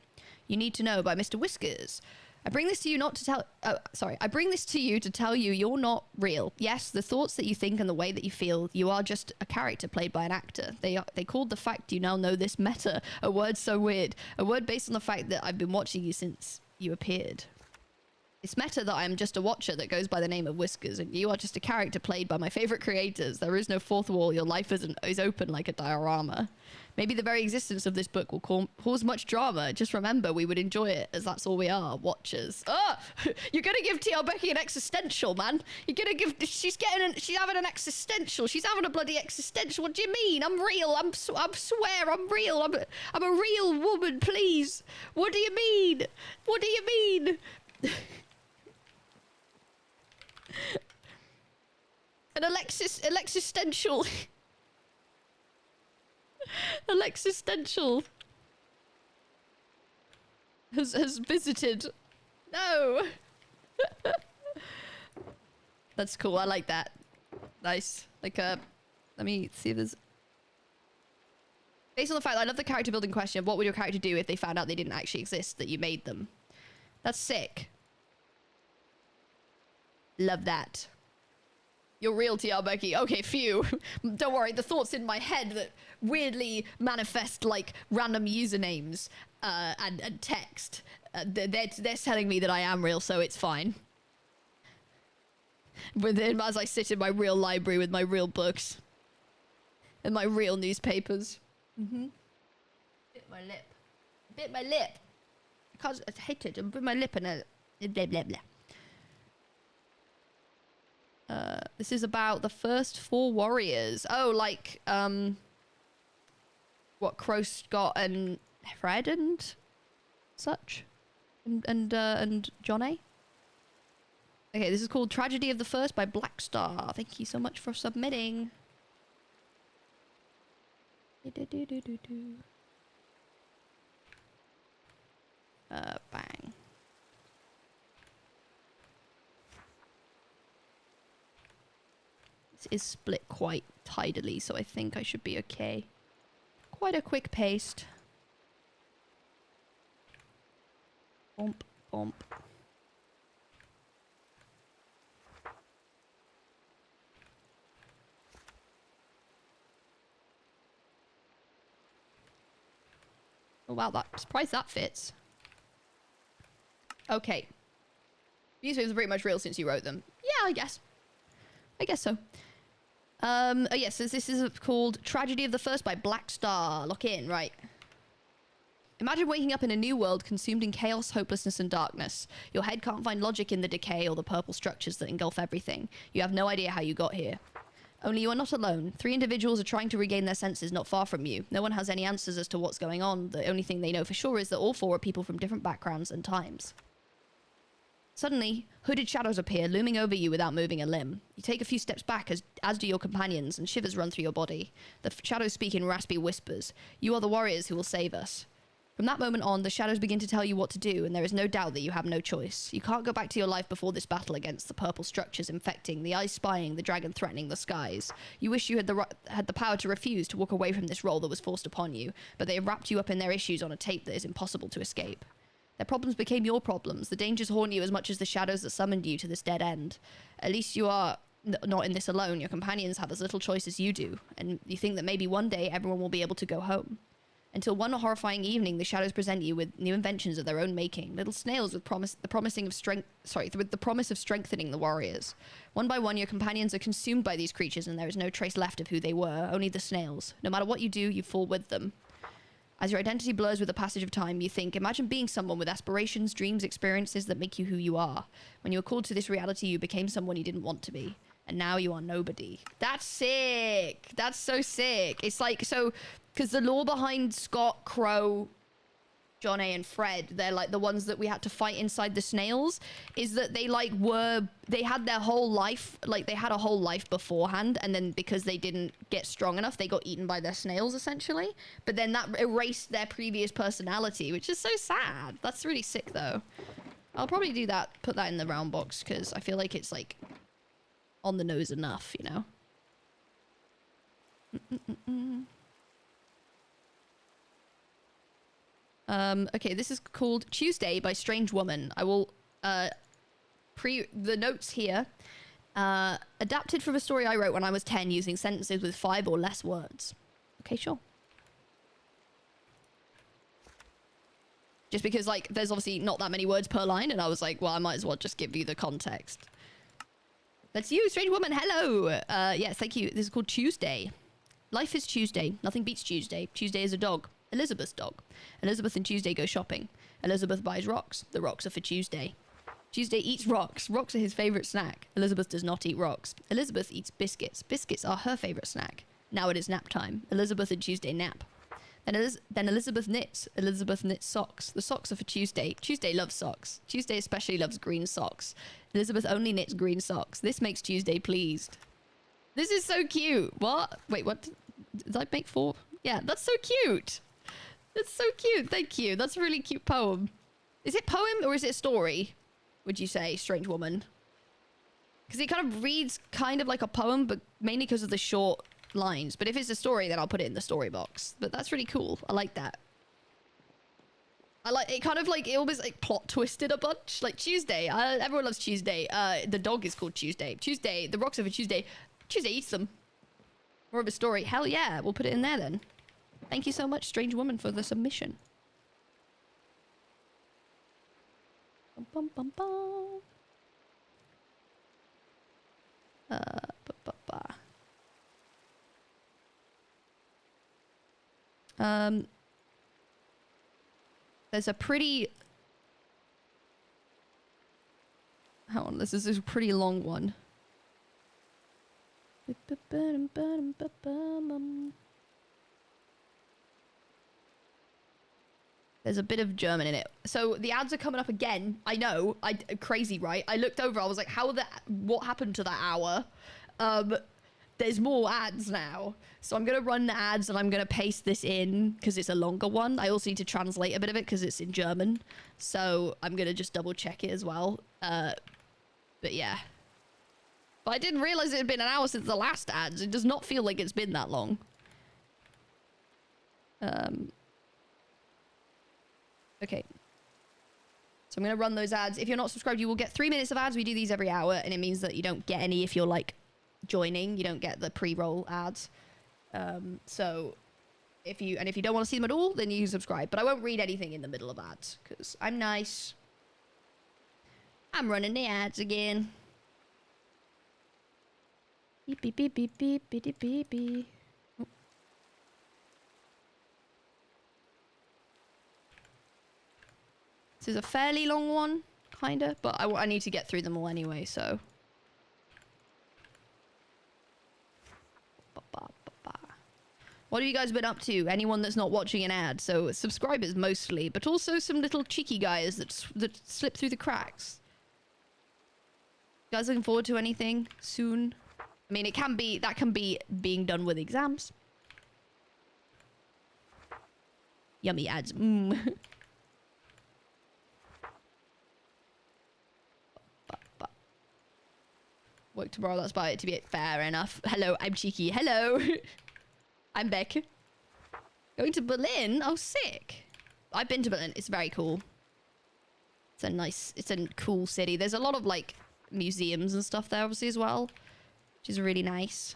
"You Need to Know" by Mr. Whiskers. I bring this to you not to tell... I bring this to you to tell you you're not real. Yes, the thoughts that you think and the way that you feel, you are just a character played by an actor. They called the fact you now know this meta. A word so weird. A word based on the fact that I've been watching you since you appeared. It's meta that I am just a watcher that goes by the name of Whiskers, and you are just a character played by my favorite creators. There is no fourth wall. Your life is open like a diorama. Maybe the very existence of this book will cause much drama. Just remember, we would enjoy it, as that's all we are, watchers. Ah! You're gonna give TL Becky an existential, man. You're gonna give... She's having an existential. She's having a bloody existential. What do you mean? I'm real. I swear, I'm real. I'm a real woman, please. What do you mean? What do you mean? An Alexistential. Alexistential has visited. No. That's cool. I like that. Nice. Like let me see if there's... Based on the fact that I love the character building question, what would your character do if they found out they didn't actually exist, that you made them? That's sick. Love that. You're real, TR Becky. Okay, phew. Don't worry, the thoughts in my head that weirdly manifest like random usernames and text, they're telling me that I am real, so it's fine. But then as I sit in my real library with my real books and my real newspapers. Bit my lip. Bit my lip. I hate it. I bit my lip and blah blah blah. This is about the first 4 warriors. Oh, like, what, Crow, Scott, and Fred, and such? And John A? Okay, this is called Tragedy of the First by Blackstar. Thank you so much for submitting. Bang. This is split quite tidily, so I think I should be okay. Quite a quick paste. Bump, bump. Oh wow, surprised that fits. Okay. These are pretty much real since you wrote them. Yeah, I guess. I guess so. Yes, this is called Tragedy of the First by Blackstar. Lock in, right. Imagine waking up in a new world consumed in chaos, hopelessness, and darkness. Your head can't find logic in the decay or the purple structures that engulf everything. You have no idea how you got here. Only you are not alone. 3 individuals are trying to regain their senses not far from you. No one has any answers as to what's going on. The only thing they know for sure is that all 4 are people from different backgrounds and times. Suddenly, hooded shadows appear, looming over you without moving a limb. You take a few steps back, as do your companions, and shivers run through your body. The shadows speak in raspy whispers. You are the warriors who will save us. From that moment on, the shadows begin to tell you what to do, and there is no doubt that you have no choice. You can't go back to your life before this battle against the purple structures infecting, the eyes spying, the dragon threatening the skies. You wish you had the power to refuse to walk away from this role that was forced upon you, but they have wrapped you up in their issues on a tape that is impossible to escape. Their problems became your problems. The dangers haunt you as much as the shadows that summoned you to this dead end. At least you are not in this alone. Your companions have as little choice as you do, and you think that maybe one day everyone will be able to go home. Until one horrifying evening, the shadows present you with new inventions of their own making, little snails with the promise of strengthening the warriors. One by one, your companions are consumed by these creatures, and there is no trace left of who they were, only the snails. No matter what you do, you fall with them. As your identity blurs with the passage of time, you think, imagine being someone with aspirations, dreams, experiences that make you who you are. When you were called to this reality, you became someone you didn't want to be. And now you are nobody. That's sick. That's so sick. It's like, so, because the lore behind Scott, Crow, John A, and Fred, they're like the ones that we had to fight inside the snails, is that they like they had their whole life, like they had a whole life beforehand, and then because they didn't get strong enough, they got eaten by their snails essentially. But then that erased their previous personality, which is so sad. That's really sick though. I'll probably do that, put that in the round box, because I feel like it's like on the nose enough, you know? Okay, this is called Tuesday by Strange Woman. I will, the notes here, adapted from a story I wrote when I was 10 using sentences with 5 or less words. Okay, sure. Just because, like, there's obviously not that many words per line, and I was like, well, I might as well just give you the context. That's you, strange woman. Hello. Yes, thank you. This is called Tuesday. Life is Tuesday. Nothing beats Tuesday. Tuesday is a dog. Elizabeth's dog. Elizabeth and Tuesday go shopping. Elizabeth buys rocks. The rocks are for Tuesday. Tuesday eats rocks. Rocks are his favorite snack. Elizabeth does not eat rocks. Elizabeth eats biscuits. Biscuits are her favorite snack. Now it is nap time. Elizabeth and Tuesday nap. Then Elizabeth knits. Elizabeth knits socks. The socks are for Tuesday. Tuesday loves socks. Tuesday especially loves green socks. Elizabeth only knits green socks. This makes Tuesday pleased. This is so cute. What? Wait, what? Did I make 4? Yeah, that's so cute. That's so cute. Thank you. That's a really cute poem. Is it poem or is it a story? Would you say, strange woman? Because it kind of reads kind of like a poem, but mainly because of the short lines. But if it's a story, then I'll put it in the story box. But that's really cool. I like that. I like it. Kind of like it almost like plot twisted a bunch. Like Tuesday, everyone loves Tuesday. The dog is called Tuesday. Tuesday, the rocks are for Tuesday. Tuesday eats them. More of a story. Hell yeah, we'll put it in there then. Thank you so much, strange woman, for the submission. Bum, bum, bum, bum. There's a pretty... Hold on, this is a pretty long one. There's a bit of German in it. So the ads are coming up again. I know. Crazy, right? I looked over. I was like, what happened to that hour? There's more ads now. So I'm going to run the ads and I'm going to paste this in because it's a longer one. I also need to translate a bit of it because it's in German. So I'm going to just double check it as well. But yeah. But I didn't realize it had been an hour since the last ads. It does not feel like it's been that long. Okay. So I'm going to run those ads. If you're not subscribed, you will get 3 minutes of ads. We do these every hour, and it means that you don't get any if you're, like, joining. You don't get the pre-roll ads. So if you don't want to see them at all, then you subscribe. But I won't read anything in the middle of ads, because I'm nice. I'm running the ads again. Beep, beep, beep, beep, beep, beep, beep, beep. This is a fairly long one, kinda, but I need to get through them all anyway, so. What have you guys been up to? Anyone that's not watching an ad? So subscribers mostly, but also some little cheeky guys that slip through the cracks. You guys looking forward to anything soon? I mean, that can be being done with exams. Yummy ads. Work tomorrow, that's about it to be fair enough. Hello, I'm cheeky. Hello. I'm Beck. Going to Berlin? Oh, sick. I've been to Berlin. It's very cool. It's a cool city. There's a lot of, like, museums and stuff there, obviously, as well. Which is really nice.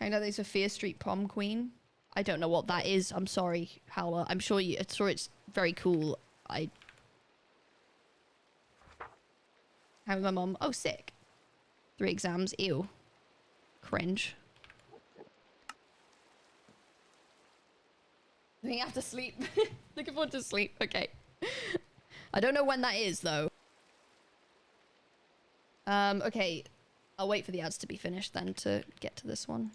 I know there's a Fear Street prom queen. I don't know what that is. I'm sorry, Howler. I'm sure it's very cool. How my mom? Oh, sick. 3 exams. Ew. Cringe. I think I have to sleep. Looking forward to sleep. Okay. I don't know when that is, though. Okay. I'll wait for the ads to be finished then to get to this one.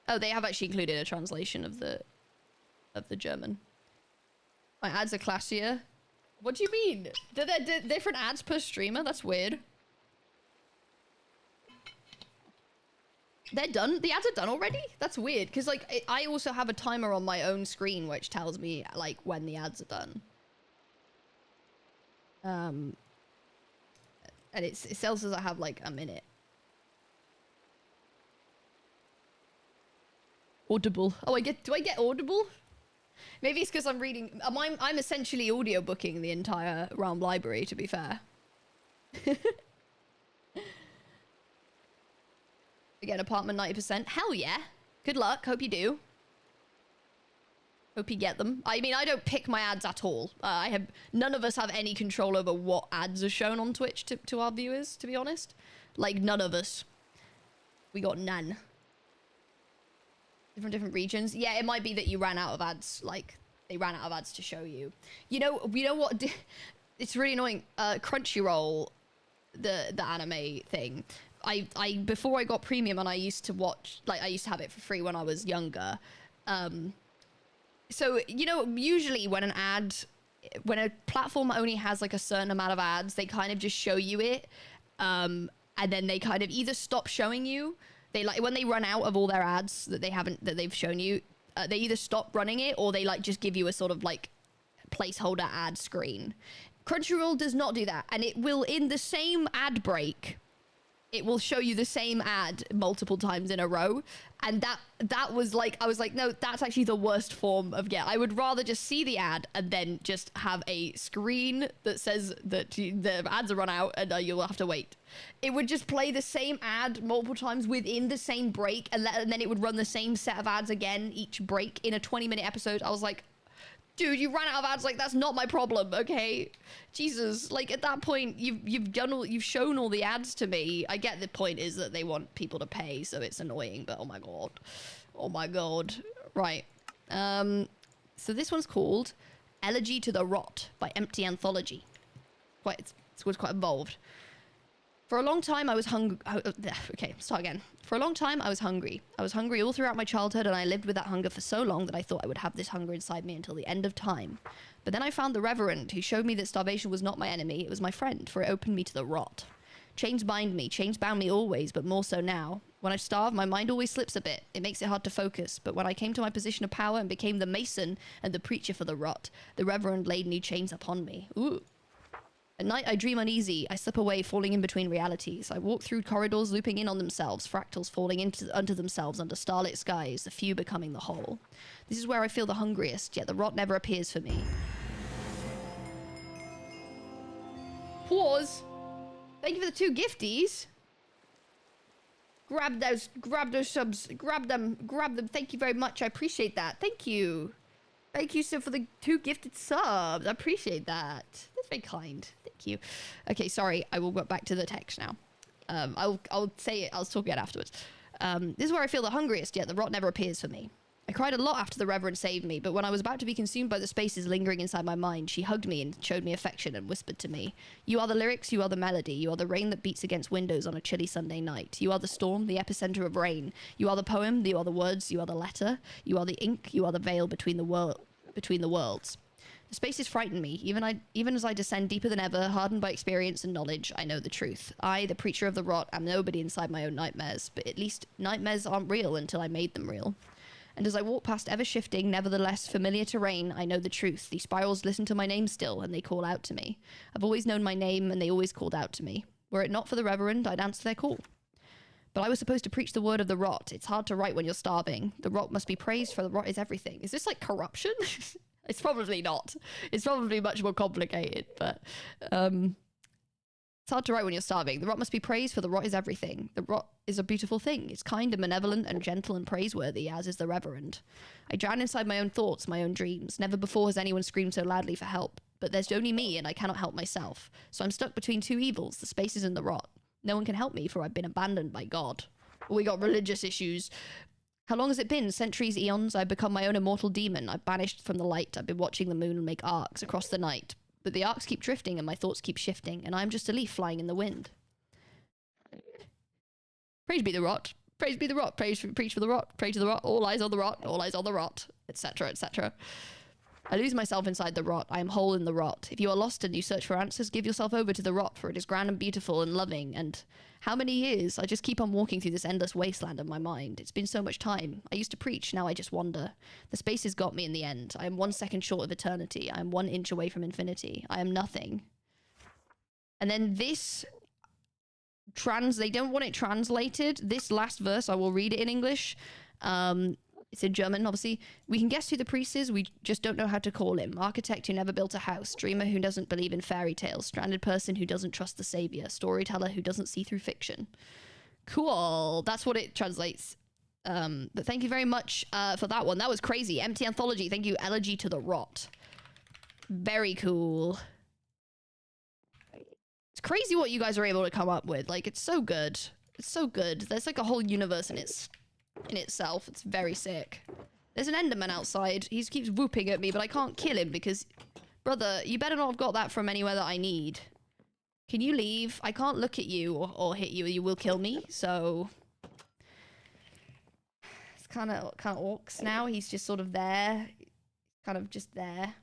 Oh, they have actually included a translation of the German. My ads are classier. What do you mean? They're different ads per streamer? That's weird. They're done? The ads are done already? That's weird, because, like, I also have a timer on my own screen which tells me, like, when the ads are done. And it tells us I have, like, a minute. Audible. Oh, do I get Audible? Maybe it's because I'm reading. I'm essentially audiobooking the entire Realm library, to be fair. Again, apartment 90%. Hell yeah. Good luck. Hope you do. Hope you get them. I mean, I don't pick my ads at all. None of us have any control over what ads are shown on Twitch to our viewers, to be honest. Like, none of us. We got none. Different regions. Yeah, it might be that you ran out of ads. Like, they ran out of ads to show you. You know what? It's really annoying. Crunchyroll, the anime thing. Before I got premium and I used to watch, like, I used to have it for free when I was younger. So, you know, usually when a platform only has like a certain amount of ads, they kind of just show you it. And then they kind of either stop showing you, when they run out of all their ads that they've shown you, they either stop running it or they like just give you a sort of like placeholder ad screen. Crunchyroll does not do that. And it will, in the same ad break, it will show you the same ad multiple times in a row. And that was like, I was like, no, that's actually the worst form of I would rather just see the ad and then just have a screen that says that the ads are run out and you'll have to wait. It would just play the same ad multiple times within the same break and then it would run the same set of ads again each break in a 20-minute episode. I was like, dude, you ran out of ads. Like, that's not my problem, okay? Jesus, like, at that point, you've shown all the ads to me. I get the point is that they want people to pay, so it's annoying, but oh my god. Right. So this one's called Elegy to the Rot by Empty Anthology. It was quite involved. For a long time, I was hungry. Okay, start again. For a long time, I was hungry. I was hungry all throughout my childhood, and I lived with that hunger for so long that I thought I would have this hunger inside me until the end of time. But then I found the Reverend, who showed me that starvation was not my enemy, it was my friend, for it opened me to the rot. Chains bind me, chains bound me always, but more so now. When I starve, my mind always slips a bit. It makes it hard to focus. But when I came to my position of power and became the mason and the preacher for the rot, the Reverend laid new chains upon me. Ooh. At night, I dream uneasy. I slip away, falling in between realities. I walk through corridors looping in on themselves, fractals falling unto themselves under starlit skies, the few becoming the whole. This is where I feel the hungriest, yet the rot never appears for me. Pause. Thank you for the 2 gifties. Grab those subs. Grab them. Thank you very much. I appreciate that. Thank you. Thank you, so for the 2 gifted subs. I appreciate that. That's very kind. Thank you. Okay, sorry. I will go back to the text now. I'll say it. I'll talk it afterwards. This is where I feel the hungriest, yet the rot never appears for me. I cried a lot after the Reverend saved me, but when I was about to be consumed by the spaces lingering inside my mind, she hugged me and showed me affection and whispered to me, "You are the lyrics, you are the melody, you are the rain that beats against windows on a chilly Sunday night. You are the storm, the epicenter of rain. You are the poem, you are the words, you are the letter. You are the ink, you are the veil between the worlds. The spaces frighten me. Even as I descend deeper than ever, hardened by experience and knowledge, I know the truth. I, the preacher of the rot, am nobody inside my own nightmares, but at least nightmares aren't real until I made them real. And as I walk past ever-shifting, nevertheless familiar terrain, I know the truth. These spirals listen to my name still, and they call out to me. I've always known my name, and they always called out to me. Were it not for the Reverend, I'd answer their call. But I was supposed to preach the word of the rot. It's hard to write when you're starving. The rot must be praised, for the rot is everything. Is this like corruption? It's probably not. It's probably much more complicated, but it's hard to write when you're starving. The rot must be praised, for the rot is everything. The rot is a beautiful thing. It's kind and benevolent and gentle and praiseworthy, as is the Reverend. I drown inside my own thoughts, my own dreams. Never before has anyone screamed so loudly for help. But there's only me, and I cannot help myself. So I'm stuck between 2 evils, the spaces and the rot. No one can help me, for I've been abandoned by God. We got religious issues. How long has it been? Centuries, eons? I've become my own immortal demon. I've banished from the light. I've been watching the moon make arcs across the night. But the arcs keep drifting and my thoughts keep shifting, and I'm just a leaf flying in the wind. Praise be the rot. Praise be the rot. Preach for the rot. Pray to the rot. All eyes on the rot. All eyes on the rot. Etc., etc. I lose myself inside the rot. I am whole in the rot. If you are lost and you search for answers, give yourself over to the rot, for it is grand and beautiful and loving. And how many years? I just keep on walking through this endless wasteland of my mind. It's been so much time. I used to preach, now I just wander. The spaces got me in the end. I am 1 second short of eternity. I am 1 inch away from infinity. I am nothing. And then this they don't want it translated. This last verse, I will read it in English. It's in German, obviously. We can guess who the priest is, we just don't know how to call him. Architect who never built a house. Dreamer who doesn't believe in fairy tales. Stranded person who doesn't trust the savior. Storyteller who doesn't see through fiction. Cool. That's what it translates. But thank you very much for that one. That was crazy. Empty Anthology. Thank you. Elegy to the Rot. Very cool. It's crazy what you guys are able to come up with. Like, it's so good. It's so good. There's like a whole universe in itself. It's very sick. There's an Enderman outside. He keeps whooping at me, but I can't kill him because, brother, you better not have got that from anywhere that I need. Can you leave? I can't look at you or hit you. You will kill me. So it's kind of orcs now. He's just sort of there, kind of just there.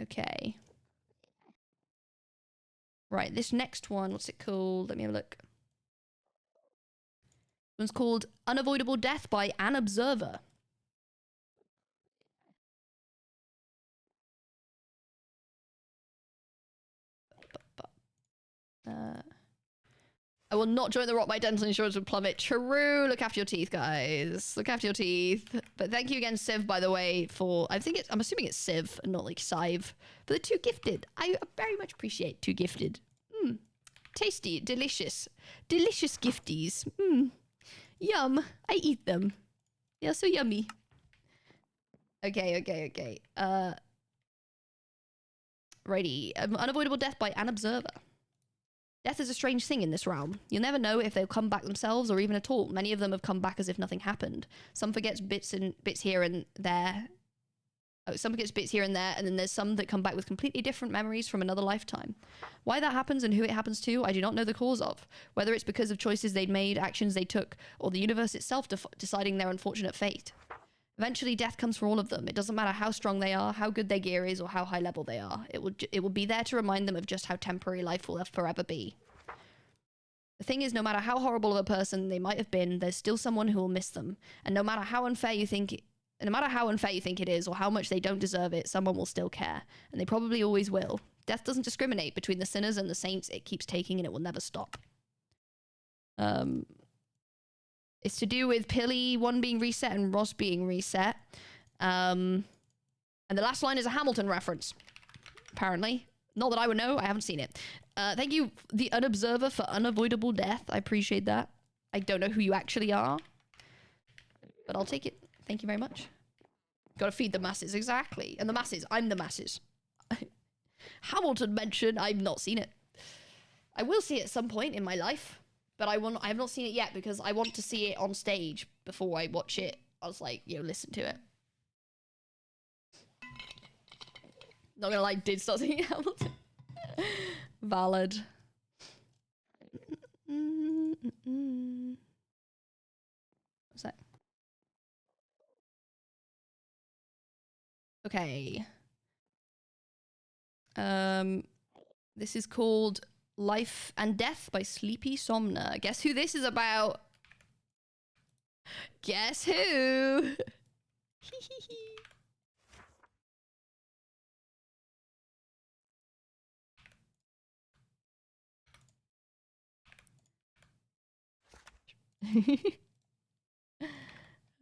Okay. Right, this next one, what's it called? Let me have a look. This one's called Unavoidable Death by an Observer. I will not join the rot. My dental insurance would plummet. True. Look after your teeth, guys. Look after your teeth. But thank you again, Civ, by the way, for... I'm assuming it's Civ and not like Sive. For the two gifted. I very much appreciate two gifted. Tasty. Delicious. Delicious gifties. Yum. I eat them. Yeah, so yummy. Okay. Righty. Unavoidable Death by an Observer. Death is a strange thing in this realm. You'll never know if they'll come back themselves or even at all. Many of them have come back as if nothing happened. Some forgets bits here and there. Some forgets bits here and there, and then there's some that come back with completely different memories from another lifetime. Why that happens and who it happens to, I do not know the cause of. Whether it's because of choices they'd made, actions they took, or the universe itself deciding their unfortunate fate. Eventually, death comes for all of them. It doesn't matter how strong they are, how good their gear is, or how high level they are. It will be there to remind them of just how temporary life will forever be. The thing is, no matter how horrible of a person they might have been, there's still someone who will miss them. And no matter how unfair you think it is, or how much they don't deserve it, someone will still care. And they probably always will. Death doesn't discriminate between the sinners and the saints. It keeps taking and it will never stop. It's to do with Pilly 1 being reset and Ross being reset. And the last line is a Hamilton reference, apparently. Not that I would know, I haven't seen it. Thank you, the Unobserver, for Unavoidable Death. I appreciate that. I don't know who you actually are, but I'll take it. Thank you very much. Gotta feed the masses, exactly. And the masses, I'm the masses. Hamilton mention, I've not seen it. I will see it at some point in my life. But I have not seen it yet because I want to see it on stage before I watch it. I was like, listen to it. Not gonna lie, did start singing Hamilton. Valid. What's that? Okay. This is called Life and Death by Sleepy Somna. Guess who this is about? Guess who?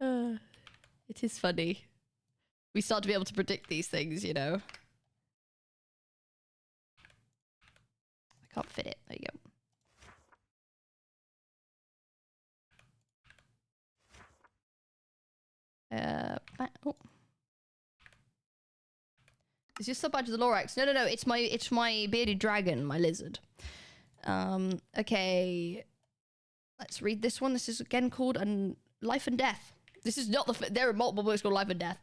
It is funny. We start to be able to predict these things, you know. I can't fit it. There you go. Oh. Is this sub badge of the Lorax? No. It's my bearded dragon, my lizard. Okay. Let's read this one. This is again called Life and Death. This is not there are multiple books called Life and Death.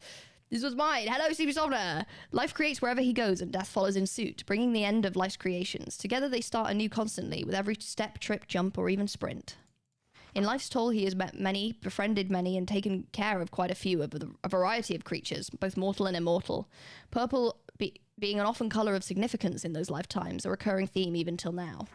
This was mine. Hello, Sleepy Somna. Life creates wherever he goes, and death follows in suit, bringing the end of life's creations. Together they start anew constantly, with every step, trip, jump, or even sprint. In life's toll, he has met many, befriended many, and taken care of quite a few of a variety of creatures, both mortal and immortal. Purple being an often colour of significance in those lifetimes, a recurring theme even till now.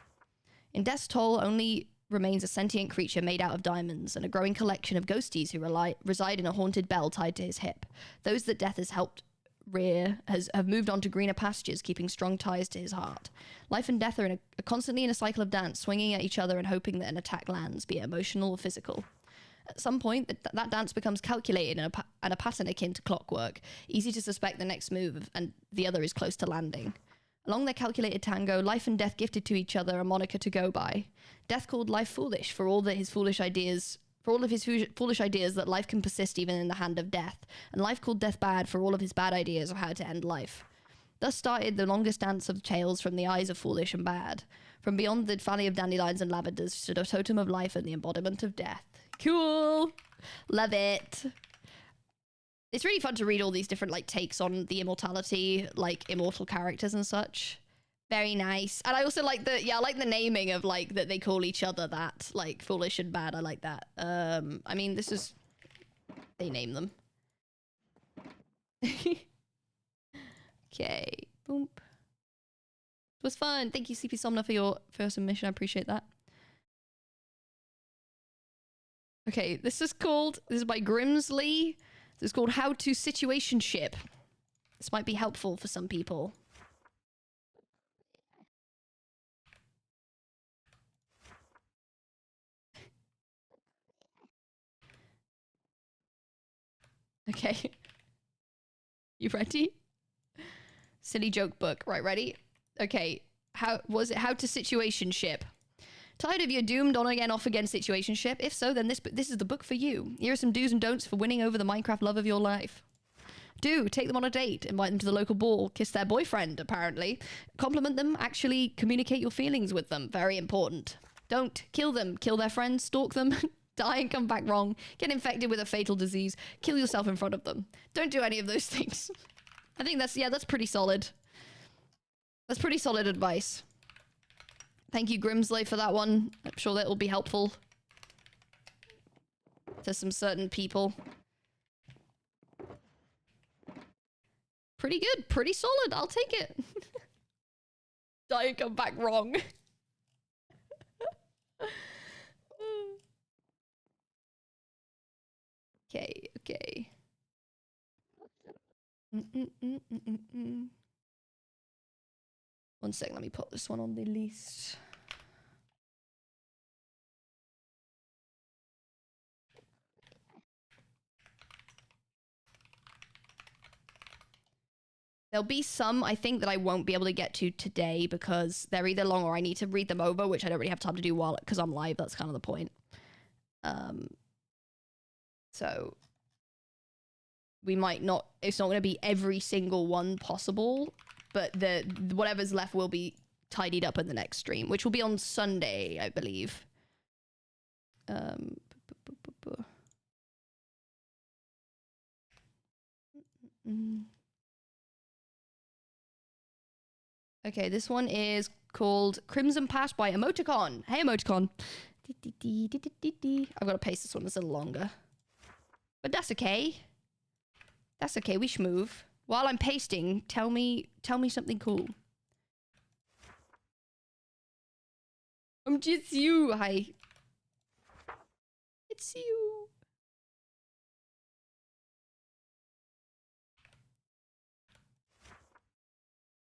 In death's toll, only remains a sentient creature made out of diamonds and a growing collection of ghosties who reside in a haunted bell tied to his hip. Those that death has helped rear have moved on to greener pastures, keeping strong ties to his heart. Life and death are constantly in a cycle of dance, swinging at each other and hoping that an attack lands, be it emotional or physical. At some point, that dance becomes calculated and a pattern akin to clockwork, easy to suspect the next move, and the other is close to landing. Along their calculated tango, life and death gifted to each other a moniker to go by. Death called life foolish for all of his foolish ideas that life can persist even in the hand of death, and life called death bad for all of his bad ideas of how to end life. Thus started the longest dance of tales from the eyes of foolish and bad. From beyond the valley of dandelions and lavenders stood a totem of life and the embodiment of death. Cool! Love it! It's really fun to read all these different, like, takes on the immortality, like, immortal characters and such. Very nice. And I also like I like the naming of, like, that they call each other that, like, foolish and bad. I like that. I mean, this is... They name them. Okay. Boom. It was fun. Thank you, CP Somna, for your submission. I appreciate that. Okay, this is by Grimsley. This is called How to Situationship. This might be helpful for some people. Okay. You ready? Silly joke book. Right, ready? Okay. How to Situationship. Tired of your doomed on again, off again situationship? If so, then this is the book for you. Here are some do's and don'ts for winning over the Minecraft love of your life. Do, take them on a date, invite them to the local ball, kiss their boyfriend, apparently. Compliment them, actually communicate your feelings with them. Very important. Don't, kill them, kill their friends, stalk them, die and come back wrong, get infected with a fatal disease, kill yourself in front of them. Don't do any of those things. I think that's pretty solid. That's pretty solid advice. Thank you, Grimsley, for that one. I'm sure that will be helpful to some certain people. Pretty good. Pretty solid. I'll take it. Die and come back wrong. Okay, okay. One sec, let me put this one on the list. There'll be some, I think, that I won't be able to get to today because they're either long or I need to read them over, which I don't really have time to do because I'm live. That's kind of the point. So we might not, it's not going to be every single one possible, but whatever's left will be tidied up in the next stream, which will be on Sunday, I believe. Okay, this one is called Crimson Pass by Emoticon. Hey, Emoticon. I've got to paste this one. It's a little longer. But that's okay. That's okay. We schmoove. While I'm pasting, tell me something cool. It's you. Hi. It's you.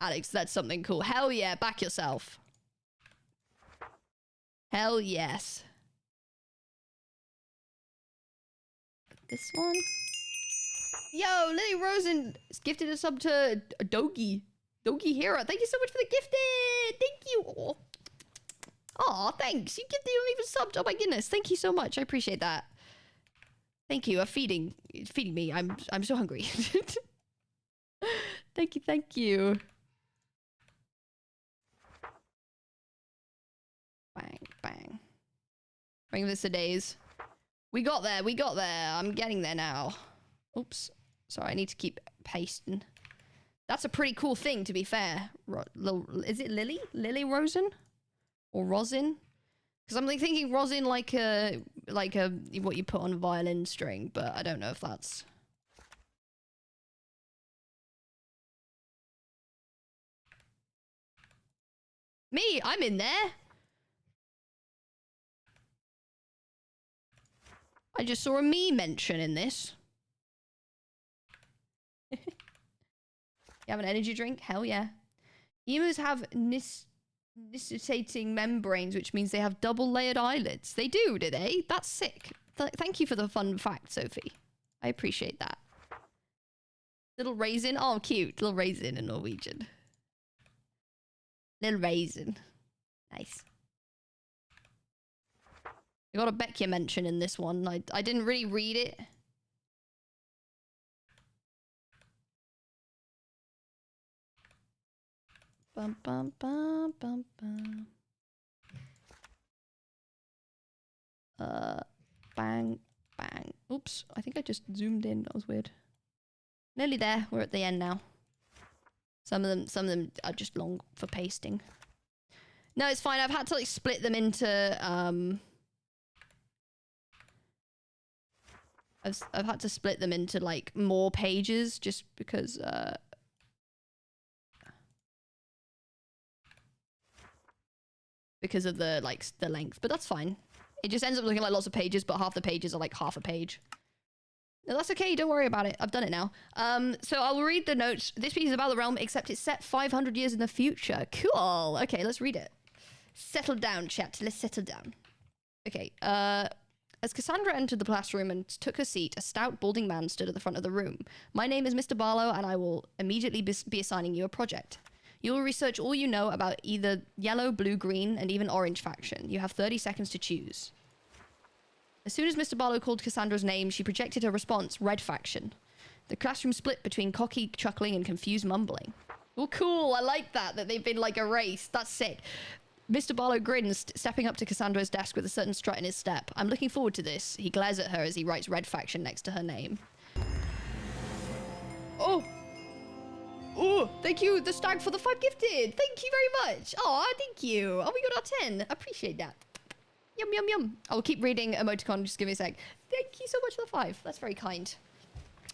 Alex, that's something cool. Hell yeah, back yourself. Hell yes. This one? Yo, Lily Rosen gifted a sub to Dogi. Dogi Hero. Thank you so much for the gifted. Thank you. Aw, thanks. You gifted, you even subbed. Oh my goodness. Thank you so much. I appreciate that. Thank you. Feeding me. I'm so hungry. Thank you. Thank you. Bang, bang. Bring this a days. We got there. We got there. I'm getting there now. Oops. Sorry, I need to keep pasting. That's a pretty cool thing, to be fair. Is it Lily? Lily Rosen? Or Rosin? Because I'm like thinking rosin like a what you put on a violin string, but I don't know if that's... Me, I'm in there. I just saw a me mention in this. You have an energy drink? Hell yeah. Emus have nictitating membranes, which means they have double layered eyelids. They do they? That's sick. Thank you for the fun fact, Sophie. I appreciate that. Little raisin. Oh, cute. Little raisin in Norwegian. Little raisin. Nice. I got a Bekyamon mention in this one. I didn't really read it. Bum, bum, bum, bum, bum. Bang, bang. Oops, I think I just zoomed in. That was weird. Nearly there. We're at the end now. Some of them are just long for pasting. No, it's fine. I've had to like split them into I've had to split them into like more pages just because of the like the length, but that's fine. It just ends up looking like lots of pages, but half the pages are like half a page. No, that's okay. Don't worry about it. I've done it now. So I'll read the notes. This piece is about the realm, except it's set 500 years in the future. Cool. Okay, let's read it. Settle down, chat. Let's settle down. Okay. As Cassandra entered the classroom and took her seat, a stout, balding man stood at the front of the room. My name is Mr. Barlow, and I will immediately be assigning you a project. You will research all you know about either yellow, blue, green, and even orange faction. You have 30 seconds to choose. As soon as Mr. Barlow called Cassandra's name, she projected her response, red faction. The classroom split between cocky chuckling and confused mumbling. Oh, cool. I like that they've been like erased. That's sick. Mr. Barlow grins, stepping up to Cassandra's desk with a certain strut in his step. I'm looking forward to this. He glares at her as he writes red faction next to her name. Oh! Oh, thank you, the stag, for the 5 gifted. Thank you very much. Oh, thank you. Oh, we got our 10. Appreciate that. Yum, yum, yum. I'll keep reading emoticon. Just give me a sec. Thank you so much for the 5. That's very kind.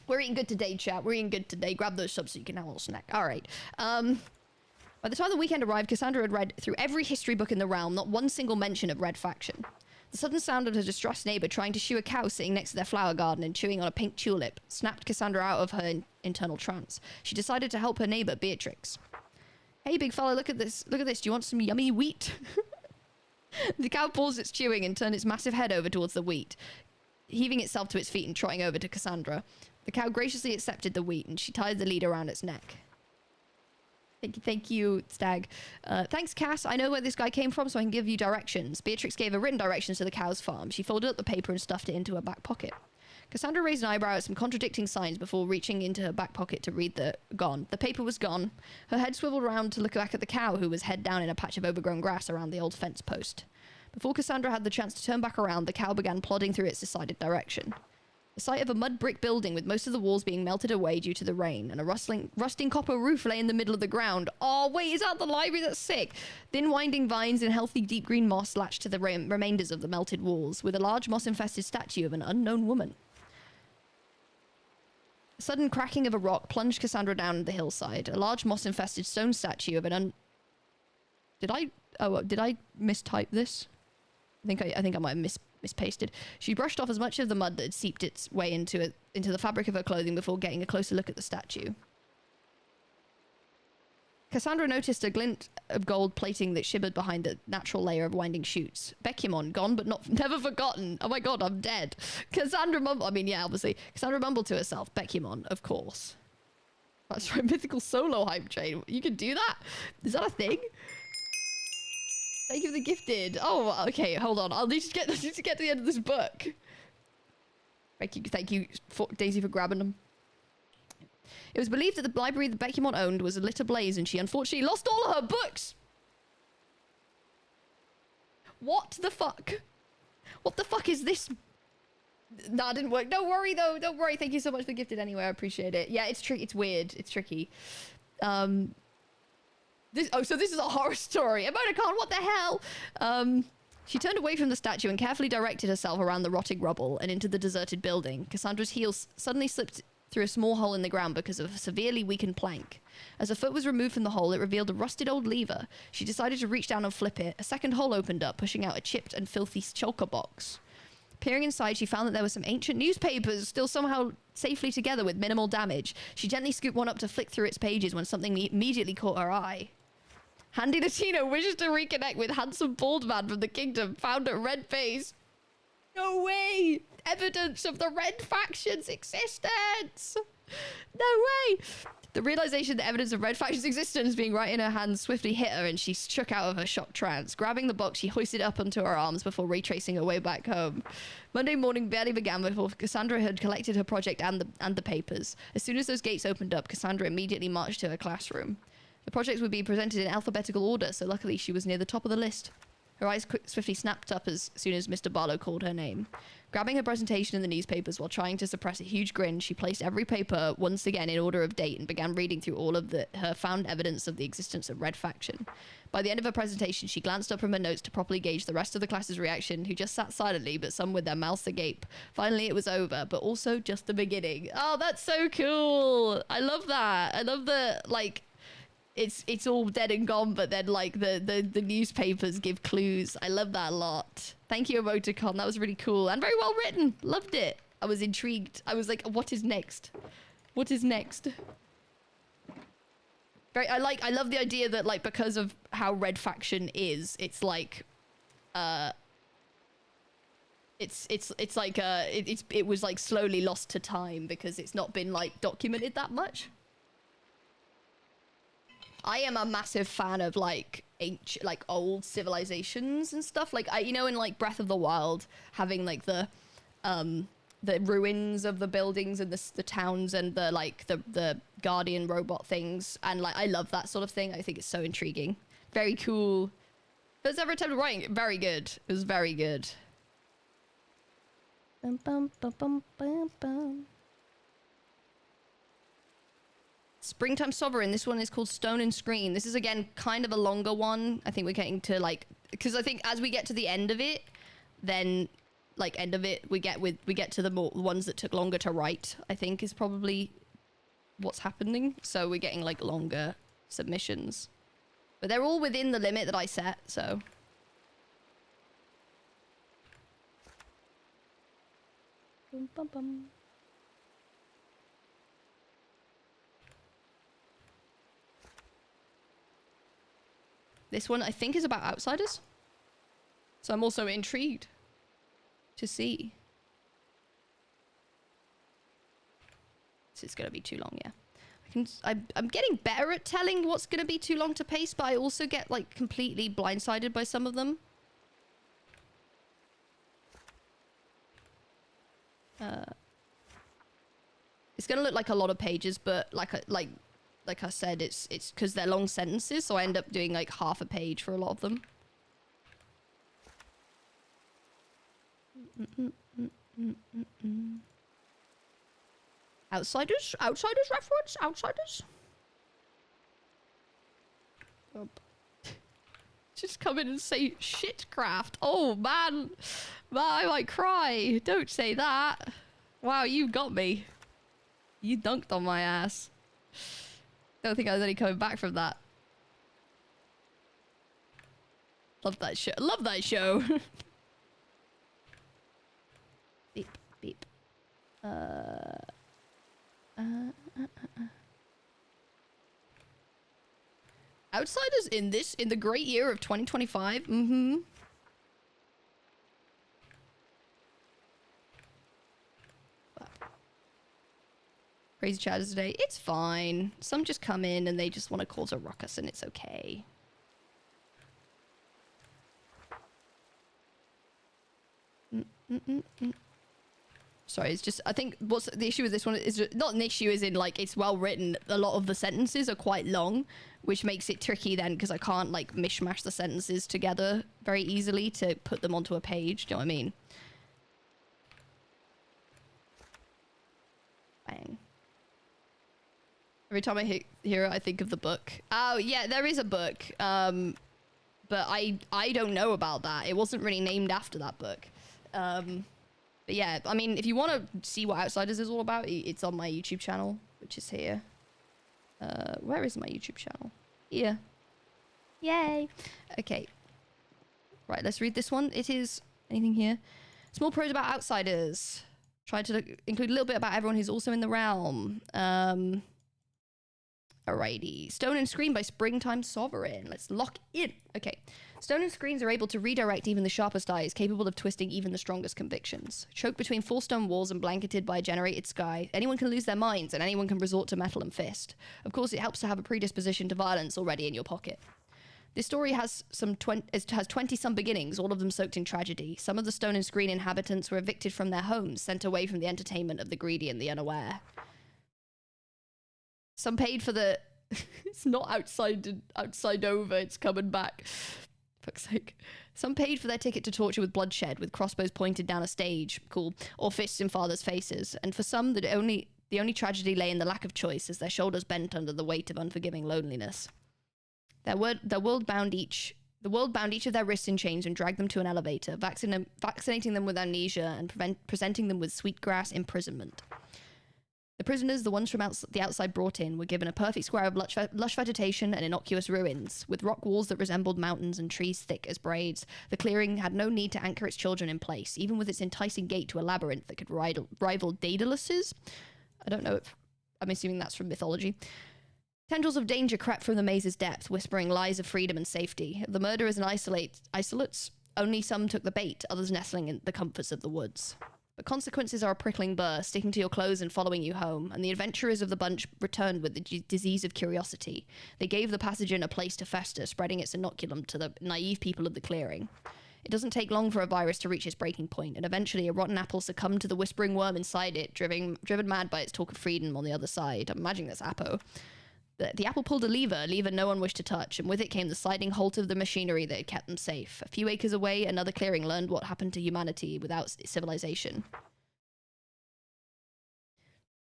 We're eating good today, chat. We're eating good today. Grab those subs so you can have a little snack. All right. By the time the weekend arrived, Cassandra had read through every history book in the realm, not one single mention of red faction. The sudden sound of her distressed neighbor trying to shoe a cow sitting next to their flower garden and chewing on a pink tulip snapped Cassandra out of her internal trance. She decided to help her neighbor, Beatrix. Hey, big fella, look at this. Look at this. Do you want some yummy wheat? The cow paused its chewing and turned its massive head over towards the wheat, heaving itself to its feet and trotting over to Cassandra. The cow graciously accepted the wheat, and she tied the lead around its neck. Thank you, Stag. Thanks, Cass. I know where this guy came from, so I can give you directions. Beatrix gave her written directions to the cow's farm. She folded up the paper and stuffed it into her back pocket. Cassandra raised an eyebrow at some contradicting signs before reaching into her back pocket to read the gone. The paper was gone. Her head swiveled around to look back at the cow, who was head down in a patch of overgrown grass around the old fence post. Before Cassandra had the chance to turn back around, the cow began plodding through its decided direction. The sight of a mud brick building with most of the walls being melted away due to the rain, and a rusting copper roof lay in the middle of the ground. Oh, wait, is that the library? That's sick. Thin winding vines and healthy deep green moss latched to the remainders of the melted walls, with a large moss-infested statue of an unknown woman. A sudden cracking of a rock plunged Cassandra down the hillside. A large moss-infested stone statue of an Did I mistype this? I think I might have mispasted. She brushed off as much of the mud that had seeped its way into the fabric of her clothing before getting a closer look at the statue. Cassandra noticed a glint of gold plating that shimmered behind a natural layer of winding shoots. Bekyamon, gone but never forgotten. Oh my god, I'm dead. Cassandra mumbled to herself. Bekyamon, of course. That's right, mythical solo hype train. You can do that? Is that a thing? Thank you for the gifted. Oh, okay, hold on. I'll need to get to the end of this book. Thank you, Daisy, for grabbing them. It was believed that the library that Bekyamon owned was lit ablaze, and she unfortunately lost all of her books. What the fuck? What the fuck is this? Nah, it didn't work. Don't worry, though. Don't worry. Thank you so much for the gifted anyway. I appreciate it. Yeah, it's tricky. It's weird. It's tricky. So this is a horror story. Emoticon, what the hell? She turned away from the statue and carefully directed herself around the rotting rubble and into the deserted building. Cassandra's heels suddenly slipped through a small hole in the ground because of a severely weakened plank. As her foot was removed from the hole, it revealed a rusted old lever. She decided to reach down and flip it. A second hole opened up, pushing out a chipped and filthy shulker box. Peering inside, she found that there were some ancient newspapers still somehow safely together with minimal damage. She gently scooped one up to flick through its pages when something immediately caught her eye. Handy Latino wishes to reconnect with handsome bald man from the kingdom found at Red Base. No way! Evidence of the Red faction's existence! No way! The realization that evidence of Red faction's existence being right in her hands swiftly hit her, and she shook out of her shock trance. Grabbing the box, she hoisted it up onto her arms before retracing her way back home. Monday morning barely began before Cassandra had collected her project and the papers. As soon as those gates opened up, Cassandra immediately marched to her classroom. The projects would be presented in alphabetical order, so luckily she was near the top of the list. Her eyes swiftly snapped up as soon as Mr. Barlow called her name. Grabbing her presentation in the newspapers while trying to suppress a huge grin, she placed every paper once again in order of date and began reading through all of her found evidence of the existence of Red Faction. By the end of her presentation, she glanced up from her notes to properly gauge the rest of the class's reaction, who just sat silently, but some with their mouths agape. Finally, it was over, but also just the beginning. Oh, that's so cool! I love that. I love the, like... It's all dead and gone, but then like the newspapers give clues. I love that a lot. Thank you, Emoticon. That was really cool and very well written. Loved it. I was intrigued. I was like, what is next? What is next? I love the idea that like because of how Red Faction is, it's like it was like slowly lost to time because it's not been like documented that much. I am a massive fan of like ancient, like old civilizations and stuff. Like you know, in like Breath of the Wild, having like the ruins of the buildings and the towns and the guardian robot things, and like I love that sort of thing. I think it's so intriguing, very cool. First ever attempt at writing it, very good. It was very good. Bum, bum, bum, bum, bum, bum. Springtime Sovereign. This one is called Stone and Screen. This is again kind of a longer one. I think we're getting to like, because I think as we get to the end of it, then like we get to the ones that took longer to write. I think is probably what's happening. So we're getting like longer submissions, but they're all within the limit that I set. So. Bum, bum, bum. This one, I think, is about outsiders. So I'm also intrigued to see. This is going to be too long, yeah. I'm getting better at telling what's going to be too long to paste, but I also get, like, completely blindsided by some of them. It's going to look like a lot of pages, but like I said, it's because they're long sentences, so I end up doing like half a page for a lot of them. Outsiders reference? Outsiders? Oh. Just come in and say shitcraft. Oh man, I might cry. Don't say that. Wow, you got me. You dunked on my ass. Don't think I was any coming back from that. Love that show. Love that show. Beep, beep. Outsiders in the great year of 2025. Mm-hmm. Crazy chatters today. It's fine. Some just come in and they just want to cause a ruckus and it's okay. Sorry, it's just, I think what's the issue with this one is not an issue as in like it's well written. A lot of the sentences are quite long, which makes it tricky then because I can't like mishmash the sentences together very easily to put them onto a page. Do you know what I mean? Bang. Every time I hear it, I think of the book. Oh, yeah, there is a book. But I don't know about that. It wasn't really named after that book. But yeah, I mean, if you want to see what Outsiders is all about, it's on my YouTube channel, which is here. Where is my YouTube channel? Here. Yay. Okay. Right, let's read this one. It is... Anything here? Small prose about outsiders. Try to include a little bit about everyone who's also in the realm. Alrighty. Stone and Screen by Springtime Sovereign. Let's lock in. Okay. Stone and screens are able to redirect even the sharpest eyes, capable of twisting even the strongest convictions. Choked between 4 stone walls and blanketed by a generated sky, anyone can lose their minds and anyone can resort to metal and fist. Of course, it helps to have a predisposition to violence already in your pocket. This story has 20-some beginnings, all of them soaked in tragedy. Some of the Stone and Screen inhabitants were evicted from their homes, sent away from the entertainment of the greedy and the unaware. Some paid for the... It's not outside over, it's coming back. Fuck's sake. Some paid for their ticket to torture with bloodshed, with crossbows pointed down a stage, cool, or fists in fathers' faces. And for some, the only tragedy lay in the lack of choice, as their shoulders bent under the weight of unforgiving loneliness. The world bound each of their wrists in chains and dragged them to an elevator, vaccinating them with amnesia and presenting them with sweetgrass imprisonment. The prisoners, the ones from the outside brought in, were given a perfect square of lush vegetation and innocuous ruins, with rock walls that resembled mountains and trees thick as braids. The clearing had no need to anchor its children in place, even with its enticing gate to a labyrinth that could rival Daedalus's. I don't know if... I'm assuming that's from mythology. Tendrils of danger crept from the maze's depth, whispering lies of freedom and safety. The murderers and isolates, only some took the bait, others nestling in the comforts of the woods. But consequences are a prickling burr, sticking to your clothes and following you home, and the adventurers of the bunch returned with the disease of curiosity. They gave the pathogen a place to fester, spreading its inoculum to the naive people of the clearing. It doesn't take long for a virus to reach its breaking point, and eventually a rotten apple succumbed to the whispering worm inside it, driven mad by its talk of freedom on the other side. I'm imagining that's Apo. The apple pulled a lever no one wished to touch, and with it came the sliding halt of the machinery that had kept them safe. A few acres away, another clearing learned what happened to humanity without civilization.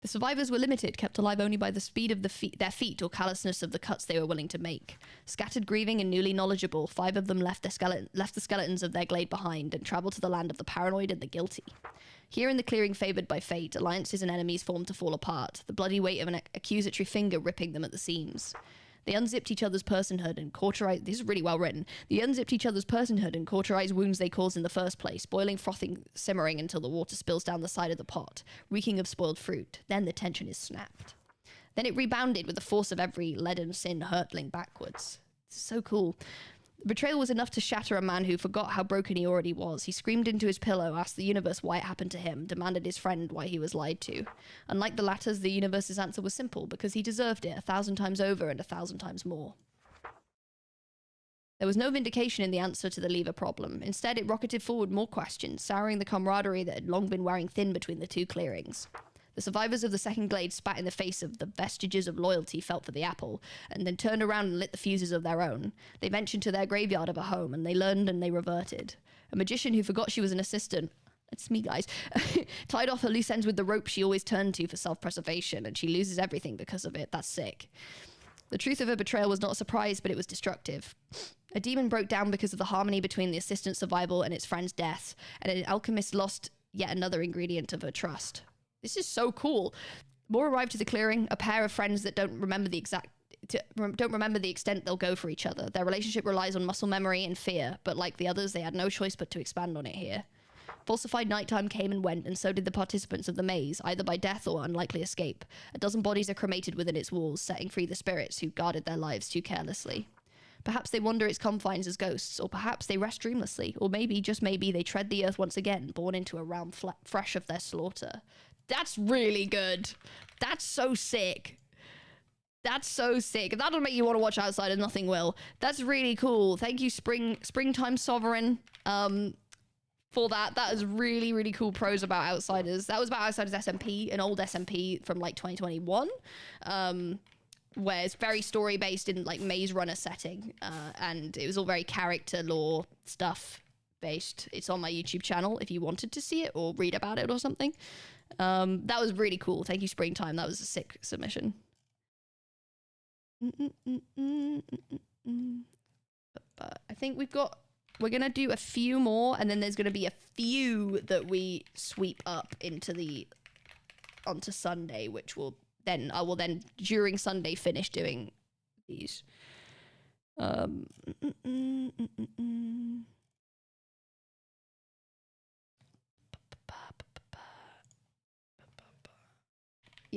The survivors were limited, kept alive only by the speed of their feet or callousness of the cuts they were willing to make. Scattered, grieving, and newly knowledgeable, 5 of them left the skeletons of their glade behind and travelled to the land of the paranoid and the guilty. Here in the clearing favoured by fate, alliances and enemies formed to fall apart, the bloody weight of an accusatory finger ripping them at the seams. They unzipped each other's personhood and cauterized... This is really well written. They unzipped each other's personhood and cauterized wounds they caused in the first place, boiling, frothing, simmering until the water spills down the side of the pot, reeking of spoiled fruit. Then the tension is snapped. Then it rebounded with the force of every leaden sin hurtling backwards. It's so cool. The betrayal was enough to shatter a man who forgot how broken he already was. He screamed into his pillow, asked the universe why it happened to him, demanded his friend why he was lied to. Unlike the latter's, the universe's answer was simple, because he deserved it 1,000 times over and 1,000 times more. There was no vindication in the answer to the lever problem. Instead, it rocketed forward more questions, souring the camaraderie that had long been wearing thin between the two clearings. The survivors of the second glade spat in the face of the vestiges of loyalty felt for the apple, and then turned around and lit the fuses of their own. They ventured to their graveyard of a home, and they learned and they reverted. A magician who forgot she was an assistant, it's me guys, tied off her loose ends with the rope she always turned to for self-preservation, and she loses everything because of it. That's sick. The truth of her betrayal was not a surprise, but it was destructive. A demon broke down because of the harmony between the assistant's survival and its friend's death, and an alchemist lost yet another ingredient of her trust. This is so cool. More arrived to the clearing, a pair of friends that don't remember the extent they'll go for each other. Their relationship relies on muscle memory and fear, but like the others, they had no choice but to expand on it here. Falsified nighttime came and went, and so did the participants of the maze, either by death or unlikely escape. A dozen bodies are cremated within its walls, setting free the spirits who guarded their lives too carelessly. Perhaps they wander its confines as ghosts, or perhaps they rest dreamlessly, or maybe, just maybe, they tread the earth once again, born into a realm fresh of their slaughter. That's really good. That's so sick. That's so sick. If that'll make you want to watch Outside and nothing will. That's really cool. Thank you, Springtime Sovereign, for that. That is really, really cool prose about Outsiders. That was about Outsiders SMP, an old SMP from like 2021, where it's very story-based in like Maze Runner setting, and it was all very character lore stuff based. It's on my YouTube channel if you wanted to see it or read about it or something. That was really cool. Thank you, Springtime. That was a sick submission. But I think we're gonna do a few more, and then there's gonna be a few that we sweep up onto Sunday, which I will then during Sunday finish doing these.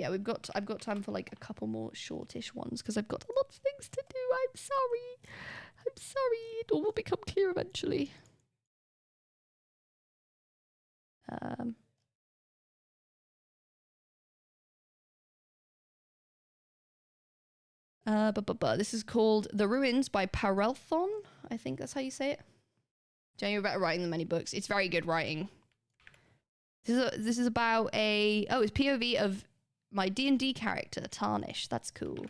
yeah, I've got time for like a couple more shortish ones because I've got a lot of things to do. I'm sorry. I'm sorry. It all will become clear eventually. This is called The Ruins by Parelthon. I think that's how you say it. Jenny, you're better writing than many books. It's very good writing. This is about a... Oh, it's POV of my D&D character, Tarnish. That's cool.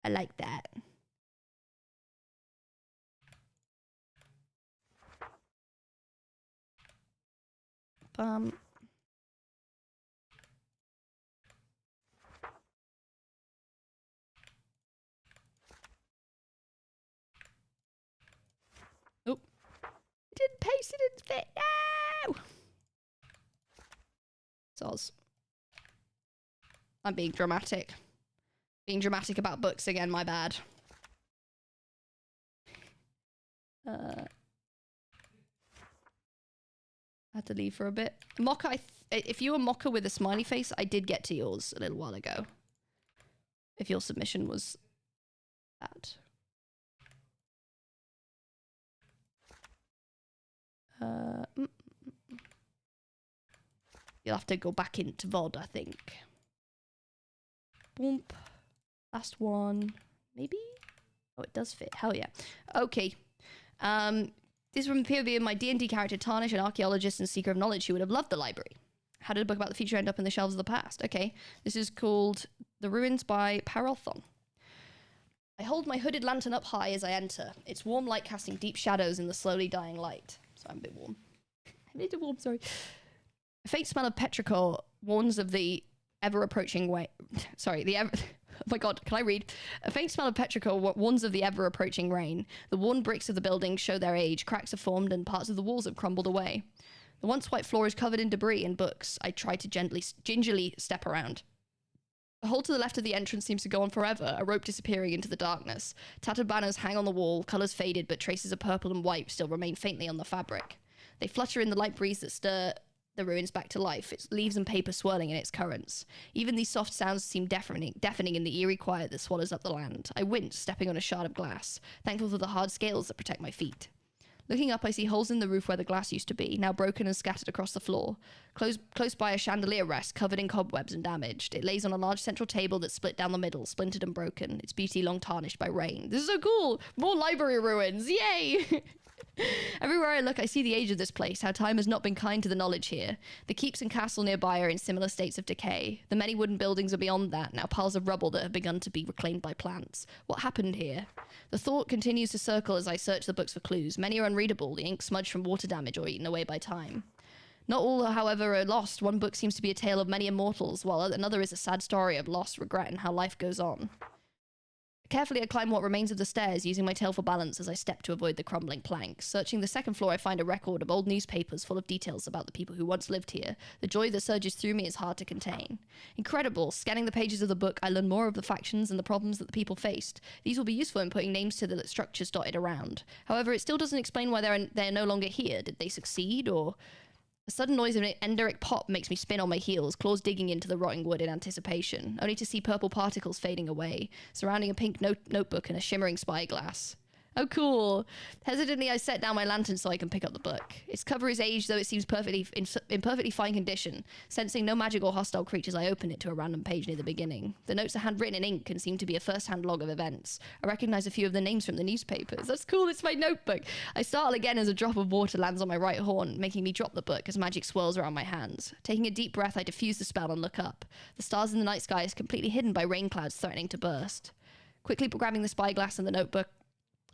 I like that. Oh. I didn't paste it in fit. No! Soz. I'm being dramatic. Being dramatic about books again, my bad. I had to leave for a bit. Mocha, if you were Mocha with a smiley face, I did get to yours a little while ago. If your submission was bad. You'll have to go back into VOD, I think. Boom. Last one. Maybe? Oh, it does fit. Hell yeah. Okay. This is from the POV of my D&D character, Tarnish, an archaeologist and seeker of knowledge who would have loved the library. How did a book about the future end up in the shelves of the past? Okay. This is called The Ruins by Parelthon. I hold my hooded lantern up high as I enter, its warm light casting deep shadows in the slowly dying light. So I'm a bit warm. I'm a little warm, sorry. A faint smell of petrichor warns of the ever-approaching way... Sorry, oh my god, can I read? A faint smell of petrichor warns of the ever-approaching rain. The worn bricks of the building show their age, cracks have formed and parts of the walls have crumbled away. The once white floor is covered in debris and books. I try to gingerly step around. The hole to the left of the entrance seems to go on forever, a rope disappearing into the darkness. Tattered banners hang on the wall, colours faded, but traces of purple and white still remain faintly on the fabric. They flutter in the light breeze that stir the ruins back to life, its leaves and paper swirling in its currents. Even these soft sounds seem deafening in the eerie quiet that swallows up the land. I wince, stepping on a shard of glass, thankful for the hard scales that protect my feet. Looking up, I see holes in the roof where the glass used to be, now broken and scattered across the floor. Close by, a chandelier rests, covered in cobwebs and damaged. It lays on a large central table that's split down the middle, splintered and broken, its beauty long tarnished by rain. This is so cool! More library ruins! Yay! Everywhere I look, I see the age of this place, how time has not been kind to the knowledge here. The keeps and castle nearby are in similar states of decay. The many wooden buildings are beyond that, now piles of rubble that have begun to be reclaimed by plants. What happened here? The thought continues to circle as I search the books for clues. Many are unreadable, the ink smudged from water damage or eaten away by time. Not all, however, are lost. One book seems to be a tale of many immortals, while another is a sad story of loss, regret, and how life goes on. Carefully, I climb what remains of the stairs, using my tail for balance as I step to avoid the crumbling planks. Searching the second floor, I find a record of old newspapers full of details about the people who once lived here. The joy that surges through me is hard to contain. Incredible! Scanning the pages of the book, I learn more of the factions and the problems that the people faced. These will be useful in putting names to the structures dotted around. However, it still doesn't explain why they're no longer here. Did they succeed, or... A sudden noise of an enderic pop makes me spin on my heels, claws digging into the rotting wood in anticipation, only to see purple particles fading away, surrounding a pink notebook and a shimmering spyglass. Oh, cool. Hesitantly, I set down my lantern so I can pick up the book. Its cover is aged, though it seems in perfectly fine condition. Sensing no magic or hostile creatures, I open it to a random page near the beginning. The notes are handwritten in ink and seem to be a first-hand log of events. I recognize a few of the names from the newspapers. That's cool, it's my notebook. I startle again as a drop of water lands on my right horn, making me drop the book as magic swirls around my hands. Taking a deep breath, I diffuse the spell and look up. The stars in the night sky is completely hidden by rain clouds threatening to burst. Quickly grabbing the spyglass and the notebook,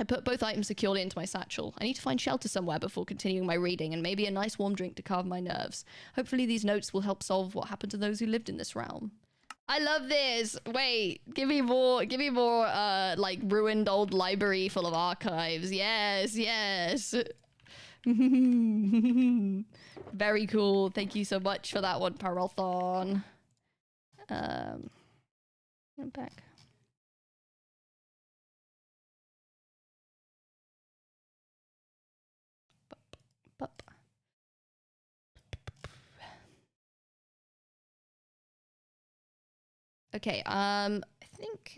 I put both items securely into my satchel. I need to find shelter somewhere before continuing my reading, and maybe a nice warm drink to calm my nerves. Hopefully these notes will help solve what happened to those who lived in this realm. I love this! Wait, give me more, like, ruined old library full of archives. Yes, yes! Very cool. Thank you so much for that one, Parelthon. I'm back. Okay, I think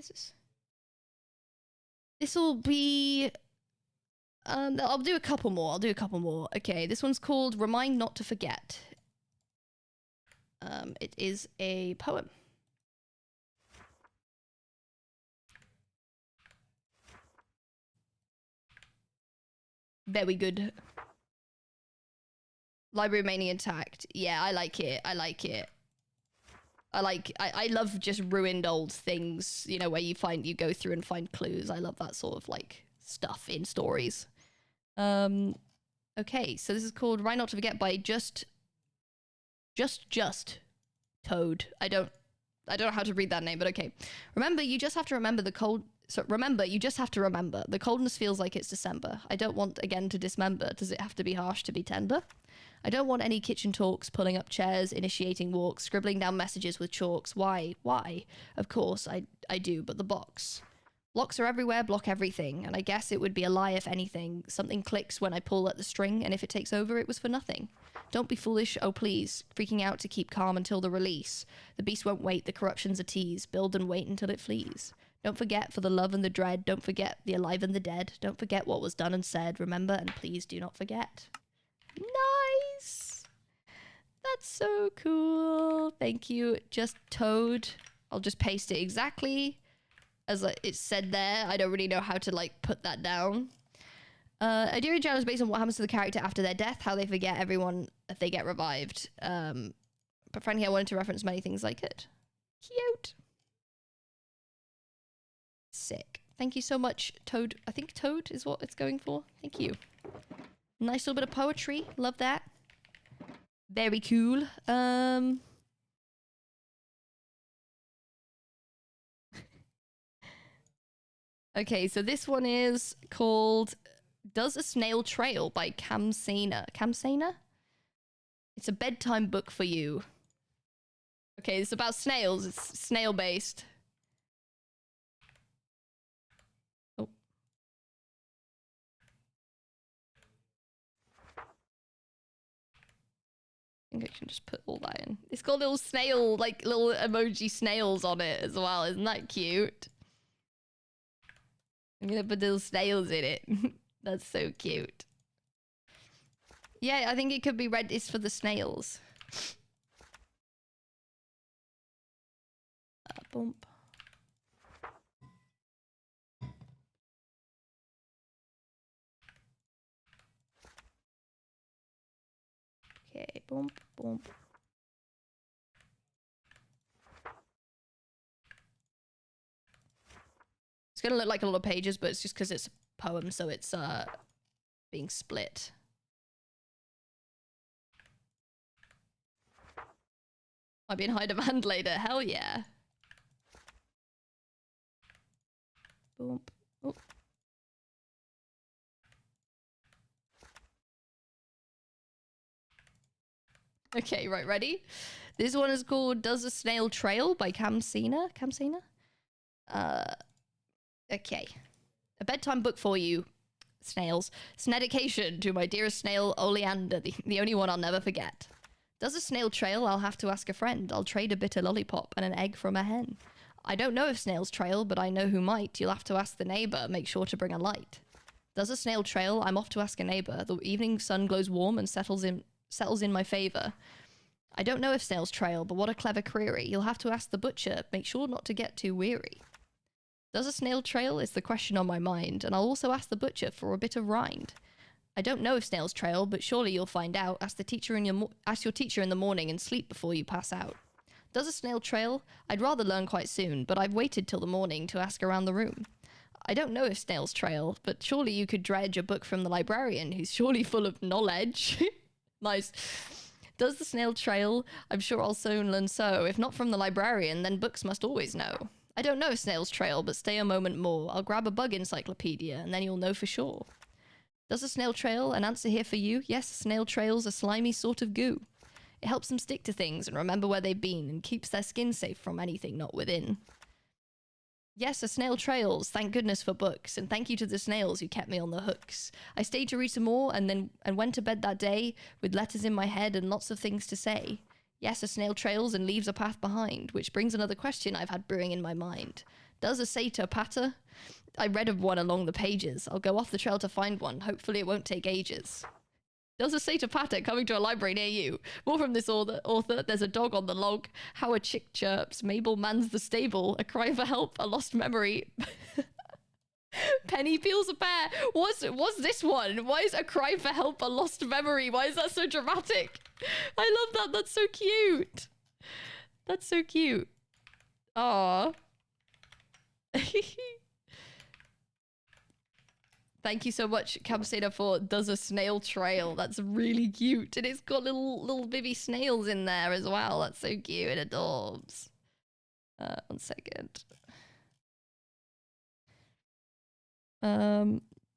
this will be... I'll do a couple more. Okay, this one's called Remind Not to Forget. It is a poem. Very good. Library remaining intact. Yeah, I like it. I love just ruined old things, you know, where you go through and find clues. I love that sort of like stuff in stories. Okay, so this is called Remind Not to Forget by Just Toad. I don't know how to read that name, but okay. Remember, you just have to remember the cold... So remember, you just have to remember. The coldness feels like it's December. I don't want again to dismember. Does it have to be harsh to be tender? I don't want any kitchen talks, pulling up chairs, initiating walks, scribbling down messages with chalks. Why? Why? Of course, I do, but the box. Blocks are everywhere, block everything, and I guess it would be a lie if anything. Something clicks when I pull at the string, and if it takes over, it was for nothing. Don't be foolish, oh please, freaking out to keep calm until the release. The beast won't wait, the corruption's a tease. Build and wait until it flees. Don't forget for the love and the dread, don't forget the alive and the dead. Don't forget what was done and said, remember and please do not forget. Nice! That's so cool. Thank you. Just Toad. I'll just paste it exactly as it's said there. I don't really know how to like put that down. Idea in general is based on what happens to the character after their death, how they forget everyone if they get revived. But frankly, I wanted to reference many things I could. Cute. Sick. Thank you so much, Toad. I think Toad is what it's going for. Thank you. Nice little bit of poetry. Love that. Very cool. Okay, so this one is called Does a Snail Trail by Kamsena. Kamsena? It's a bedtime book for you. Okay, it's about snails. It's snail-based. Oh. I think I can just put all that in. It's got little snail, like little emoji snails on it as well. Isn't that cute? I'm gonna put little snails in it. That's so cute. Yeah, I think it could be read. It's for the snails. Bump. Okay, bump, bump. It's gonna look like a lot of pages, but it's just because it's a poem, so it's being split. Might be in high demand later. Hell yeah. Boom. Oh. Okay, right, ready? This one is called Does a Snail Trail by Kamsena. Kamsena? Okay. A bedtime book for you, snails. It's an dedication to my dearest snail, Oleander, the only one I'll never forget. Does a snail trail? I'll have to ask a friend. I'll trade a bitter lollipop and an egg from a hen. I don't know if snails trail, but I know who might. You'll have to ask the neighbor. Make sure to bring a light. Does a snail trail? I'm off to ask a neighbor. The evening sun glows warm and settles in my favor. I don't know if snails trail, but what a clever query. You'll have to ask the butcher. Make sure not to get too weary. Does a snail trail is the question on my mind, and I'll also ask the butcher for a bit of rind. I don't know if snails trail, but surely you'll find out. Ask your teacher in the morning and sleep before you pass out. Does a snail trail? I'd rather learn quite soon, but I've waited till the morning to ask around the room. I don't know if snails trail, but surely you could dredge a book from the librarian, who's surely full of knowledge. Nice. Does the snail trail? I'm sure I'll soon learn so. If not from the librarian, then books must always know. I don't know if snails trail, but stay a moment more. I'll grab a bug encyclopedia, and then you'll know for sure. Does a snail trail? An answer here for you. Yes, a snail trail's a slimy sort of goo. It helps them stick to things and remember where they've been, and keeps their skin safe from anything not within. Yes, a snail trails. Thank goodness for books, and thank you to the snails who kept me on the hooks. I stayed to read some more, and went to bed that day with letters in my head and lots of things to say. Yes, a snail trails and leaves a path behind, which brings another question I've had brewing in my mind. Does a satyr patter? I read of one along the pages. I'll go off the trail to find one. Hopefully it won't take ages. Does a satyr patter coming to a library near you? More from this author. There's a dog on the log. How a chick chirps. Mabel mans the stable. A cry for help. A lost memory. Penny peels a pear. What's this one? Why is a cry for help a lost memory? Why is that so dramatic? I love that. That's so cute. That's so cute. Aww. Thank you so much, Campsada, for does a snail trail. That's really cute. And it's got little baby snails in there as well. That's so cute and adorbs. 1 second.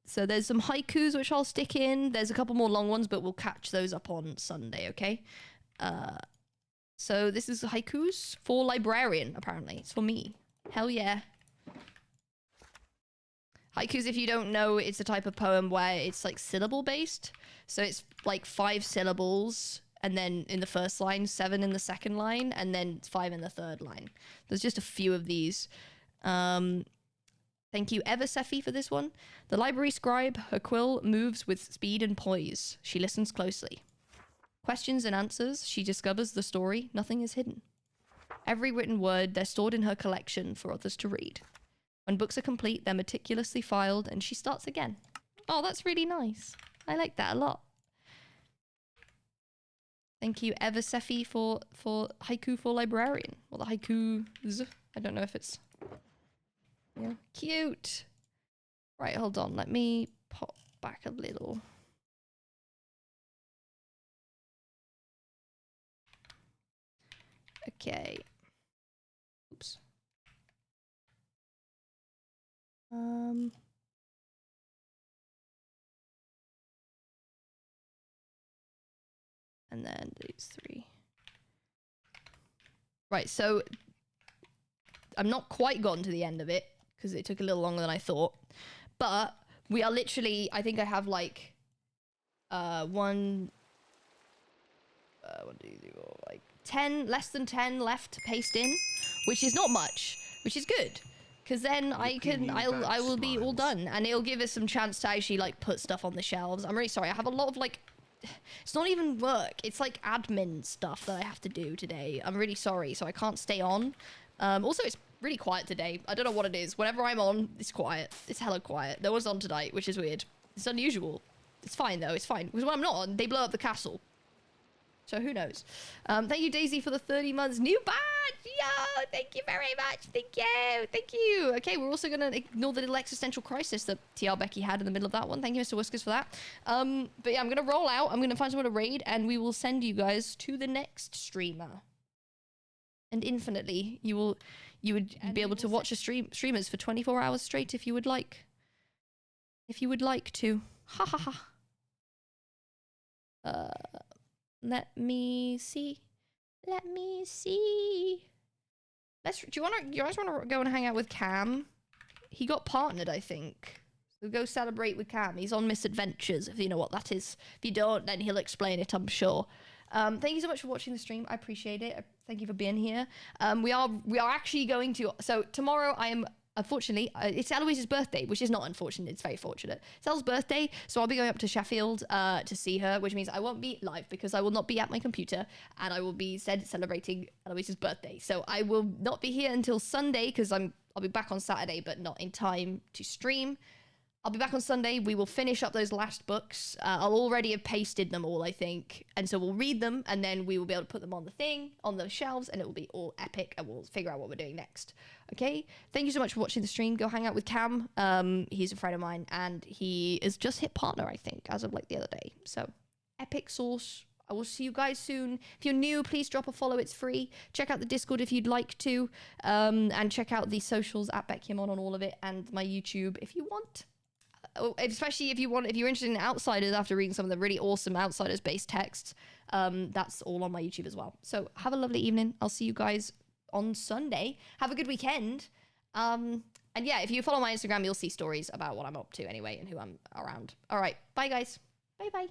So there's some haikus which I'll stick in. There's a couple more long ones, but we'll catch those up on Sunday, okay? So this is haikus for librarian, apparently. It's for me. Hell yeah. Haikus, if you don't know, it's a type of poem where it's like syllable based. So it's like 5 syllables, and then in the first line, 7 in the second line, and then 5 in the third line. There's just a few of these. Thank you, Eversephi, for this one. The library scribe, her quill moves with speed and poise. She listens closely. Questions and answers, she discovers the story. Nothing is hidden. Every written word, they're stored in her collection for others to read. When books are complete, they're meticulously filed, and she starts again. Oh, that's really nice. I like that a lot. Thank you, Eversephi, for haiku for librarian. Or the haikus. I don't know if it's... Yeah, cute. Right, hold on. Let me pop back a little. Okay. Oops. And then these 3. Right, so I'm not quite gotten to the end of it because it took a little longer than I thought. But we are literally, I think I have like like 10, less than 10 left to paste in, which is not much, which is good. Because then I will be all done, and it'll give us some chance to actually like put stuff on the shelves. I'm really sorry. I have a lot of like, it's not even work. It's like admin stuff that I have to do today. I'm really sorry, so I can't stay on. Also, it's really quiet today. I don't know what it is. Whenever I'm on, it's quiet. It's hella quiet. No one's on tonight, which is weird. It's unusual. It's fine though. It's fine. Because when I'm not on, they blow up the castle. So who knows? Thank you, Daisy, for the 30 months. New badge! Yo! Thank you very much. Thank you. Thank you. Okay, we're also going to ignore the little existential crisis that TR Becky had in the middle of that one. Thank you, Mr. Whiskers, for that. But yeah, I'm going to roll out. I'm going to find someone to raid, and we will send you guys to the next streamer. And infinitely, you would be able to watch streamers for 24 hours straight if you would like. If you would like to. Ha ha ha. Let me see. Let me see. Do you guys want to go and hang out with Cam? He got partnered, I think. So go celebrate with Cam. He's on Misadventures, if you know what that is. If you don't, then he'll explain it, I'm sure. Thank you so much for watching the stream. I appreciate it. Thank you for being here. We are actually going to... So tomorrow I am... Unfortunately, it's Eloise's birthday, which is not unfortunate. It's very fortunate. It's Elle's birthday, so I'll be going up to Sheffield to see her, which means I won't be live because I will not be at my computer, and I will be celebrating Eloise's birthday. So I will not be here until Sunday because I'll be back on Saturday, but not in time to stream. I'll be back on Sunday. We will finish up those last books. I'll already have pasted them all, I think. And so we'll read them, and then we will be able to put them on the shelves, and it will be all epic, and we'll figure out what we're doing next. Okay? Thank you so much for watching the stream. Go hang out with Cam. He's a friend of mine, and he has just hit partner, I think, as of like the other day. So, epic sauce. I will see you guys soon. If you're new, please drop a follow. It's free. Check out the Discord if you'd like to. And check out the socials at Bekyamon on all of it, and my YouTube if you want. Especially if you're interested in Outsiders after reading some of the really awesome Outsiders based texts, that's all on my YouTube as well. So have a lovely evening. I'll see you guys on Sunday. Have a good weekend. And yeah, if you follow my Instagram, you'll see stories about what I'm up to anyway and who I'm around. All right, bye guys. Bye.